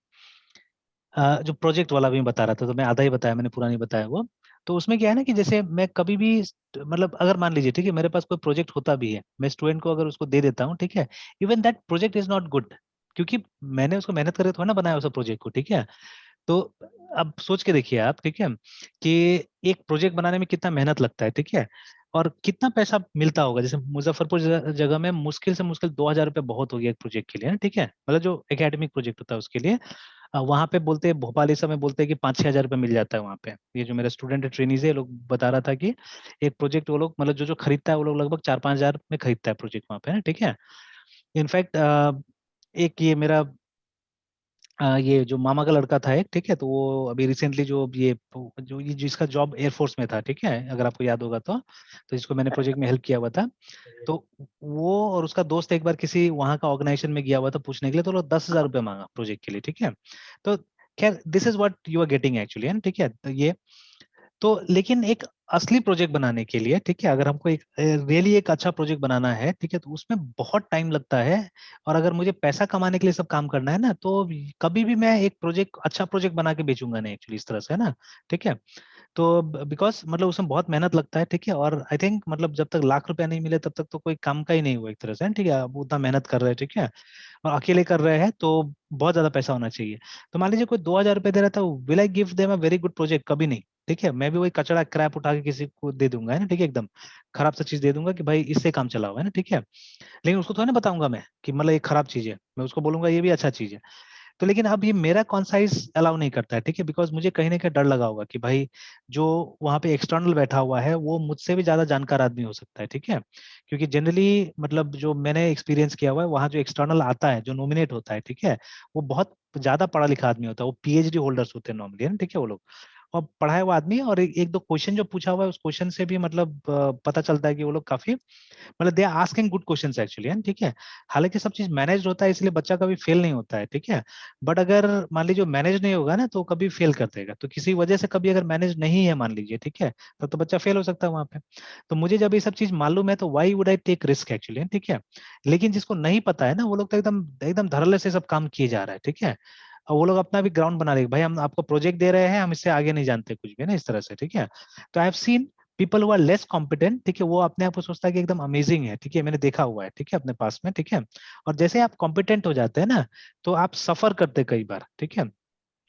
जो प्रोजेक्ट वाला भी मैं बता रहा था, तो मैं आधा ही बताया, मैंने पूरा नहीं बताया वो। तो उसमें क्या है ना कि जैसे मैं कभी भी मतलब अगर मान लीजिए, ठीक है, मेरे पास कोई प्रोजेक्ट होता भी है, मैं स्टूडेंट को अगर उसको दे देता हूँ, ठीक है, even that project is not good, क्योंकि मैंने उसको मेहनत करके थोड़ा ना बनाया उस प्रोजेक्ट को, ठीक है। तो अब सोच के देखिए आप, ठीक है, कि एक प्रोजेक्ट बनाने में कितना मेहनत लगता है, ठीक है, और कितना पैसा मिलता होगा। जैसे मुजफ्फरपुर जगह में मुश्किल से मुश्किल 2,000 रुपये बहुत हो गया एक प्रोजेक्ट के लिए ना, ठीक है, मतलब जो एकेडमिक प्रोजेक्ट होता है उसके लिए। वहां पे बोलते हैं भोपाल इस समय बोलते हैं कि 5-6 हजार रुपये मिल जाता है वहां पे। ये जो मेरा स्टूडेंट है, ट्रेनीज है, लोग बता रहा था कि एक प्रोजेक्ट वो लोग मतलब जो जो खरीदता है वो लोग लगभग 4-5 हजार में खरीदता है प्रोजेक्ट वहां पे ना, ठीक है। इनफैक्ट एक ये मेरा ये जो मामा का लड़का था एक, ठीक है, तो वो अभी रिसेंटली जो जिसका जॉब एयरफोर्स में था, ठीक है, अगर आपको याद होगा तो जिसको मैंने प्रोजेक्ट में हेल्प किया हुआ था, तो वो और उसका दोस्त एक बार किसी वहां का ऑर्गेनाइजेशन में गया हुआ था पूछने के लिए, तो वो 10,000 रुपये मांगा प्रोजेक्ट के लिए, ठीक है। तो खैर this is what you are getting actually, है, ठीक है। तो ये तो लेकिन एक असली प्रोजेक्ट बनाने के लिए, ठीक है, अगर हमको एक रियली एक अच्छा प्रोजेक्ट बनाना है, ठीक है, तो उसमें बहुत टाइम लगता है। और अगर मुझे पैसा कमाने के लिए सब काम करना है ना, तो कभी भी मैं एक प्रोजेक्ट अच्छा प्रोजेक्ट बना के बेचूंगा नहीं एक्चुअली इस तरह से, है ना, ठीक है। तो बिकॉज मतलब उसमें बहुत मेहनत लगता है, ठीक है, और आई थिंक मतलब जब तक लाख रुपया नहीं मिले तब तक तो कोई काम का ही नहीं हुआ एक तरह से, ठीक है। आप उतना मेहनत कर रहे हैं, ठीक है, और अकेले कर रहे हैं तो बहुत ज्यादा पैसा होना चाहिए। तो मान लीजिए कोई 2,000 रुपये दे रहा था, will I give them a very good project? कभी नहीं, ठीक है। मैं भी वही कचड़ा क्रैप उठा के किसी को दे दूंगा, है ना, ठीक है, एकदम खराब सा चीज दे दूंगा कि भाई इससे काम चलाओ, है ना, ठीक है। लेकिन उसको थोड़ा ना बताऊंगा मैं कि मतलब ये खराब चीज है, मैं उसको बोलूंगा ये भी अच्छा चीज है। तो लेकिन अब ये मेरा कॉन्साइज अलाउ नहीं करता है, ठीक है, बिकॉज मुझे कहीं ना कहीं डर लगा होगा कि भाई जो वहां पे एक्सटर्नल बैठा हुआ है वो मुझसे भी ज्यादा जानकार आदमी हो सकता है, ठीक है। क्योंकि जनरली मतलब जो मैंने एक्सपीरियंस किया हुआ है, वहाँ जो एक्सटर्नल आता है, जो नॉमिनेट होता है, ठीक है, वो बहुत ज्यादा पढ़ा लिखा आदमी होता है, वो पीएचडी होल्डर्स होते हैं नॉर्मली, है ना, ठीक है, वो लोग और पढ़ाया हुआ आदमी, और एक दो क्वेश्चन जो पूछा हुआ है उस क्वेश्चन से भी मतलब पता चलता है कि वो लोग काफी मतलब they are asking good questions actually, है, ठीक है। हालांकि सब चीज मैनेज होता है इसलिए बच्चा कभी फेल नहीं होता है, ठीक है। बट अगर मान लीजिए मैनेज नहीं होगा ना, तो कभी फेल कर देगा। तो किसी वजह से कभी अगर मैनेज नहीं है मान लीजिए, ठीक है, तब तो बच्चा फेल हो सकता है वहां पे। तो मुझे जब ये सब चीज मालूम है तो why would I take risk actually, ठीक है। लेकिन जिसको नहीं पता है ना, वो लोग तो एकदम एकदम धड़ल्ले से सब काम किए जा रहा है, ठीक है। और वो लोग अपना भी ग्राउंड बना रहे भाई, हम आपको प्रोजेक्ट दे रहे हैं, हम इससे आगे नहीं जानते कुछ भी ना, इस तरह से, ठीक है। तो I have seen people who are less competent, ठीक है, वो अपने आप को सोचता है कि एकदम अमेजिंग है, ठीक है, मैंने देखा हुआ है, ठीक है, अपने पास में, ठीक है। और जैसे आप कॉम्पिटेंट हो जाते हैं ना, तो आप सफर करते कई बार, ठीक है,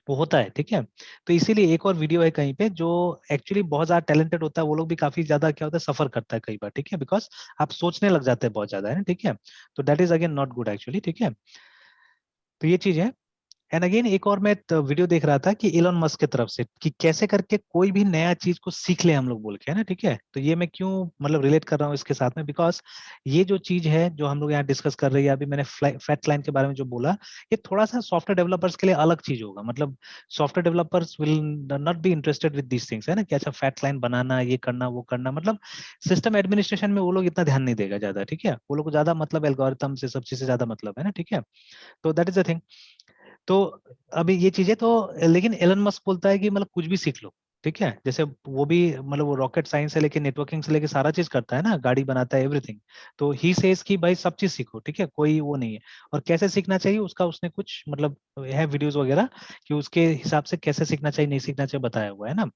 वो होता है, ठीक है। तो इसीलिए एक और वीडियो है कहीं पे जो एक्चुअली बहुत ज्यादा टैलेंटेड होता है, वो लोग भी काफी ज्यादा क्या होता है, सफर करता है कई बार, ठीक है, बिकॉज आप सोचने लग जाते हैं बहुत ज्यादा, है ना, ठीक है। तो that is again not good actually, ठीक है। तो ये चीज है। एंड अगेन एक और मैं वीडियो देख रहा था कि एलन मस्क की तरफ से कि कैसे करके कोई भी नया चीज को सीख ले हम लोग बोल के, है ना, ठीक है। तो ये मैं क्यों मतलब रिलेट कर रहा हूँ इसके साथ में, बिकॉज ये जो चीज है जो हम लोग यहाँ डिस्कस कर रहे हैं, अभी मैंने फैक्ट लाइन के बारे में जो बोला, ये थोड़ा सा सॉफ्टवेयर डेवलपर्स के लिए अलग चीज होगा। मतलब software developers will not be interested with these things, है ना, कि अच्छा फैक्ट लाइन बनाना, ये करना, वो करना, मतलब सिस्टम एडमिनिस्ट्रेशन में वो लोग इतना ध्यान नहीं देगा ज्यादा, ठीक है। वो लोग को ज्यादा मतलब एल्गोरिथम से सब चीज से ज्यादा मतलब है ना, ठीक है। तो दैट इज द थिंग। तो अभी ये चीजें तो, लेकिन एलन मस्क बोलता है कि मतलब कुछ भी सीख लो, ठीक है। जैसे वो भी मतलब वो रॉकेट साइंस से लेके नेटवर्किंग से लेके सारा चीज करता है ना, गाड़ी बनाता है, एवरीथिंग। तो ही सेज कि भाई सब चीज सीखो, ठीक है, कोई वो नहीं है। और कैसे सीखना चाहिए उसका उसने कुछ मतलब है वीडियोस वगैरह कि उसके हिसाब से कैसे सीखना चाहिए, नहीं सीखना चाहिए बताया हुआ है ना।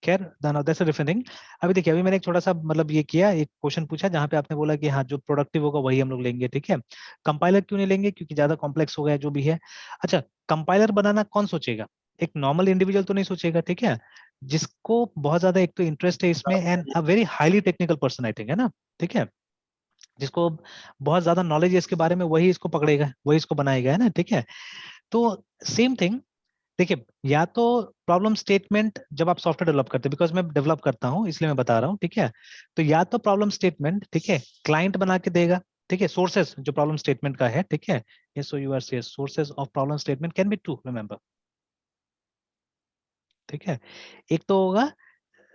खैर दैट्स अ डिफरेंट थिंग। अभी देखिए, अभी मैंने एक छोटा सा मतलब ये किया, एक क्वेश्चन पूछा जहाँ पे आपने बोला कि हाँ जो प्रोडक्टिव होगा वही हम लोग लेंगे, ठीक है। कंपाइलर क्यों नहीं लेंगे, क्योंकि ज्यादा कॉम्प्लेक्स हो गया जो भी है। अच्छा, कंपाइलर बनाना कौन सोचेगा, एक नॉर्मल इंडिविजुअल तो नहीं सोचेगा, ठीक है। जिसको बहुत ज्यादा एक तो इंटरेस्ट है इसमें and a very highly technical person I think, है ना, ठीक है। जिसको बहुत ज्यादा नॉलेज है इसके बारे में, वही इसको पकड़ेगा, वही इसको बनाएगा, है ना, ठीक है। तो सेम थिंग देखिए, या तो प्रॉब्लम स्टेटमेंट जब आप सॉफ्टवेयर डेवलप करते हैं, बिकॉज मैं डेवलप करता हूं इसलिए मैं बता रहा हूं, ठीक है। तो या तो प्रॉब्लम स्टेटमेंट, ठीक है, क्लाइंट बना के देगा, ठीक है। सोर्सेस जो प्रॉब्लम स्टेटमेंट का है, ठीक है, so you are say sources of problem statement can be two, remember, ठीक है। एक तो होगा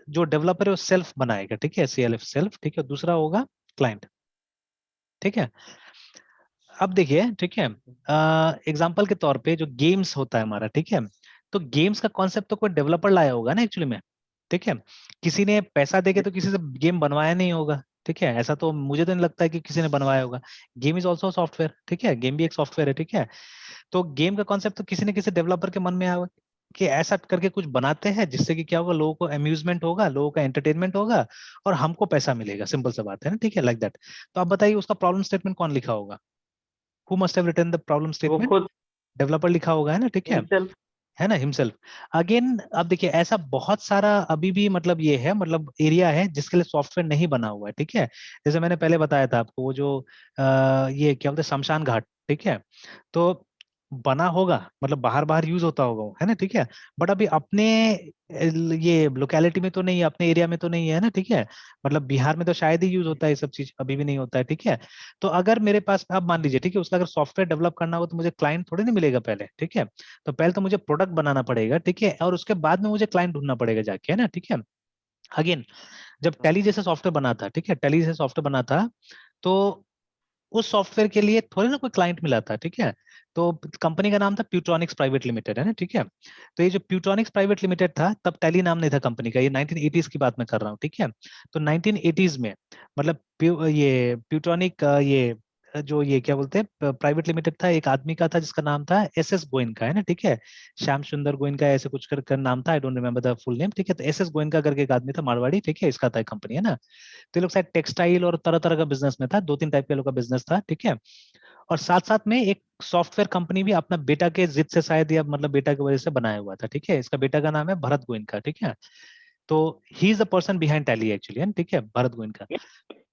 जो डेवलपर है वो सेल्फ बनाएगा, ठीक है, CLF सेल्फ, ठीक है। दूसरा होगा क्लाइंट, ठीक है। अब देखिए, ठीक है, एग्जाम्पल के तौर पे जो गेम्स होता है हमारा, ठीक है। तो गेम्स का कॉन्सेप्ट तो कोई डेवलपर लाया होगा ना एक्चुअली में, ठीक है। किसी ने पैसा देके तो किसी से गेम बनवाया नहीं होगा, ठीक है। ऐसा तो मुझे तो नहीं लगता है कि किसी ने बनवाया होगा। गेम इज ऑल्सो सॉफ्टवेयर, ठीक है, गेम भी एक सॉफ्टवेयर है, ठीक है। तो गेम का कॉन्सेप्ट तो किसी न किसी डेवलपर के मन में आया होगा कि ऐसा करके कुछ बनाते हैं जिससे कि क्या होगा, लोगों को अम्यूजमेंट होगा, लोगों का एंटरटेनमेंट होगा और हमको पैसा मिलेगा, सिंपल सा बात है ना, ठीक है, लाइक दैट। तो आप बताइए उसका प्रॉब्लम स्टेटमेंट कौन लिखा होगा, who must have written the problem
वो
statement,
खुद
डेवलपर लिखा होगा, है ना, ठीक
हिमसेल्फ।
है ना, हिमसेल्फ। अगेन अब देखिए ऐसा बहुत सारा अभी भी मतलब ये है, मतलब एरिया है जिसके लिए सॉफ्टवेयर नहीं बना हुआ है, ठीक है। जैसे मैंने पहले बताया था आपको वो जो ये क्या बोलते हैं, शमशान घाट, ठीक है। तो बना होगा मतलब बाहर बाहर यूज होता होगा वो, है ना, ठीक है। बट अभी अपने ये लोकेलिटी में तो नहीं है, अपने एरिया में तो नहीं है ना, ठीक है। मतलब बिहार में तो शायद ही यूज होता है, ये सब चीज अभी भी नहीं होता है, ठीक है। तो अगर मेरे पास अब मान लीजिए, ठीक है, उसका अगर सॉफ्टवेयर डेवलप करना हो तो मुझे क्लाइंट थोड़ी ना मिलेगा पहले, ठीक है। तो पहले तो मुझे प्रोडक्ट बनाना पड़ेगा, ठीक है, और उसके बाद में मुझे क्लाइंट ढूंढना पड़ेगा जाके, है ना, ठीक है। अगेन जब टैली जैसे सॉफ्टवेयर बना था, ठीक है, टैली जैसे सॉफ्टवेयर बना था, तो उस सॉफ्टवेयर के लिए थोड़ी ना कोई क्लाइंट मिला था, ठीक है। तो कंपनी का नाम था प्यूट्रॉनिक्स प्राइवेट लिमिटेड, है ना, ठीक है। तो ये जो प्यूट्रॉनिक्स प्राइवेट लिमिटेड था, तब टैली नाम नहीं था कंपनी का, ये 1980s की बात मैं कर रहा हूँ, ठीक है। तो 1980s में मतलब ये प्यूट्रॉनिक ये जो ये क्या बोलते हैं प्राइवेट लिमिटेड था, एक आदमी का था जिसका नाम था SS गोयनका, है ना, ठीक है। श्याम सुंदर गोयनका ऐसे कुछ कर नाम था, I don't remember the full name, ठीक है। तो SS गोयनका करके एक आदमी था मारवाड़ी, ठीक है, इसका था कंपनी, है ना। तो ये लोग शायद टेक्सटाइल और तरह तरह का बिजनेस में था, दो तीन टाइप के लोग का बिजनेस था, ठीक है। और साथ साथ में एक सॉफ्टवेयर कंपनी भी अपना बेटा के जिद से शायद या मतलब बेटा की वजह से बनाया हुआ था, ठीक है। इसका बेटा का नाम है भरत गोयनका, ठीक है। तो he is the person behind tally actually, ठीक है, भरत गोयनका।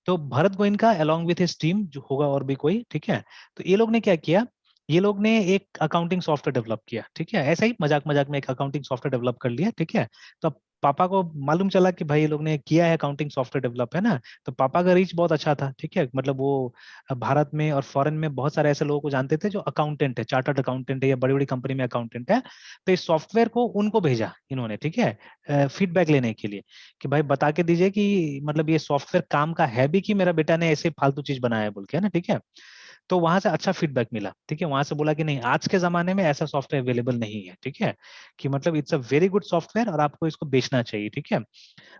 तो Bharat Goenka along with his team जो होगा और भी कोई, ठीक है। तो ये लोग ने क्या किया, ये लोग ने एक अकाउंटिंग सॉफ्टवेयर डेवलप किया, ठीक है। ऐसा ही मजाक मजाक में एक अकाउंटिंग सॉफ्टवेयर डेवलप कर लिया, ठीक है। तो अब पापा को मालूम चला कि भाई ये लोग ने किया है अकाउंटिंग सॉफ्टवेयर डेवलप, है ना। तो पापा का रीच बहुत अच्छा था, ठीक है। मतलब वो भारत में और फॉरेन में बहुत सारे ऐसे लोगों को जानते थे जो अकाउंटेंट है, चार्टर्ड अकाउंटेंट है या बड़ी बड़ी कंपनी में अकाउंटेंट है। तो इस सॉफ्टवेयर को उनको भेजा इन्होंने, ठीक है, फीडबैक लेने के लिए कि भाई बता के दीजिए कि मतलब ये सॉफ्टवेयर काम का है भी कि मेरा बेटा ने ऐसे फालतू चीज बनाया है बोल के, है ना, ठीक है। तो वहां से अच्छा फीडबैक मिला, ठीक है। वहां से बोला कि नहीं आज के जमाने में ऐसा सॉफ्टवेयर अवेलेबल नहीं है, ठीक है। कि मतलब it's a very good software और आपको इसको बेचना चाहिए, ठीक है।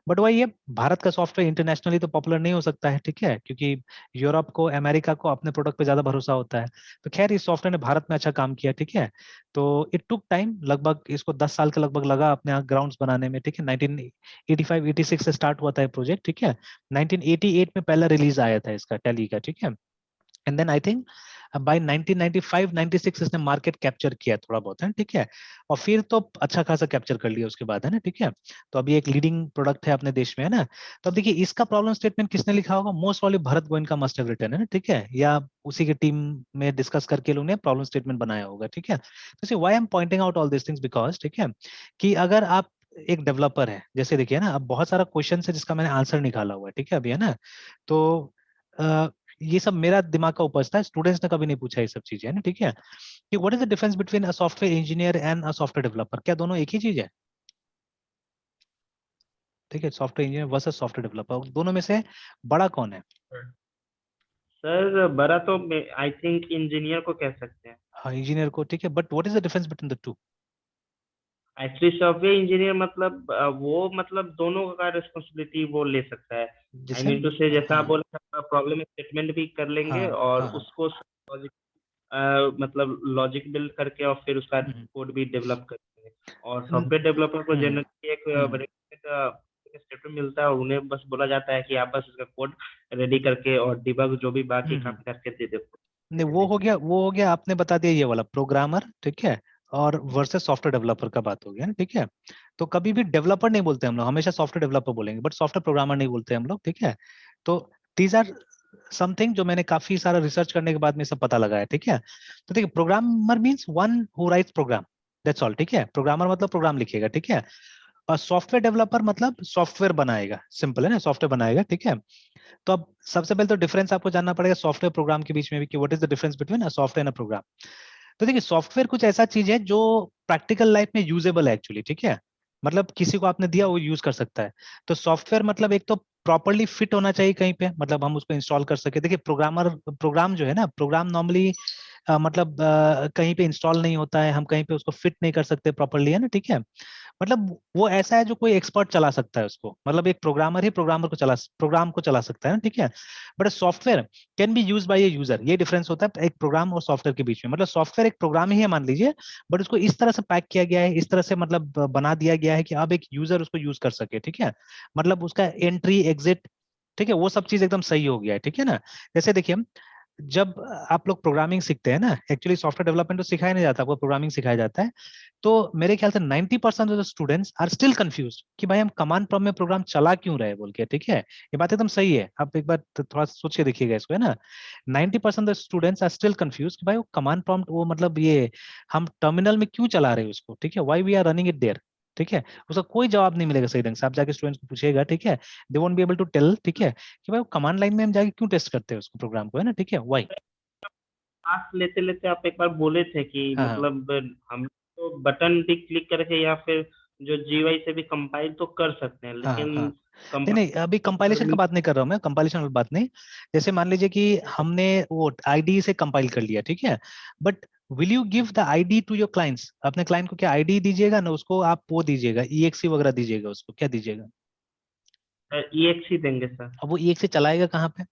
बट वही है, भारत का सॉफ्टवेयर इंटरनेशनली तो पॉपुलर नहीं हो सकता है, ठीक है, क्योंकि यूरोप को अमेरिका को अपने प्रोडक्ट पे ज्यादा भरोसा होता है। तो खैर इस सॉफ्टवेयर ने भारत में अच्छा काम किया, ठीक है। तो इट टुक टाइम, लगभग इसको 10 साल के लगभग लगा अपने यहाँ ग्राउंड्स बनाने में, ठीक है। 1985-86 से स्टार्ट हुआ था ये प्रोजेक्ट, ठीक है। 1988 में पहला रिलीज आया था इसका टैली का, ठीक है। एंड देन आई थिंक अब बाय 1995-96 इसने मार्केट कैप्चर किया थोड़ा बहुत, है ठीक है, और फिर तो अच्छा खासा कैप्चर कर लिया उसके बाद, है ना, ठीक है। तो अभी एक लीडिंग प्रोडक्ट है अपने देश में, है ना। तो अब देखिए इसका प्रॉब्लम स्टेटमेंट किसने लिखा होगा, most probably Bharat Goenka must have written, है ना, ठीक है, या उसी की टीम में डिस्कस करके लोगों ने प्रॉब्लम स्टेटमेंट बनाया होगा, ठीक है। तो see why I am pointing out all this things because, ठीक है, कि अगर आप एक डेवलपर है, जैसे देखिए ना, अब बहुत सारा क्वेश्चन है जिसका मैंने आंसर निकाला हुआ है, ठीक है अभी, है ना। तो ये सब मेरा दिमाग का उपज था, स्टूडेंट्स ने कभी नहीं पूछा ये सब चीजें, है ना, ठीक है, कि what is the difference between a software engineer and a software developer, क्या दोनों एक ही चीज है, ठीक है, software engineer versus software developer, दोनों में से बड़ा कौन है।
सर बड़ा तो आई थिंक इंजीनियर को कह सकते हैं।
हाँ इंजीनियर को, ठीक है, but what is the difference between the two.
Actually software engineer मतलब वो मतलब दोनों का रिस्पॉन्सिबिलिटी वो ले सकता है। आई
जैसे
मीन टू से जैसा आप
हाँ
बोले प्रॉब्लम स्टेटमेंट भी कर लेंगे
हाँ
और
हाँ हाँ
उसको लॉजिक मतलब लॉजिक बिल्ड करके और फिर उसका
हम्म,
कोड भी डेवलप करेंगे। और
हम्म,
सॉफ्टवेयर डेवलपर को
हम्म,
जनरली एक
हम्म,
स्टेटमेंट मिलता है और उन्हें बस बोला जाता है कि आप बस इसका कोड रेडी करके और डिबग जो भी बाकी
हम्म।
काम करके दे दे
नहीं
दे दीजिए।
वो हो गया, आपने बता दिया ये वाला प्रोग्रामर, ठीक है, और वर्सेस सॉफ्टवेयर डेवलपर का बात हो गया ना, ठीक है। तो कभी भी डेवलपर नहीं बोलते हम लोग, हमेशा सॉफ्टवेयर डेवलपर बोलेंगे, बट सॉफ्टवेयर प्रोग्रामर नहीं बोलते हम लोग, ठीक है। तो दीज आर समथिंग जो मैंने काफी सारा रिसर्च करने के बाद में सब पता लगा है, ठीक है। तो देखिए programmer means one who writes program, that's all, ठीक है, प्रोग्रामर मतलब प्रोग्राम लिखेगा, ठीक है। और सॉफ्टवेयर डेवलपर मतलब सॉफ्टवेयर बनाएगा, सिंपल है ना, सॉफ्टवेयर बनाएगा, ठीक है। तो अब सबसे पहले तो डिफरेंस आपको जानना पड़ेगा सॉफ्टवेयर प्रोग्राम के बीच में भी, कि what is the difference between a software and a program. तो देखिए सॉफ्टवेयर कुछ ऐसा चीज है जो प्रैक्टिकल लाइफ में यूजेबल है एक्चुअली, ठीक है, मतलब किसी को आपने दिया वो यूज कर सकता है। तो सॉफ्टवेयर मतलब एक तो प्रॉपरली फिट होना चाहिए कहीं पे, मतलब हम उसको इंस्टॉल कर सके। देखिए प्रोग्राम जो है ना, प्रोग्राम नॉर्मली मतलब कहीं पे इंस्टॉल नहीं होता है, हम कहीं पे उसको फिट नहीं कर सकते प्रॉपरली, है ना, ठीक है। मतलब वो ऐसा है जो कोई एक्सपर्ट चला सकता है उसको, मतलब एक प्रोग्रामर ही प्रोग्राम को चला सकता है ना, ठीक है। But software can be use by a user, ये डिफरेंस होता है एक प्रोग्राम और सॉफ्टवेयर के बीच में। मतलब सॉफ्टवेयर एक प्रोग्राम ही है मान लीजिए, बट उसको इस तरह से पैक किया गया है, इस तरह से मतलब बना दिया गया है कि अब एक यूजर उसको यूज कर सके, ठीक है। मतलब उसका एंट्री एग्जिट, ठीक है, वो सब चीज एकदम सही हो गया है, ठीक है ना। जैसे देखिए जब आप लोग प्रोग्रामिंग सीखते हैं ना, एक्चुअली सॉफ्टवेयर डेवलपमेंट तो सिखाया नहीं जाता, आपको प्रोग्रामिंग सिखाया जाता है। तो मेरे ख्याल से 90% of the students are still confuse कि भाई हम कमांड प्रॉम्प्ट में प्रोग्राम चला क्यों रहे बोल के, ठीक है। ये बात एकदम सही है, आप एक बार थोड़ा सोच के देखिएगा इसको, है ना। 90% of students are still confuse कि भाई वो कमांड प्रॉम्प्ट वो मतलब ये हम टर्मिनल में क्यों चला रहे हैं उसको, ठीक है, why we are running it there, ठीक है। उसका कोई जवाब नहीं मिलेगा सही ढंग से, आप जाके स्टूडेंट्स को पूछिएगा, ठीक है, they won't be able to tell, ठीक है, कि भाई वो कमांड लाइन में हम जाके क्यों टेस्ट करते हैं उसको प्रोग्राम को, है ना, ठीक है, व्हाई।
क्लास लेते लेते आप एक बार बोले थे कि
हाँ हाँ
मतलब हम तो बटन भी क्लिक करके या फिर जो जीवाई से भी कंपाइल तो कर सकते हैं
हाँ हाँ।
लेकिन
नहीं नहीं, अभी कंपाइलेशन का
कंपाइल
बात नहीं कर रहा हूँ मैं, कंपाइलेशन वाली बात नहीं। जैसे मान लीजिए कि हमने वो आईडी से कंपाइल कर लिया, ठीक है, but will you give the ID to your clients, अपने क्लाइंट को क्या आईडी दीजिएगा ना, उसको आप वो दीजिएगा ईएक्सी वगैरह दीजिएगा, उसको क्या दीजिएगा।
EXE देंगे सर।
अब वो ईएक्सी चलाएगा कहाँ पे।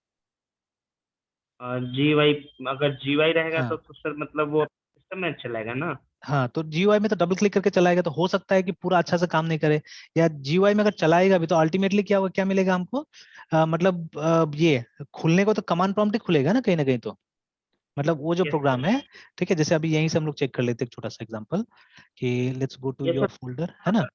जीवाई अगर जीवाई रहेगा
हाँ
तो सर मतलब वो सिस्टम में चलेगा ना।
हाँ, तो जीयूआई में तो डबल क्लिक करके चलाएगा, तो हो सकता है कि पूरा अच्छा से काम नहीं करे, या जीयूआई में अगर चलाएगा भी तो अल्टीमेटली क्या होगा, क्या मिलेगा हमको, मतलब ये खुलने को तो कमांड प्रॉम्प्ट ही खुलेगा ना कहीं तो, मतलब वो जो
यस
प्रोग्राम
सर।
है, ठीक है। जैसे अभी यहीं से हम लोग चेक कर लेते हैं एक छोटा सा एग्जांपल, कि let's go to
yes
your
sir.
Folder, है ना।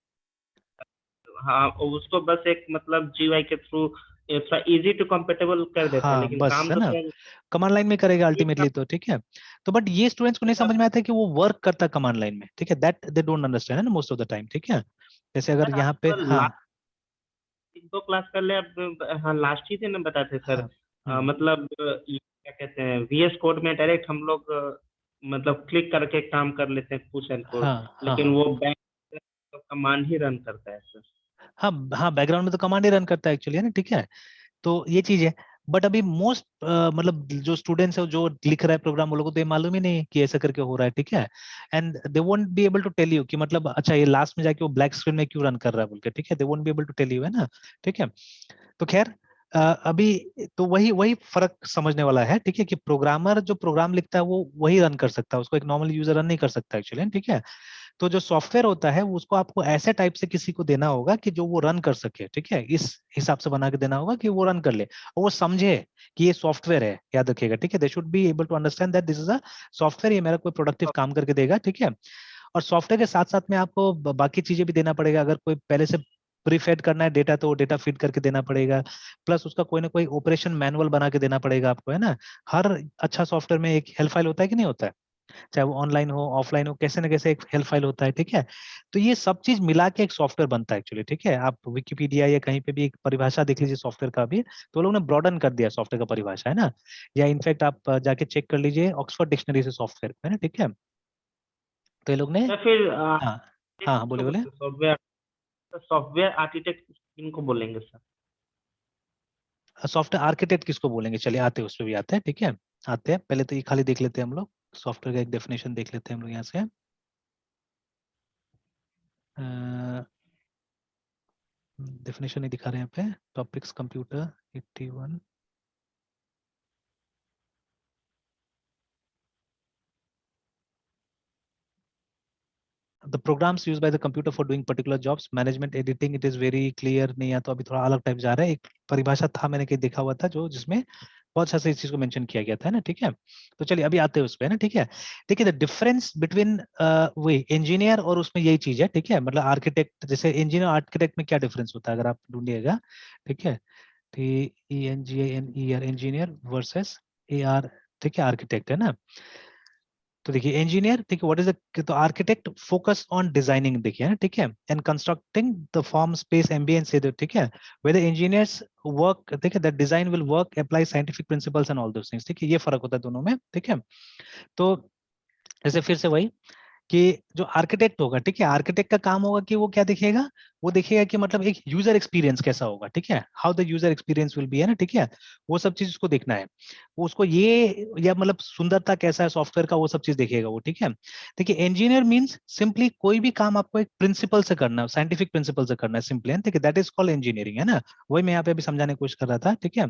हाँ उसको बस एक मतलब जीवाई के थ्रू थोड़ा इजी टू कंपेटेबल कर देता है
हाँ
लेकिन
बस,
काम
है
तो
ना,
सर
कमांड लाइन में करेगा
ये
अल्टीमेटली तो, ठीक है। तो बट ये स्टूडेंट्स को नहीं समझ में आता है कि वो वर्क करता है कमांड लाइन में, ठीक है, दैट दे डोंट अंडरस्टैंड, है ना, मोस्ट ऑफ द टाइम, ठीक है। जैसे अगर
सर
यहाँ पे
आप
हाँ
लास्ट एक दो क्लास पहले आप हाँ लास्ट ही दिन में बताए थे सर।
हाँ हम्म,
मतलब ये क्या कहते हैं VS कोड में डायरेक्ट हम लोग मतलब क्लिक करके काम कर लेते हैं पुश एंड पुल।
हाँ हाँ
लेकिन
हाँ
वो बैक कमांड ही रन करता है सर।
हाँ हाँ, बैकग्राउंड में तो कमांड ही रन करता है एक्चुअली, है ना, ठीक है। तो ये चीज है, बट अभी मोस्ट मतलब जो स्टूडेंट्स है जो लिख रहा है प्रोग्राम, वो लोगों को तो ये मालूम ही नहीं है कि ऐसा करके हो रहा है, ठीक है। And they won't be able to tell you कि मतलब अच्छा ये लास्ट में जाके वो ब्लैक स्क्रीन में क्यों रन कर रहा है बोल के, ठीक है, they won't be able to tell you, है ना, ठीक है। तो खैर अभी तो वही वही फर्क समझने वाला है, ठीक है, कि प्रोग्रामर जो प्रोग्राम लिखता है वो वही रन कर सकता है, उसको एक नॉर्मल यूजर रन नहीं कर सकता एक्चुअली, ठीक है। तो जो सॉफ्टवेयर होता है उसको आपको ऐसे टाइप से किसी को देना होगा कि जो वो रन कर सके, ठीक है, इस हिसाब से बना के देना होगा कि वो रन कर ले और वो समझे कि ये सॉफ्टवेयर है, याद रखिएगा, ठीक है, they should be able to understand that this is a software, ये मेरा कोई प्रोडक्टिव काम करके देगा, ठीक है। और सॉफ्टवेयर के साथ साथ में आपको बाकी चीजें भी देना पड़ेगा, अगर कोई पहले से प्रीफेड करना है डेटा तो वो डेटा फीड करके देना पड़ेगा, प्लस उसका कोई ना कोई ऑपरेशन मैनुअल बना के देना पड़ेगा आपको, है ना। हर अच्छा सॉफ्टवेयर में एक हेल्प फाइल होता है कि नहीं होता है, चाहे वो ऑनलाइन हो ऑफलाइन हो, कैसे ना कैसे एक हेल्प फाइल होता है, ठीक है। तो ये सब चीज मिला के एक सॉफ्टवेयर बनता है एक्चुअली, ठीक है। आप विकिपीडिया या कहीं पे भी एक परिभाषा देख लीजिए सॉफ्टवेयर का भी, तो लोगों ने ब्रॉडन कर दिया सॉफ्टवेयर का परिभाषा, है ना। या इनफैक्ट आप जाके चेक कर लीजिए ऑक्सफोर्ड डिक्शनरी से सॉफ्टवेयर, है ना, ठीक है। तो ये लोग ने
या फिर
हाँ हाँ हाँ, बोले बोले।
सॉफ्टवेयर सॉफ्टवेयर आर्किटेक्ट किनको बोलेंगे सर?
सॉफ्टवेयर आर्किटेक्ट किसको बोलेंगे, चलिए आते हैं उस पर भी आते हैं, ठीक है। आते हैं, पहले तो ये खाली देख लेते हैं हम लोग, सॉफ्टवेयर का एक डेफिनेशन देख लेते हैं हम लोग यहाँ से। डेफिनेशन नहीं दिखा रहे हैं यहाँ पे, topics computer 81। The programs used by the computer for doing particular jobs, management, editing, it is very clear नहीं, या तो अभी थोड़ा अलग टाइप जा रहा है, एक परिभाषा था मैंने कहीं देखा हुआ था जो जिसमें बहुत अच्छा से इस चीज को मेंशन किया गया था ना, ठीक है। तो चलिए अभी आते हैं उस पे ना, ठीक है। देखिए द डिफरेंस बिटवीन वही इंजीनियर और उसमें यही चीज है, ठीक है, मतलब आर्किटेक्ट, जैसे इंजीनियर आर्किटेक्ट में क्या डिफरेंस होता है अगर आप ढूंढिएगा, ठीक है। ENGINER इंजीनियर वर्सेस AR, ठीक है, आर्किटेक्ट, है ना। तो देखिए इंजीनियर, ठीक है, व्हाट इज द, तो आर्किटेक्ट फोकस ऑन डिजाइनिंग, देखिए ना, ठीक है, and constructing the form space ambience, ठीक है, वेयर द इंजीनियर्स वर्क, ठीक है, that design will work apply scientific principles and all those things, ठीक है, ये फर्क होता है दोनों में, ठीक है। तो जैसे फिर से वही कि जो आर्किटेक्ट होगा, ठीक है, आर्किटेक्ट का काम होगा कि वो क्या देखेगा, वो देखेगा कि मतलब एक यूजर एक्सपीरियंस कैसा होगा, ठीक है, how the user experience will be, है ना, ठीक है। वो सब चीज उसको देखना है, वो उसको ये या मतलब सुंदरता कैसा है सॉफ्टवेयर का, वो सब चीज देखेगा वो, ठीक है। देखिए इंजीनियर मींस सिंपली कोई भी काम आपको एक प्रिंसिपल से करना है, साइंटिफिक प्रिंसिपल से करना है सिंपली, ठीक है, दैट इज कॉल्ड इंजीनियरिंग, है ना। वही मैं यहाँ पे अभी समझाने की कोशिश कर रहा था, ठीक है,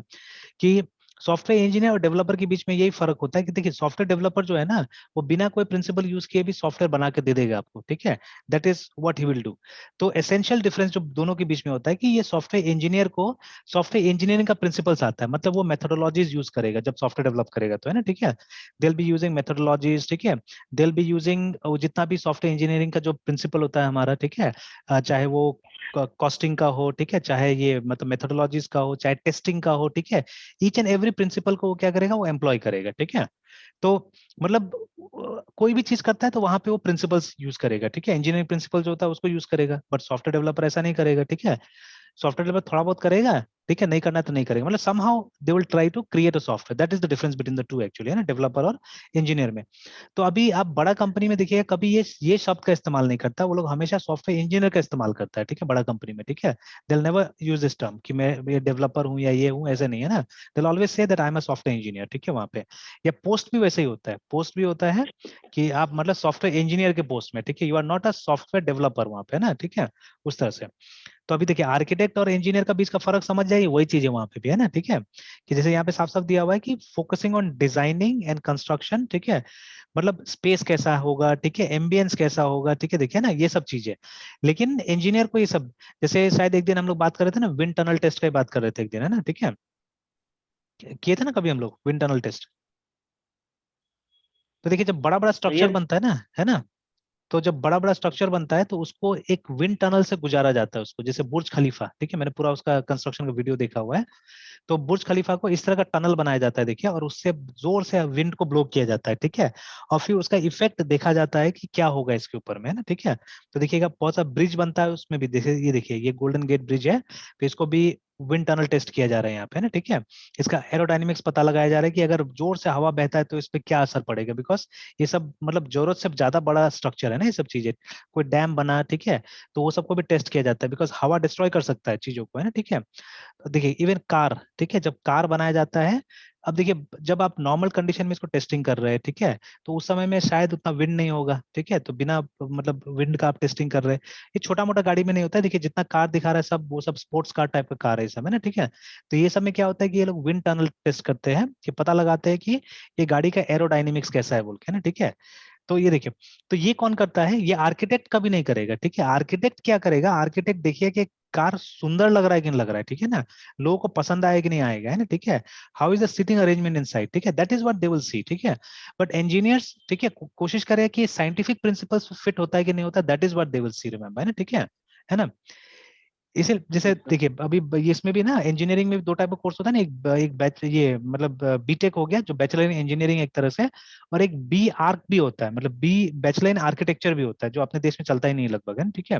कि सॉफ्टवेयर इंजीनियर और डेवलपर के बीच में यही फर्क होता है कि देखिए सॉफ्टवेयर डेवलपर जो है ना, वो बिना कोई प्रिंसिपल यूज किए भी सॉफ्टवेयर बना के दे देगा आपको, ठीक है, that is what he will do. तो एसेंशियल डिफरेंस जो दोनों के बीच में होता है कि ये सॉफ्टवेयर इंजीनियर को सॉफ्टवेयर इंजीनियरिंग का प्रिंसिपल्स आता है, मतलब वो मेथोडोलॉजीज यूज करेगा जब सॉफ्टवेयर डेवलप करेगा, तो है ना, ठीक है, दे बी यूजिंग मेथोडोलॉजीज, ठीक है, दे बी यूजिंग जितना भी सॉफ्टवेयर इंजीनियरिंग का जो प्रिंसिपल होता है हमारा, ठीक है, चाहे वो कॉस्टिंग का हो, ठीक है, चाहे ये मतलब मेथोडोलॉजीज का हो, चाहे टेस्टिंग का हो, ठीक है, ईच एंड एवरी प्रिंसिपल को वो क्या करेगा, वो एम्प्लॉय करेगा, ठीक है। तो मतलब कोई भी चीज करता है तो वहां पे वो प्रिंसिपल्स यूज करेगा, ठीक है, इंजीनियरिंग प्रिंसिपल जो होता है उसको यूज करेगा, बट सॉफ्टवेयर डेवलपर ऐसा नहीं करेगा, ठीक है। सॉफ्टवेयर डेवलपर थोड़ा बहुत करेगा, ठीक है, नहीं करना तो नहीं करेगा, मतलब somehow they will try to create a software, that is the difference between the two actually, है ना, डेवलपर और इंजीनियर में। तो अभी आप बड़ा कंपनी में देखिएगा कभी ये शब्द का इस्तेमाल नहीं करता, वो लोग हमेशा सॉफ्टवेयर इंजीनियर का इस्तेमाल करता है, ठीक है, बड़ा कंपनी में, ठीक है, they will never use this term कि मैं ये डेवलपर हूँ या ये हूँ, ऐसे नहीं, है ना, they will always say that I am a software engineer, ठीक है, वहां पे। या पोस्ट भी वैसे ही होता है, पोस्ट भी होता है कि आप मतलब सॉफ्टवेयर इंजीनियर के पोस्ट में, ठीक है, you are not a software developer वहां पे, है ना, ठीक है, उस तरह से। तो अभी देखिए आर्किटेक्ट और इंजीनियर का बीच का फर्क समझ जाइए, वही चीज है वहां पे भी, है ना, ठीक है, कि जैसे यहाँ पे साफ साफ दिया हुआ है कि focusing on designing and construction, ठीक है, मतलब स्पेस कैसा होगा, ठीक है, एम्बियंस कैसा होगा, ठीक है, देखिए ना ये सब चीजें। लेकिन इंजीनियर को ये सब, जैसे शायद एक दिन हम लोग बात कर रहे थे ना, विंड टनल टेस्ट की बात कर रहे थे एक दिन, है ना, ठीक है, किए थे ना कभी हम लोग विंड टनल टेस्ट। तो देखिए जब बड़ा बड़ा स्ट्रक्चर
यस।
बनता है ना, तो जब बड़ा बड़ा स्ट्रक्चर बनता है तो उसको एक विंड टनल से गुजारा जाता है उसको, जैसे बुर्ज खलीफा, ठीक है, मैंने पूरा उसका कंस्ट्रक्शन का वीडियो देखा हुआ है। तो बुर्ज खलीफा को इस तरह का टनल बनाया जाता है, देखिए, और उससे जोर से विंड को ब्लो किया जाता है, ठीक है, और फिर उसका इफेक्ट देखा जाता है कि क्या होगा इसके ऊपर में, है ना, ठीक है। तो देखिएगा बहुत सा ब्रिज बनता है उसमें भी, देखिए ये देखिए ये गोल्डन गेट ब्रिज है, तो इसको भी विंड टनल टेस्ट किया जा रहा है यहाँ पे, है ना, ठीक है। इसका एरोडायनेमिक्स पता लगाया जा रहा है कि अगर जोर से हवा बहता है तो इस पे क्या असर पड़ेगा, बिकॉज ये सब मतलब जरूरत से ज्यादा बड़ा स्ट्रक्चर है ना ये सब चीजें, कोई डैम बना, ठीक है, तो वो सबको भी टेस्ट किया जाता है, बिकॉज हवा डिस्ट्रॉय कर सकता है चीजों को, है ना, ठीक है। देखिए इवन कार, ठीक है, जब कार बनाया जाता है, अब देखिए जब आप नॉर्मल कंडीशन में इसको टेस्टिंग कर रहे हैं, ठीक है, तो उस समय में शायद उतना विंड नहीं होगा, ठीक है, तो बिना मतलब विंड का आप टेस्टिंग कर रहे हैं, ये छोटा मोटा गाड़ी में नहीं होता है, देखिए जितना कार दिखा रहा है सब वो सब स्पोर्ट्स कार टाइप का कार है ये सब, है ना, ठीक है। तो ये सब में क्या होता है कि ये लोग विंड टनल टेस्ट करते हैं कि पता लगाते हैं कि ये गाड़ी का एरोडायनेमिक्स कैसा है बोल के, है ना, ठीक है। तो ये देखिए, तो ये कौन करता है, ये आर्किटेक्ट कभी नहीं करेगा, ठीक है। आर्किटेक्ट क्या करेगा, आर्किटेक्ट देखिए कि कार सुंदर लग रहा है कि नहीं लग रहा है, ठीक है ना, लोगों को पसंद आएगा कि नहीं आएगा, है ना, ठीक है, how is the seating arrangement inside, ठीक है, that is what they will see, ठीक है। बट इंजीनियर्स, ठीक है, कोशिश करें कि साइंटिफिक प्रिंसिपल्स फिट होता है कि नहीं होता, that is what they will C, remember, है ना, ठीक है ना। इसे जैसे देखिए अभी ये इसमें भी ना इंजीनियरिंग में भी दो टाइप का कोर्स होता है ना, एक बैच ये मतलब बीटेक हो गया जो बैचलर इन इंजीनियरिंग एक तरह से, और एक बी आर्क भी होता है, मतलब बी बैचलर इन आर्किटेक्चर भी होता है, जो अपने देश में चलता ही नहीं लगभग, है ना, ठीक है।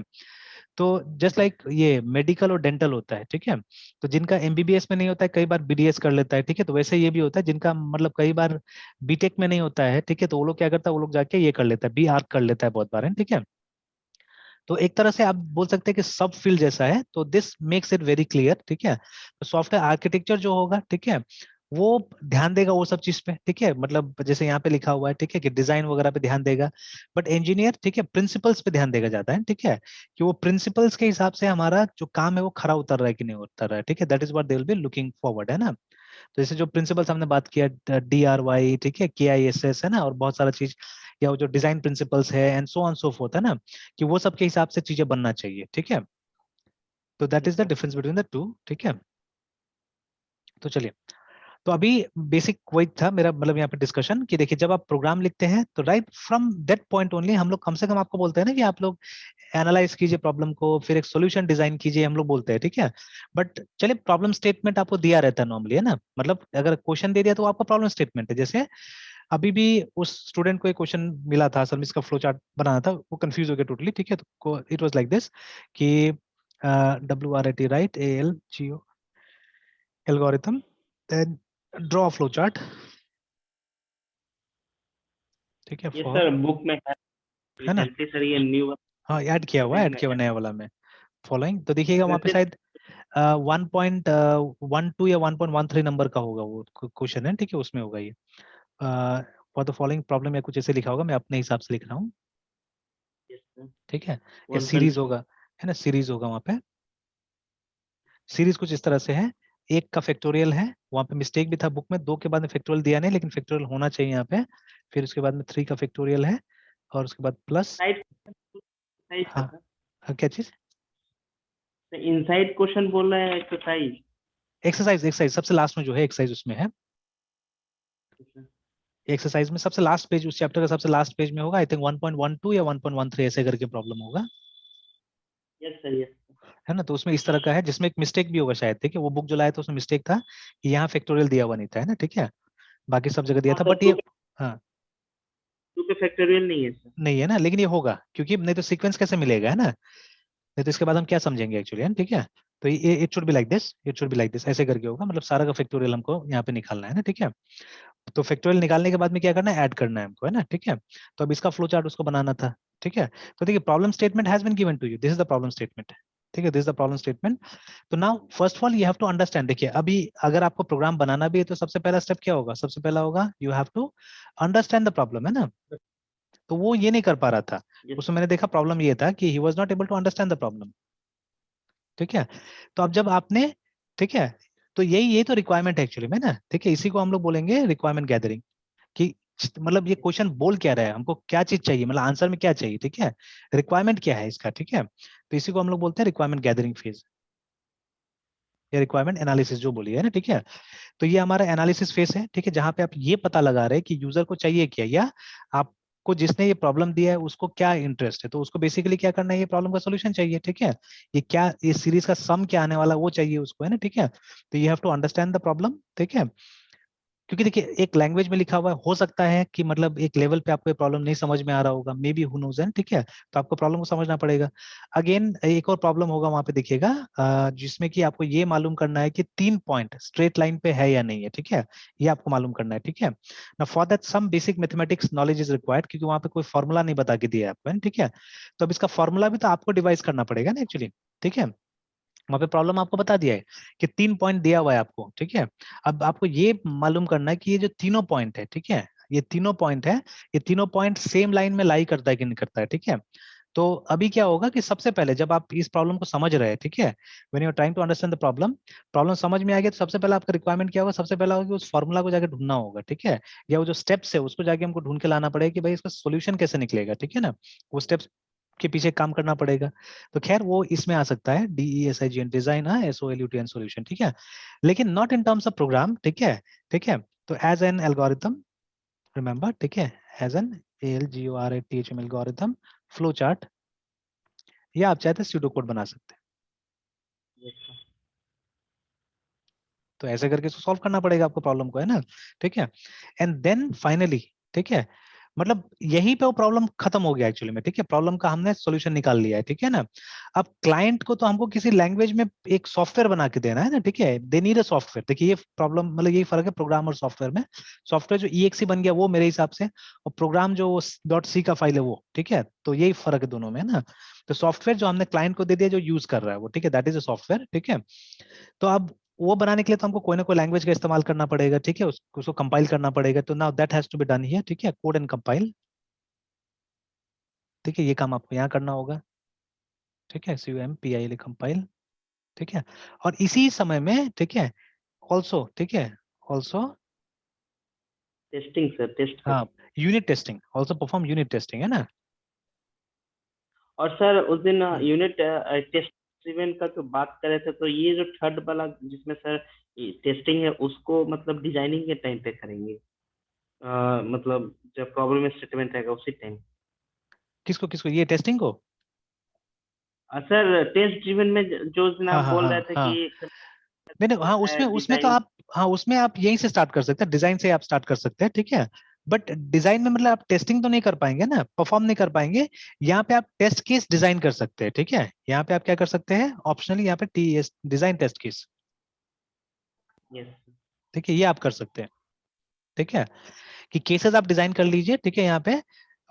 तो जस्ट लाइक ये मेडिकल और डेंटल होता है, ठीक है, तो जिनका एमबीबीएस में नहीं होता है कई बार बीडीएस कर लेता है, ठीक है, तो वैसे ये भी होता है जिनका मतलब कई बार बीटेक में नहीं होता है, ठीक है, तो वो लोग क्या करता है, वो लोग जाके ये कर लेता है, बी आर्क कर लेता है बहुत बार, है, ठीक है। तो एक तरह से आप बोल सकते हैं कि सब फील्ड जैसा है, तो this makes it very clear, ठीक है। तो सॉफ्टवेयर आर्किटेक्चर जो होगा, ठीक है, वो ध्यान देगा वो सब चीज पे, ठीक है, मतलब जैसे यहाँ पे लिखा हुआ है, ठीक है, कि डिजाइन वगैरह पे ध्यान देगा, बट इंजीनियर, ठीक है, प्रिंसिपल्स पे ध्यान देगा जाता है, ठीक है, कि वो प्रिंसिपल्स के हिसाब से हमारा जो काम है वो खरा उतर रहा है कि नहीं उतर रहा है, ठीक है, that is what they will be looking forward, है ना। तो जैसे जो प्रिंसिपल्स हमने बात किया, DRY, ठीक है, KISS, है ना, और बहुत सारा चीज, या वो जो डिजाइन प्रिंसिपल्स है and so on so fourth, है ना, कि वो सब के हिसाब से चीजें बनना चाहिए, ठीक है। तो that is the difference between the to, ठीक है। तो चलिए, तो अभी बेसिक वही था मेरा, मतलब यहाँ पे डिस्कशन कि देखिए जब आप प्रोग्राम लिखते हैं तो right from that point only हम लोग कम से कम आपको बोलते हैं ना कि आप लोग एनालाइज कीजिए प्रॉब्लम को, फिर एक सॉल्यूशन डिजाइन कीजिए, हम लोग बोलते हैं, ठीक है। बट चलिए प्रॉब्लम स्टेटमेंट आपको दिया रहता है नॉर्मली, है ना, मतलब अगर क्वेश्चन दे दिया तो आपका प्रॉब्लम स्टेटमेंट है। जैसे अभी भी उस स्टूडेंट को एक क्वेश्चन मिला था, सर इसका फ्लो चार्ट बनाना था, वो कंफ्यूज हो गया टोटली, ठीक है, तो इट वाज लाइक दिस कि WRIT write ALGO algorithm, then draw flow chart, ठीक है,
ये
फॉर,
सर बुक में है
है ना,
रिसेंटली सर, ये न्यू
हाँ ऐड किया हुआ है, ऐड किया हुआ नया वाला में, फॉलोइंग, तो देखिएगा वहाँ पे शायद 1.12 या 1.13 नंबर का होगा वो क्वेश्चन है, ठीक है, उसमें होगा ये फॉर द फॉलोइंग प्रॉब्लम या कुछ ऐसे लिखा होगा, मैं अपने हिसाब से लिख रहा हूँ, ठीक है, या सीरीज होगा, है ना, सीरीज होगा वहाँ पे, सीरीज कुछ इस तरह से है, एक का फैक्टोरियल है, वहाँ पे मिस्टेक भी था बुक में, 2 के बाद में फैक्टोरियल दिया नहीं, लेकिन फैक्टोरियल होना चाहिए यहाँ पे, फिर उसके बाद में 3 का फैक्टोरियल है, और उसके बाद प्लस, हाँ क्या चीज,
इनसाइड क्वेश्चन बोल रहे हैं एक्सरसाइज।
एक्सरसाइज, एक्सरसाइज सबसे लास्ट में जो है एक्सरसाइज उसमें है, एक्सरसाइज में सबसे लास्ट पेज, उस चैप्टर का सबसे लास्ट पेज में होगा, आई थिंक 1.12 या 1.13 ऐसे करके प्रॉब्लम होगा,
यस सर, यस।
है ना। तो उसमें इस तरह का है जिसमें एक मिस्टेक भी होगा शायद, ठीक है, वो बुक जो लाया था उसमें मिस्टेक था कि यहाँ फैक्टोरियल दिया हुआ नहीं था, है ना, ठीक है, बाकी सब जगह दिया
हाँ
था,
सर,
बट ये, हाँ
टू पे फैक्टोरियल नहीं है सर।
नहीं है ना, लेकिन ये होगा क्योंकि नहीं तो सीक्वेंस कैसे मिलेगा, है ना, नहीं तो इसके बाद हम क्या समझेंगे एक्चुअली, है ना, ठीक है। तो ये it should be like this, it should be like this, ऐसे करके होगा, मतलब सारा का फैक्टोरियल हमको यहाँ पे निकालना है ना, ठीक है। तो फैक्टोरियल निकालने के बाद में क्या करना है, ऐड करना है हमको, है ना, ठीक है। तो अब इसका फ्लो चार्ट उसको बनाना था, ठीक है। तो देखिए problem statement has been given to you, this is the problem statement, ठीक है, this is the problem statement. तो now first of all you have to understand, देखिए अभी अगर आपको प्रोग्राम बनाना भी है तो सबसे पहला स्टेप क्या होगा, सबसे पहला होगा you have to understand the problem, है ना। तो वो ये नहीं कर पा रहा था, उसमें मैंने देखा प्रॉब्लम ये था कि he was not able to understand the problem, ठीक है। तो अब जब आपने, ठीक है, तो यही तो रिक्वायरमेंट है एक्चुअली में ना, ठीक है, इसी को हम लोग बोलेंगे रिक्वायरमेंट गैदरिंग, कि मतलब ये क्वेश्चन बोल क्या रहा है, हमको क्या चीज चाहिए, मतलब आंसर में क्या चाहिए, ठीक है, रिक्वायरमेंट क्या है इसका, ठीक है। तो इसी को हम लोग बोलते हैं रिक्वायरमेंट गैदरिंग फेज या रिक्वायरमेंट एनालिसिस जो बोलिए, है ना, ठीक है। तो ये हमारा एनालिसिस फेज है, ठीक है, जहां पे आप ये पता लगा रहे हैं कि यूजर को चाहिए क्या, या आपको जिसने ये प्रॉब्लम दिया है उसको क्या इंटरेस्ट है, तो उसको बेसिकली क्या करना है, ये प्रॉब्लम का सोल्यूशन चाहिए, ठीक है, ये क्या, ये सीरीज का सम क्या आने वाला वो चाहिए उसको, है ना, ठीक है। तो you have to understand the problem, ठीक है, क्योंकि देखिए एक लैंग्वेज में लिखा हुआ है, हो सकता है कि मतलब एक लेवल पे आपको ये प्रॉब्लम नहीं समझ में आ रहा होगा, मे बी हु नोज, है, ठीक है, तो आपको प्रॉब्लम को समझना पड़ेगा। अगेन एक और प्रॉब्लम होगा वहां पे देखिएगा, जिसमें कि आपको ये मालूम करना है कि 3 पॉइंट स्ट्रेट लाइन पे है या नहीं है, ठीक है, ये आपको मालूम करना है, ठीक है ना। For that some basic mathematics knowledge is required, क्योंकि वहां पे कोई फॉर्मूला नहीं बता के दिया है आपको, ठीक है। तो अब इसका फॉर्मूला भी तो आपको डिवाइस करना पड़ेगा ना एक्चुअली, ठीक है। वहां पे प्रॉब्लम आपको बता दिया है कि 3 पॉइंट दिया हुआ है आपको, ठीक है। अब आपको ये मालूम करना है कि ये जो तीनों पॉइंट है, ठीक है, ये तीनों पॉइंट है, ये तीनों पॉइंट सेम लाइन में लाई करता है कि नहीं करता है, ठीक है। तो अभी क्या होगा कि सबसे पहले जब आप इस प्रॉब्लम को समझ रहे हैं, ठीक है, when you are trying to understand the problem, problem समझ में आ गया तो सबसे पहले आपका रिक्वायरमेंट क्या होगा, सबसे पहला होगा कि उस फॉर्मूला को जाके ढूंढना होगा, ठीक है, या वो जो स्टेप्स है उसको जाके हमको ढूंढ के लाना पड़ेगा कि भाई इसका सोल्यूशन कैसे निकलेगा, ठीक है ना, वो स्टेप्स के पीछे काम करना पड़ेगा। तो खैर वो इसमें आ सकता है DESIGN डिजाइन, SOLUTN सोल्यूशन, ठीक है, लेकिन not in terms of program, ठीक है, ठीक है। तो एज एन एल्गोरिथम, रिमेंबर, ठीक है, as an ALGORITHM algorithm, flow chart, या आप चाहते हैं स्यूडो कोड बना सकते हैं।
Yes, sir.
तो ऐसे करके इसको सॉल्व करना पड़ेगा आपको प्रॉब्लम को, है ना, ठीक है, एंड देन फाइनली, ठीक है, मतलब यहीं पे वो प्रॉब्लम खत्म हो गया एक्चुअली में, ठीक है, प्रॉब्लम का हमने सॉल्यूशन निकाल लिया है, ठीक है ना। अब क्लाइंट को तो हमको किसी लैंग्वेज में एक सॉफ्टवेयर बना के देना है ना, ठीक है, दे नीड अ सॉफ्टवेयर। देखिए ये प्रॉब्लम, मतलब यही फर्क है प्रोग्राम और सॉफ्टवेयर में। सॉफ्टवेयर जो EXE बन गया वो मेरे हिसाब से, और प्रोग्राम जो .C का फाइल है वो, ठीक है, तो यही फर्क है दोनों में, है ना। तो सॉफ्टवेयर जो हमने क्लाइंट को दे दिया, जो यूज कर रहा है वो, ठीक है, दैट इज अ सॉफ्टवेयर, ठीक है। तो अब वो बनाने के लिए तो हमको कोई ना कोई लैंग्वेज का इस्तेमाल करना पड़ेगा, ठीक है, उसको कंपाइल करना पड़ेगा। तो now that has to be done here, ठीक है, कोड एंड कंपाइल, ठीक है, ये काम आपको यहाँ करना होगा, ठीक है, CUMPIL कंपाइल, ठीक है, और इसी समय में, ठीक है, ऑल्सो, ठीक है, ऑल्सो,
टेस्टिंग सर, टेस्ट
हाँ,
करें।
Unit testing, also perform unit testing, है ना।
और सर उस दिन यूनिट टेस्ट ड्रिवन का जो बात कर रहे थे, तो ये जो थर्ड वाला जिसमें सर टेस्टिंग है, उसको मतलब डिजाइनिंग के टाइम पे करेंगे, मतलब जब प्रॉब्लम स्टेटमेंट रहेगा उसी टाइम।
किसको किसको, ये टेस्टिंग को?
सर टेस्ट ड्रिवन में जो उस दिन
हाँ
आप
हाँ
बोल
हाँ
रहे थे
हाँ,
कि
नहीं नहीं, हाँ उसमें उसमें तो
डिजाइन।
आप, हाँ उसमें आप यहीं से स्टार्ट कर सकते हैं, डिजाइन से आप स्टार्ट कर सकते हैं, ठीक है, बट डिजाइन में मतलब आप टेस्टिंग तो नहीं कर पाएंगे ना, परफॉर्म नहीं कर पाएंगे। यहाँ पे आप टेस्ट केस डिजाइन कर सकते हैं, ठीक है, यहाँ पे आप क्या कर सकते हैं, ऑप्शनली यहाँ पे TS design test case,
yes.
ठीक है, ये आप कर सकते हैं, ठीक है, कि केसेस आप डिजाइन कर लीजिए, ठीक है, यहाँ पे।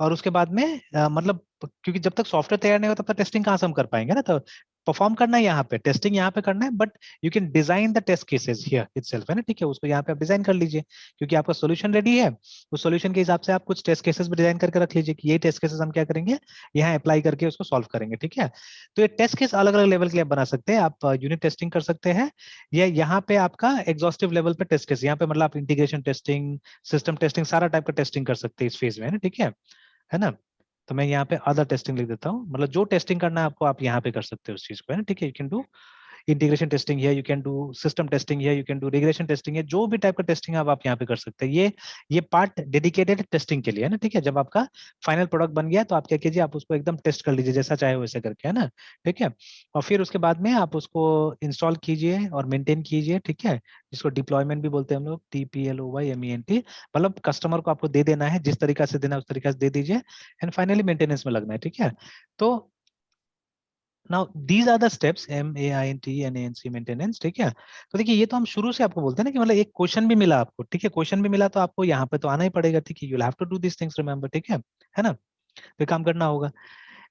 और उसके बाद में मतलब क्योंकि जब तक सॉफ्टवेयर तैयार नहीं होता तब तक टेस्टिंग कहाँ से हम कर पाएंगे ना, तो परफॉर्म करना है यहाँ पे, टेस्टिंग यहाँ पे करना है, but you can design the test cases here itself, है ना, ठीक है, उसको यहाँ पे आप डिजाइन कर लीजिए, क्योंकि आपका सॉल्यूशन रेडी है। उस सॉल्यूशन के हिसाब से आप कुछ टेस्ट केसेस भी डिजाइन करके रख लीजिए कि ये टेस्ट केसेस हम क्या करेंगे, यहाँ अप्लाई करके उसको सॉल्व करेंगे, ठीक है। तो ये टेस्ट केस अलग अलग लेवल के लिए आप बना सकते हैं, आप यूनिट टेस्टिंग कर सकते हैं, या यहाँ पे आपका एग्जॉस्टिव लेवल पे टेस्ट केस, यहाँ पे मतलब आप इंटीग्रेशन टेस्टिंग, सिस्टम टेस्टिंग, सारा टाइप का टेस्टिंग कर सकते हैं इस फेज में, है ना, ठीक है ना। तो मैं यहाँ पे अदर टेस्टिंग लिख देता हूँ, मतलब जो टेस्टिंग करना है आपको आप यहाँ पे कर सकते हो उस चीज को, है ना, ठीक है, you can do integration testing है, you can do system testing है, you can do regression testing है, जो भी टाइप का टेस्टिंग आप यहाँ पे कर सकते हैं। ये पार्ट डेडिकेटेड टेस्टिंग के लिए है ना, ठीक है। जब आपका फाइनल प्रोडक्ट बन गया तो आप क्या कीजिए, आप उसको एकदम टेस्ट कर लीजिए जैसा चाहे वैसे करके, है ना, ठीक है। और फिर उसके बाद में आप उसको इंस्टॉल कीजिए और मेंटेन कीजिए, ठीक है, जिसको डिप्लॉयमेंट भी बोलते हैं हम लोग, TPLOYMENT, मतलब कस्टमर को आपको दे देना है, जिस तरीका से देना है उस तरीका से दे दीजिए, एंड फाइनली मेंटेनेंस में लगना है, ठीक है। तो now these are the steps, MAINTENANC maintenance, ठीक है। तो देखिए ये तो हम शुरू से आपको बोलते हैं ना कि मतलब एक क्वेश्चन भी मिला आपको, ठीक है, क्वेश्चन भी मिला तो आपको यहाँ पे तो आना ही पड़ेगा, ठीक है, you have to do this things, remember, ठीक है ना, तो काम करना होगा।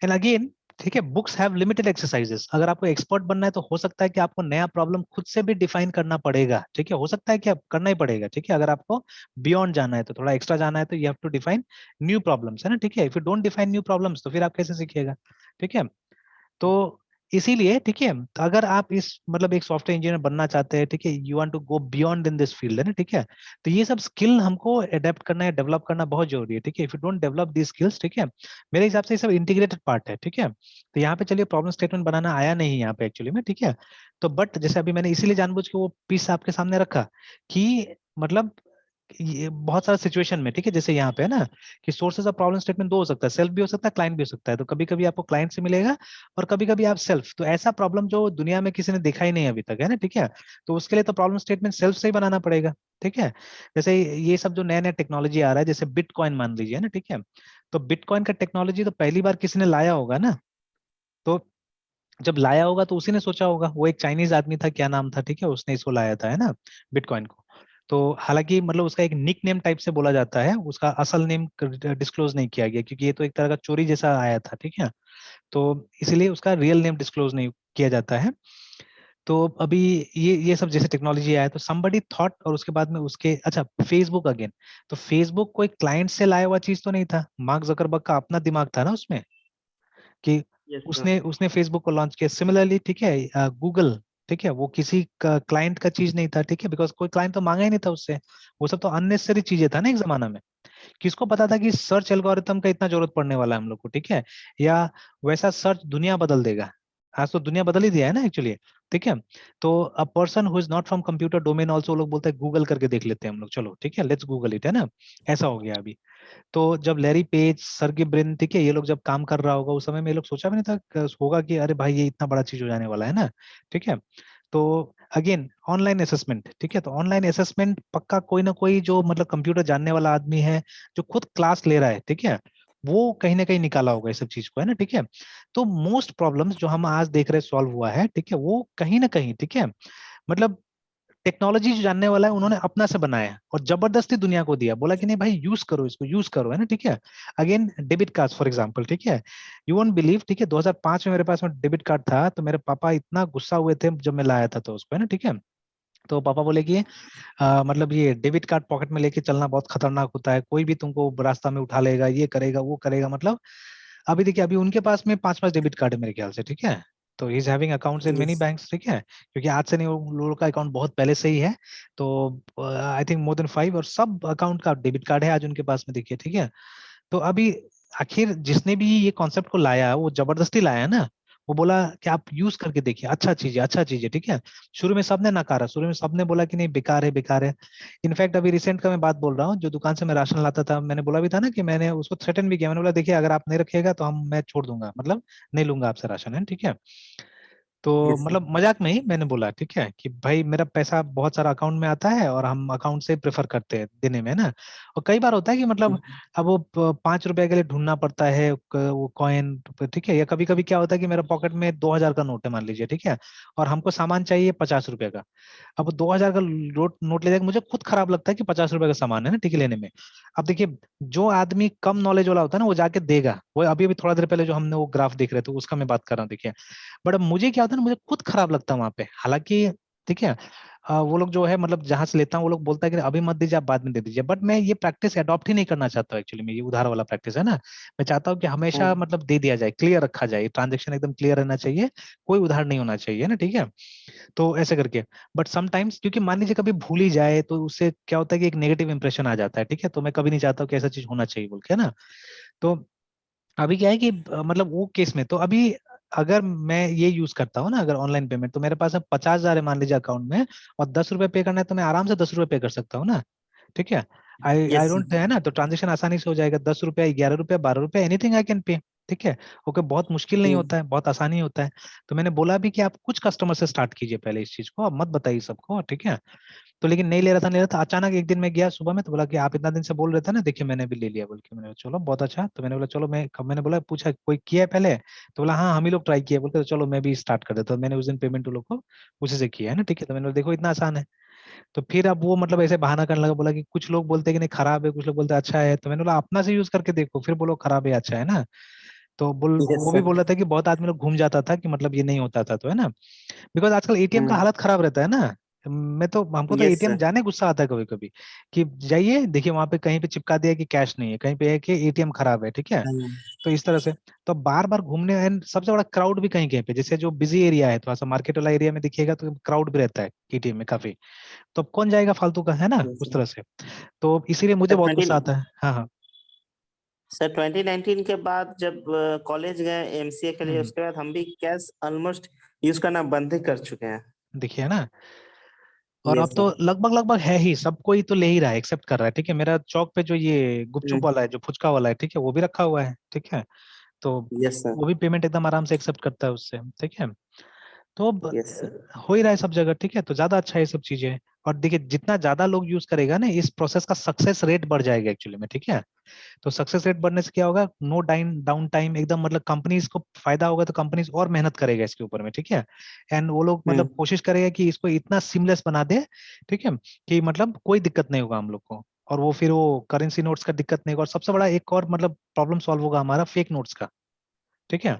एंड अगेन, ठीक है, बुक्स हैव लिमिटेड एक्सरसाइजेस, अगर आपको एक्सपर्ट बनना है तो हो सकता है कि आपको नया प्रॉब्लम खुद से भी डिफाइन करना पड़ेगा, ठीक है, हो सकता है कि आप करना ही पड़ेगा, ठीक है, अगर आपको बियॉन्ड जाना है तो थोड़ा एक्स्ट्रा जाना है तो you have to define new problems, है ना, ठीक है। If you don't define new problems तो फिर आप कैसे सीखिएगा, ठीक है। तो इसीलिए, ठीक है, तो अगर आप इस मतलब एक सॉफ्टवेयर इंजीनियर बनना चाहते हैं, ठीक है, you want to go beyond in this field, है ना, ठीक है, तो ये सब स्किल हमको अडेप्ट करना है, डेवलप करना बहुत जरूरी है, ठीक है। If you don't develop the skills, ठीक है, मेरे हिसाब से ये सब इंटीग्रेटेड पार्ट है, ठीक है। तो यहाँ पे चलिए प्रॉब्लम स्टेटमेंट बनाना आया नहीं यहाँ पे एक्चुअली में, ठीक है। तो बट जैसे अभी मैंने इसीलिए जानबूझ के वो पीस आपके सामने रखा कि मतलब ये बहुत सारा सिचुएशन में, ठीक है, जैसे यहाँ पे है ना कि सोर्सेज ऑफ प्रॉब्लम स्टेटमेंट दो हो सकता है, सेल्फ भी हो सकता है, क्लाइंट भी हो सकता है। तो कभी कभी आपको क्लाइंट से मिलेगा और कभी कभी आप सेल्फ, तो ऐसा प्रॉब्लम जो दुनिया में किसी ने देखा ही नहीं अभी तक, है ना, ठीक है, तो उसके लिए तो प्रॉब्लम स्टेटमेंट सेल्फ से ही बनाना पड़ेगा, ठीक है। जैसे ये सब जो नया नया टेक्नोलॉजी आ रहा है, जैसे बिटकॉइन मान लीजिए ना, ठीक है, तो बिटकॉइन का टेक्नोलॉजी तो पहली बार किसी ने लाया होगा ना, तो जब लाया होगा तो उसी ने सोचा होगा, वो एक चाइनीज आदमी था, क्या नाम था, ठीक है, उसने इसको लाया था, है ना, बिटकॉइन को। तो हालांकि मतलब उसका एक निक नेम टाइप से बोला जाता है, उसका असल नेम डिस्क्लोज नहीं किया गया क्योंकि ये तो एक तरह का चोरी जैसा आया था, ठीक है, तो इसलिए उसका रियल नेम डिस्क्लोज नहीं किया जाता है। तो अभी ये सब जैसे टेक्नोलॉजी आया तो somebody थॉट, और उसके बाद में उसके, अच्छा फेसबुक अगेन, तो फेसबुक कोई क्लाइंट से लाया हुआ चीज तो नहीं था, मार्क जकरबर्ग का अपना दिमाग था ना उसमें, कि
Yes, sir.
उसने उसने फेसबुक को लॉन्च किया। सिमिलरली ठीक है गूगल, ठीक है, वो किसी क्लाइंट का चीज नहीं था, ठीक है, बिकॉज कोई क्लाइंट तो मांगा ही नहीं था उससे, वो सब तो अननेसेसरी चीजें था ना एक जमाना में। किसको पता था कि सर्च एल्गोरिथम का इतना जरूरत पड़ने वाला है हम लोग को, ठीक है, या वैसा सर्च दुनिया बदल देगा। आज तो दुनिया बदल ही दिया है ना एक्चुअली, ठीक है। तो a person who is not from computer domain also लोग बोलते हैं गूगल करके देख लेते हैं हम लोग, चलो ठीक है लेट्स गूगल इट, है ना, ऐसा हो गया अभी। तो जब लैरी पेज, सर्गे ब्रिन, ठीक है, ये लोग जब काम कर रहा होगा उस समय में ये लोग सोचा भी नहीं था होगा कि अरे भाई ये इतना बड़ा चीज हो जाने वाला है ना, ठीक है। तो अगेन ऑनलाइन असेसमेंट, ठीक है, तो ऑनलाइन असेसमेंट पक्का कोई ना कोई जो मतलब कंप्यूटर जानने वाला आदमी है जो खुद क्लास ले रहा है, ठीक है, वो कहीं ना कहीं निकाला होगा इस सब चीज को, है ना, ठीक है। तो मोस्ट प्रॉब्लम्स जो हम आज देख रहे सॉल्व हुआ है, ठीक है, वो कहीं ना कहीं, ठीक है, मतलब टेक्नोलॉजी जो जानने वाला है उन्होंने अपना से बनाया और जबरदस्ती दुनिया को दिया, बोला कि नहीं भाई यूज करो, इसको यूज करो, है ना, ठीक है। Again debit card for example, ठीक है, यू वोंट बिलीव, ठीक है, 2005 में मेरे पास में डेबिट कार्ड था तो मेरे पापा इतना गुस्सा हुए थे जब मैं लाया था तो उसको, है ना, ठीक है। तो पापा बोले कि मतलब ये डेबिट कार्ड पॉकेट में लेके चलना बहुत खतरनाक होता है, कोई भी तुमको रास्ता में उठा लेगा, ये करेगा वो करेगा, मतलब अभी देखिए अभी उनके पास में 5-5 डेबिट कार्ड है मेरे ख्याल से, ठीक है। तो he is having accounts in many
Yes.
Banks, ठीक है, क्योंकि आज से नहीं, वो लोगों का अकाउंट बहुत पहले से ही है। तो आई थिंक मोर देन 5 और सब अकाउंट का डेबिट कार्ड है आज उनके पास में, देखिए, ठीक है। तो अभी आखिर जिसने भी ये कॉन्सेप्ट को लाया वो जबरदस्ती लाया है ना, वो बोला कि आप यूज करके देखिए, अच्छा चीज है, अच्छा चीज है, ठीक है। शुरू में सबने नकारा, शुरू में सबने बोला कि नहीं बेकार है, बेकार है। इनफैक्ट अभी रिसेंट का मैं बात बोल रहा हूँ, जो दुकान से मैं राशन लाता था, मैंने बोला भी था ना कि मैंने उसको थ्रेटन भी किया, मैंने बोला देखिए अगर आप नहीं रखिएगा तो मैं छोड़ दूंगा, मतलब नहीं लूंगा आपसे राशन, है, ठीक है। तो
Yes, sir.
मतलब मजाक में ही मैंने बोला, ठीक है, कि भाई मेरा पैसा बहुत सारा अकाउंट में आता है और हम अकाउंट से प्रेफर करते हैं देने में, है ना। और कई बार होता है कि मतलब अब वो 5 रुपए के लिए ढूंढना पड़ता है वो कॉइन, ठीक है, या कभी कभी क्या होता है कि मेरा पॉकेट में 2000 का नोट है मान लीजिए, ठीक है, और हमको सामान चाहिए 50 रुपए का। अब 2000 का नोट नोट ले जाकर मुझे खुद खराब लगता है कि 50 रुपए का सामान है ना, ठीक है, लेने में। अब देखिए जो आदमी कम नॉलेज वाला होता है ना वो जाके देगा, वो अभी अभी थोड़ा देर पहले जो हमने वो ग्राफ देख रहे थे उसका मैं बात कर रहा हूँ, देखिए। बट अब मुझे क्या होता है ना, मुझे खुद खराब लगता है वहां पे, हालांकि ठीक है वो लोग जो है मतलब जहां से लेता हूँ वो लोग बोलता है कि अभी मत दीजिए, आप बाद में दे दीजिए, बट मैं ये प्रैक्टिस अडॉप्ट ही नहीं करना चाहता हूँ एक्चुअली में, ये उधार वाला प्रैक्टिस है ना। मैं चाहता हूँ कि हमेशा
हाँ,
मतलब दे दिया जाए, क्लियर रखा जाए, ट्रांजेक्शन एकदम क्लियर रहना चाहिए, कोई उधार नहीं होना चाहिए ना, ठीक है। तो ऐसे करके, बट समटाइम्स क्योंकि मान लीजिए कभी भूल ही जाए तो उससे क्या होता है कि एक नेगेटिव इंप्रेशन आ जाता है, ठीक है, तो मैं कभी नहीं चाहता हूँ कि ऐसा चीज होना चाहिए बोल के, है ना। तो अभी क्या है कि मतलब वो केस में तो अभी अगर मैं ये यूज करता हूँ ना, अगर ऑनलाइन पेमेंट, तो मेरे पास अब 50,000 है मान लीजिए अकाउंट में, और 10 रुपए पे करना है तो मैं आराम से 10 रुपए पे कर सकता हूँ ना, ठीक है। आई आई
yes, sir.
डोंट, है ना, तो ट्रांजेक्शन आसानी से हो जाएगा, 10 रुपया, 11 रुपया, 12 रुपया, एनीथिंग आई कैन पे, ठीक है। ओके, बहुत मुश्किल नहीं
Hmm.
होता है, बहुत आसानी होता है। तो मैंने बोला भी कि आप कुछ कस्टमर से स्टार्ट कीजिए पहले इस चीज को, अब मत बताइए सबको, ठीक है। तो लेकिन नहीं ले रहा था, नहीं ले रहा था, अचानक एक दिन मैं गया सुबह में तो बोला कि आप इतना दिन से बोल रहे थे ना, देखिए मैंने भी ले लिया बोल के, मैंने बोला चलो बहुत अच्छा, तो मैंने बोला चलो मैंने बोला पूछा कोई किया है पहले, तो बोला हाँ हम ही लोग ट्राई किए, बोलते तो चलो मैं भी स्टार्ट कर देता हूँ, मैंने उस दिन पेमेंट उन लोग को उसी से किया है ना, ठीक है। तो मैंने बोला देखो इतना आसान है। तो फिर अब वो मतलब ऐसे बहाना करने लगा, बोला कि कुछ लोग बोलते हैं कि नहीं खराब है, कुछ लोग बोलते हैं अच्छा है, तो मैंने बोला अपना से यूज करके देखो फिर बोलो खराब है अच्छा है ना। तो
Yes,
वो भी
sir.
बोल रहा था कि बहुत आदमी लोग घूम जाता था कि मतलब ये नहीं होता था, तो है ना, बिकॉज आजकल एटीएम का
Hmm.
हालत खराब रहता है ना। मैं तो हमको तो
Yes,
एटीएम
sir.
जाने गुस्सा आता है कभी कभी, कि जाइए देखिए वहां पे कहीं पे चिपका दिया कि कैश नहीं है, कहीं पे है कि एटीएम खराब है, ठीक है।
Hmm.
तो इस तरह से तो बार बार घूमने, एंड सबसे बड़ा क्राउड भी कहीं कहीं पे, जैसे जो बिजी एरिया है थोड़ा सा मार्केट वाला एरिया में देखिएगा तो क्राउड भी रहता है एटीएम में काफी, तो अब कौन जाएगा फालतू का, है ना,
Yes,
उस
sir.
तरह से। तो इसीलिए मुझे
सर
बहुत गुस्सा
20
आता है, हाँ हाँ।
सर 2019 के बाद जब कॉलेज गए एमसीए के लिए,
हम्म,
उसके बाद हम भी कैश ऑलमोस्ट यूज करना बंद ही कर चुके हैं।
देखिए है ना, और अब
यस
तो
सर।
लगभग लगभग है ही, सब कोई तो ले ही रहा है, एक्सेप्ट कर रहा है, ठीक है। मेरा चौक पे जो ये गुपचुप वाला है, जो फुचका वाला है, ठीक है, वो भी रखा हुआ है, ठीक है। तो
यस सर।
वो भी पेमेंट एकदम आराम से एक्सेप्ट करता है उससे, ठीक है। तो अब,
यस सर।
हो ही रहा है सब जगह, ठीक है, तो ज्यादा अच्छा है ये सब चीजें। और देखिए जितना ज्यादा लोग यूज करेगा ना इस प्रोसेस का सक्सेस रेट बढ़ जाएगा एक्चुअली में, ठीक है। तो सक्सेस रेट बढ़ने से क्या होगा, नो डाउन टाइम एकदम, मतलब कंपनीज को फायदा होगा, तो कंपनीज और मेहनत करेगा इसके ऊपर में, ठीक है। एंड वो लोग मतलब
हम्म।
कोशिश करेगा कि इसको इतना सीमलेस बना दे, ठीक है, कि मतलब कोई दिक्कत नहीं होगा हम लोग को। और वो फिर वो करेंसी नोट्स का दिक्कत नहीं होगा, और सबसे बड़ा एक और मतलब प्रॉब्लम सॉल्व होगा हमारा फेक नोट्स का, ठीक है।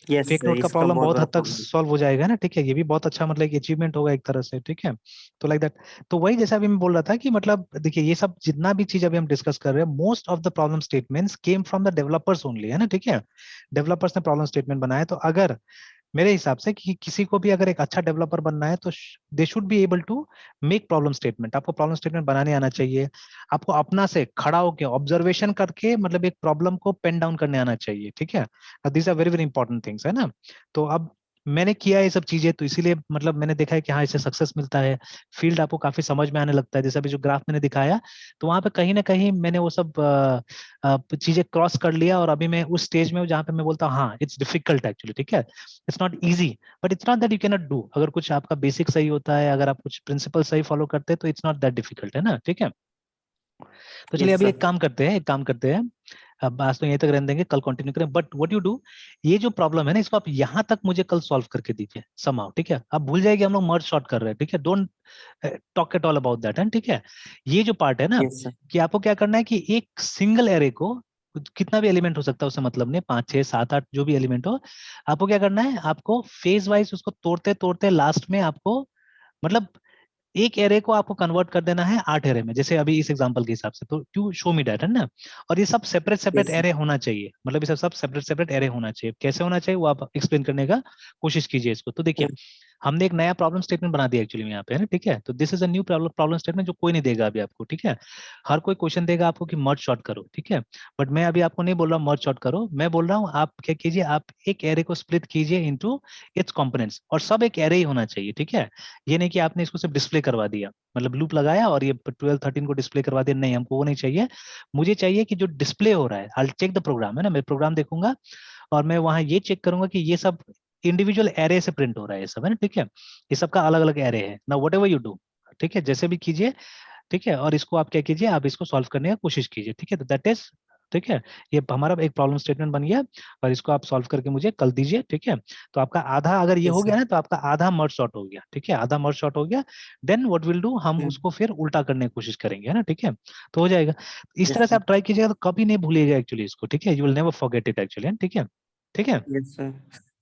यस
फेक नोट का
इसका
प्रॉब्लम
बहुत
बहुत
बड़ा
हद तक
प्रॉब्लम।
सॉल्व हो जाएगा ना, ठीक है, ये भी बहुत अच्छा मतलब एक अचीवमेंट होगा एक तरह से, ठीक है। तो लाइक दैट, तो वही जैसा अभी मैं बोल रहा था कि मतलब देखिए ये सब जितना भी चीज अभी हम डिस्कस कर रहे हैं, most of the problem statements came from the developers only, है ना, ठीक है। डेवलपर्स ने प्रॉब्लम स्टेटमेंट बनाया, तो अगर मेरे हिसाब से कि किसी को भी अगर एक अच्छा डेवलपर बनना है तो they should be able to make problem statement. आपको प्रॉब्लम स्टेटमेंट बनाने आना चाहिए, आपको अपना से खड़ा होकर ऑब्जर्वेशन करके मतलब एक प्रॉब्लम को पेन डाउन करने आना चाहिए, ठीक है। These are very very important things, है ना। तो अब मैंने किया ये सब चीजें, तो इसीलिए मतलब मैंने देखा है कि हाँ इससे सक्सेस मिलता है, फील्ड आपको काफी समझ में आने लगता है। जैसे अभी जो ग्राफ मैंने दिखाया, तो वहां पे कहीं ना कहीं मैंने वो सब चीजें क्रॉस कर लिया, और अभी मैं उस स्टेज में हूँ जहाँ पे मैं बोलता हूँ हाँ इट्स डिफिकल्ट एक्चुअली, ठीक है, it's not easy, but it's not that you can not do. अगर कुछ आपका बेसिक सही होता है, अगर आप कुछ प्रिंसिपल सही फॉलो करते हैं, तो इट्स नॉट दैट डिफिकल्ट, है ना, ठीक है। तो चलिए
यस
अभी
सर।
एक काम करते हैं, एक काम करते हैं, अब आज तो यहीं तक रहने देंगे, कल कंटिन्यू करें। बट व्हाट यू डू, ये जो प्रॉब्लम है ना, इसको आप यहाँ तक मुझे कल सॉल्व करके दीजिए समहाउ, ठीक है। आप भूल जाइए कि हम लोग मर्ज शॉर्ट कर रहे हैं, ठीक है, don't talk at all about that, है ठीक है। ये जो पार्ट है ना,
यस सर।
कि आपको क्या करना है कि एक सिंगल एरे को, कितना भी एलिमेंट हो सकता है उससे मतलब नहीं, 5 6 7 8 जो भी एलिमेंट हो, आपको क्या करना है, आपको फेज वाइज उसको तोड़ते तोड़ते लास्ट में आपको मतलब एक एरे को आपको कन्वर्ट कर देना है 8 एरे में, जैसे अभी इस एग्जांपल के हिसाब से, तो टू शो मी दैट, है ना। और ये सब separate separate
yes sir.
Array होना चाहिए, मतलब ये सब सेपरेट सेपरेट एरे होना चाहिए। कैसे होना चाहिए वो आप एक्सप्लेन करने का कोशिश कीजिए इसको। तो देखिए हमने एक नया प्रॉब्लम स्टेटमेंट बना दिया एक्चुअली यहाँ पे, है ना, ठीक है। तो this is a new problem statement जो कोई नहीं देगा अभी आपको, ठीक है। हर कोई क्वेश्चन देगा आपको कि मर्ज शॉर्ट करो, ठीक है, बट मैं अभी आपको नहीं बोल रहा हूँ मर्ज शॉर्ट करो, मैं बोल रहा हूँ आप क्या कीजिए, आप एक एरे को स्प्लिट कीजिए इनटू इट्स कंपोनेंट्स, और सब एक एरे ही होना चाहिए, ठीक है। ये नहीं कि आपने इसको सिर्फ डिस्प्ले करवा दिया, मतलब लूप लगाया और ये 12 13 को डिस्प्ले करवा दिया, नहीं, हमको वो नहीं चाहिए। मुझे चाहिए कि जो डिस्प्ले हो रहा है, आई चेक द प्रोग्राम, है ना, मैं प्रोग्राम देखूंगा और मैं वहां ये चेक करूंगा कि ये सब इंडिविजुअल एरे से प्रिंट हो रहा है, ये सब, है ना, ठीक है। ये सबका अलग अलग एरे है ना, वट एवर यू डू, ठीक है, जैसे भी कीजिए, ठीक है। और इसको आप क्या कीजिए, आप इसको सॉल्व करने की कोशिश कीजिए, ठीक है। तो दैट इज, ठीक है, ये हमारा एक प्रॉब्लम स्टेटमेंट बन गया, और इसको आप सॉल्व करके मुझे कल दीजिए, ठीक है। तो आपका आधा अगर ये हो
यस
गया
सर।
ना, तो आपका आधा मर्ज शॉर्ट हो गया, ठीक है, आधा मर्ज शॉर्ट हो गया। देन व्हाट विल डू, हम उसको फिर उल्टा करने की कोशिश करेंगे, है ना, ठीक है। तो हो जाएगा, इस तरह
यस
से आप ट्राई कीजिएगा तो कभी नहीं भूलिएगा एक्चुअली इसको, ठीक है, you will never forget it actually, ठीक है, ठीक है।
Yes sir.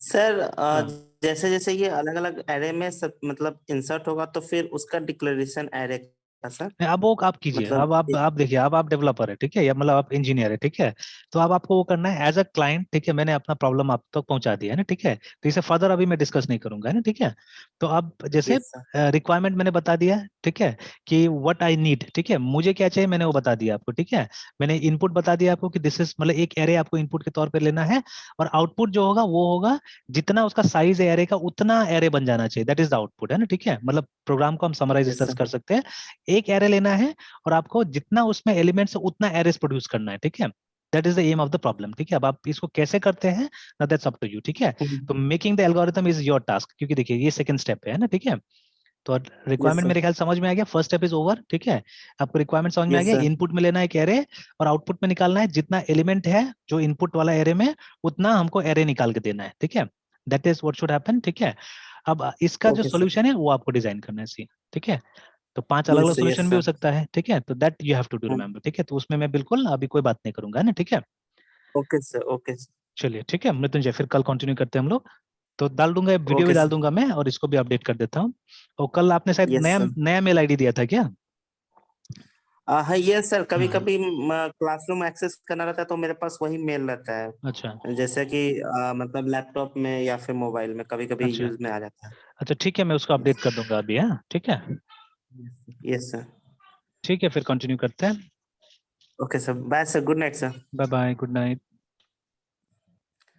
सर
हाँ,
जैसे जैसे ये अलग अलग एरे में सब मतलब इंसर्ट होगा तो फिर उसका डिक्लेरेशन एरे का सर,
नहीं, अब वो आप कीजिए,
मतलब
अब आप देखिए, अब आप डेवलपर है, ठीक है, या मतलब आप इंजीनियर है, ठीक है। तो अब आपको वो करना है एज अ क्लाइंट, ठीक है, मैंने अपना प्रॉब्लम आप तक पहुंचा दिया है ना, ठीक है। तो इसे फर्दर अभी मैं डिस्कस नहीं करूंगा, है ना, ठीक है। तो अब जैसे
यस सर।
रिक्वायरमेंट मैंने बता दिया, ठीक है, कि व्हाट आई नीड, ठीक है, मुझे क्या चाहिए मैंने वो बता दिया आपको, ठीक है। मैंने इनपुट बता दिया आपको कि दिस इज मतलब एक एरे आपको इनपुट के तौर पे लेना है, और आउटपुट जो होगा वो होगा जितना उसका साइज है एरे का, उतना एरे बन जाना चाहिए, दैट इज द आउटपुट, है ना, ठीक है। मतलब प्रोग्राम को हम समराइज इस
यस
तरह से
सर।
कर सकते हैं, एक एरे लेना है और आपको जितना उसमें एलिमेंट्स है उतना एरेस प्रोड्यूस करना है, ठीक है। That is the aim of the problem, ठीक है। अब आप इसको कैसे करते हैं ना, दैट्स अप टू यू, ठीक है। तो making the algorithm is your task, क्योंकि देखिए ये सेकंड स्टेप है ना, ठीक है। तो
यस
रिक्वायरमेंट
सर।
मेरे ख्याल समझ में आ गया, फर्स्ट स्टेप इज ओवर, ठीक है। आपको रिक्वायरमेंट समझ में आ
यस
गया,
सर।
इनपुट में लेना है एक एरे, और आउटपुट में निकालना है जितना एलिमेंट है जो इनपुट वाला एरे में, उतना हमको एरे निकाल के देना है, ठीक है। That is what should happen, ठीक है। अब इसका जो
ओके सर।
सोल्यूशन है वो आपको डिजाइन करना है, सी, ठीक है। तो 5 अलग अलग
यस यस
सोल्यूशन भी हो
सर।
सकता है, ठीक है। तो that you have to do remember, ठीक है। तो उसमें मैं बिल्कुल अभी कोई बात नहीं करूंगा, है ना, ठीक है।
Okay sir. Okay sir.
चलिए ठीक है मृत्युंजय, फिर कल कंटिन्यू करते हैं हम लोग। तो डाल दूंगा, वीडियो भी
ओके
डाल
सर।
दूंगा मैं, और इसको भी अपडेट कर देता हूँ। और कल आपने शायद
यस
नया
सर।
नया मेल आईडी दिया था क्या?
हाँ यस सर, कभी
हम्म,
कभी क्लासरूम एक्सेस करना रहता है तो मेरे पास वही मेल रहता
अच्छा
है, जैसे कि मतलब लैपटॉप में या फिर मोबाइल में कभी कभी
अच्छा
यूज में आ जाता है।
अच्छा, ठीक है, मैं उसको अपडेट कर दूंगा अभी, हाँ ठीक है।
Yes sir.
ठीक है, फिर कंटिन्यू करते हैं।
Okay sir, bye sir, good night sir.
Bye bye, good night.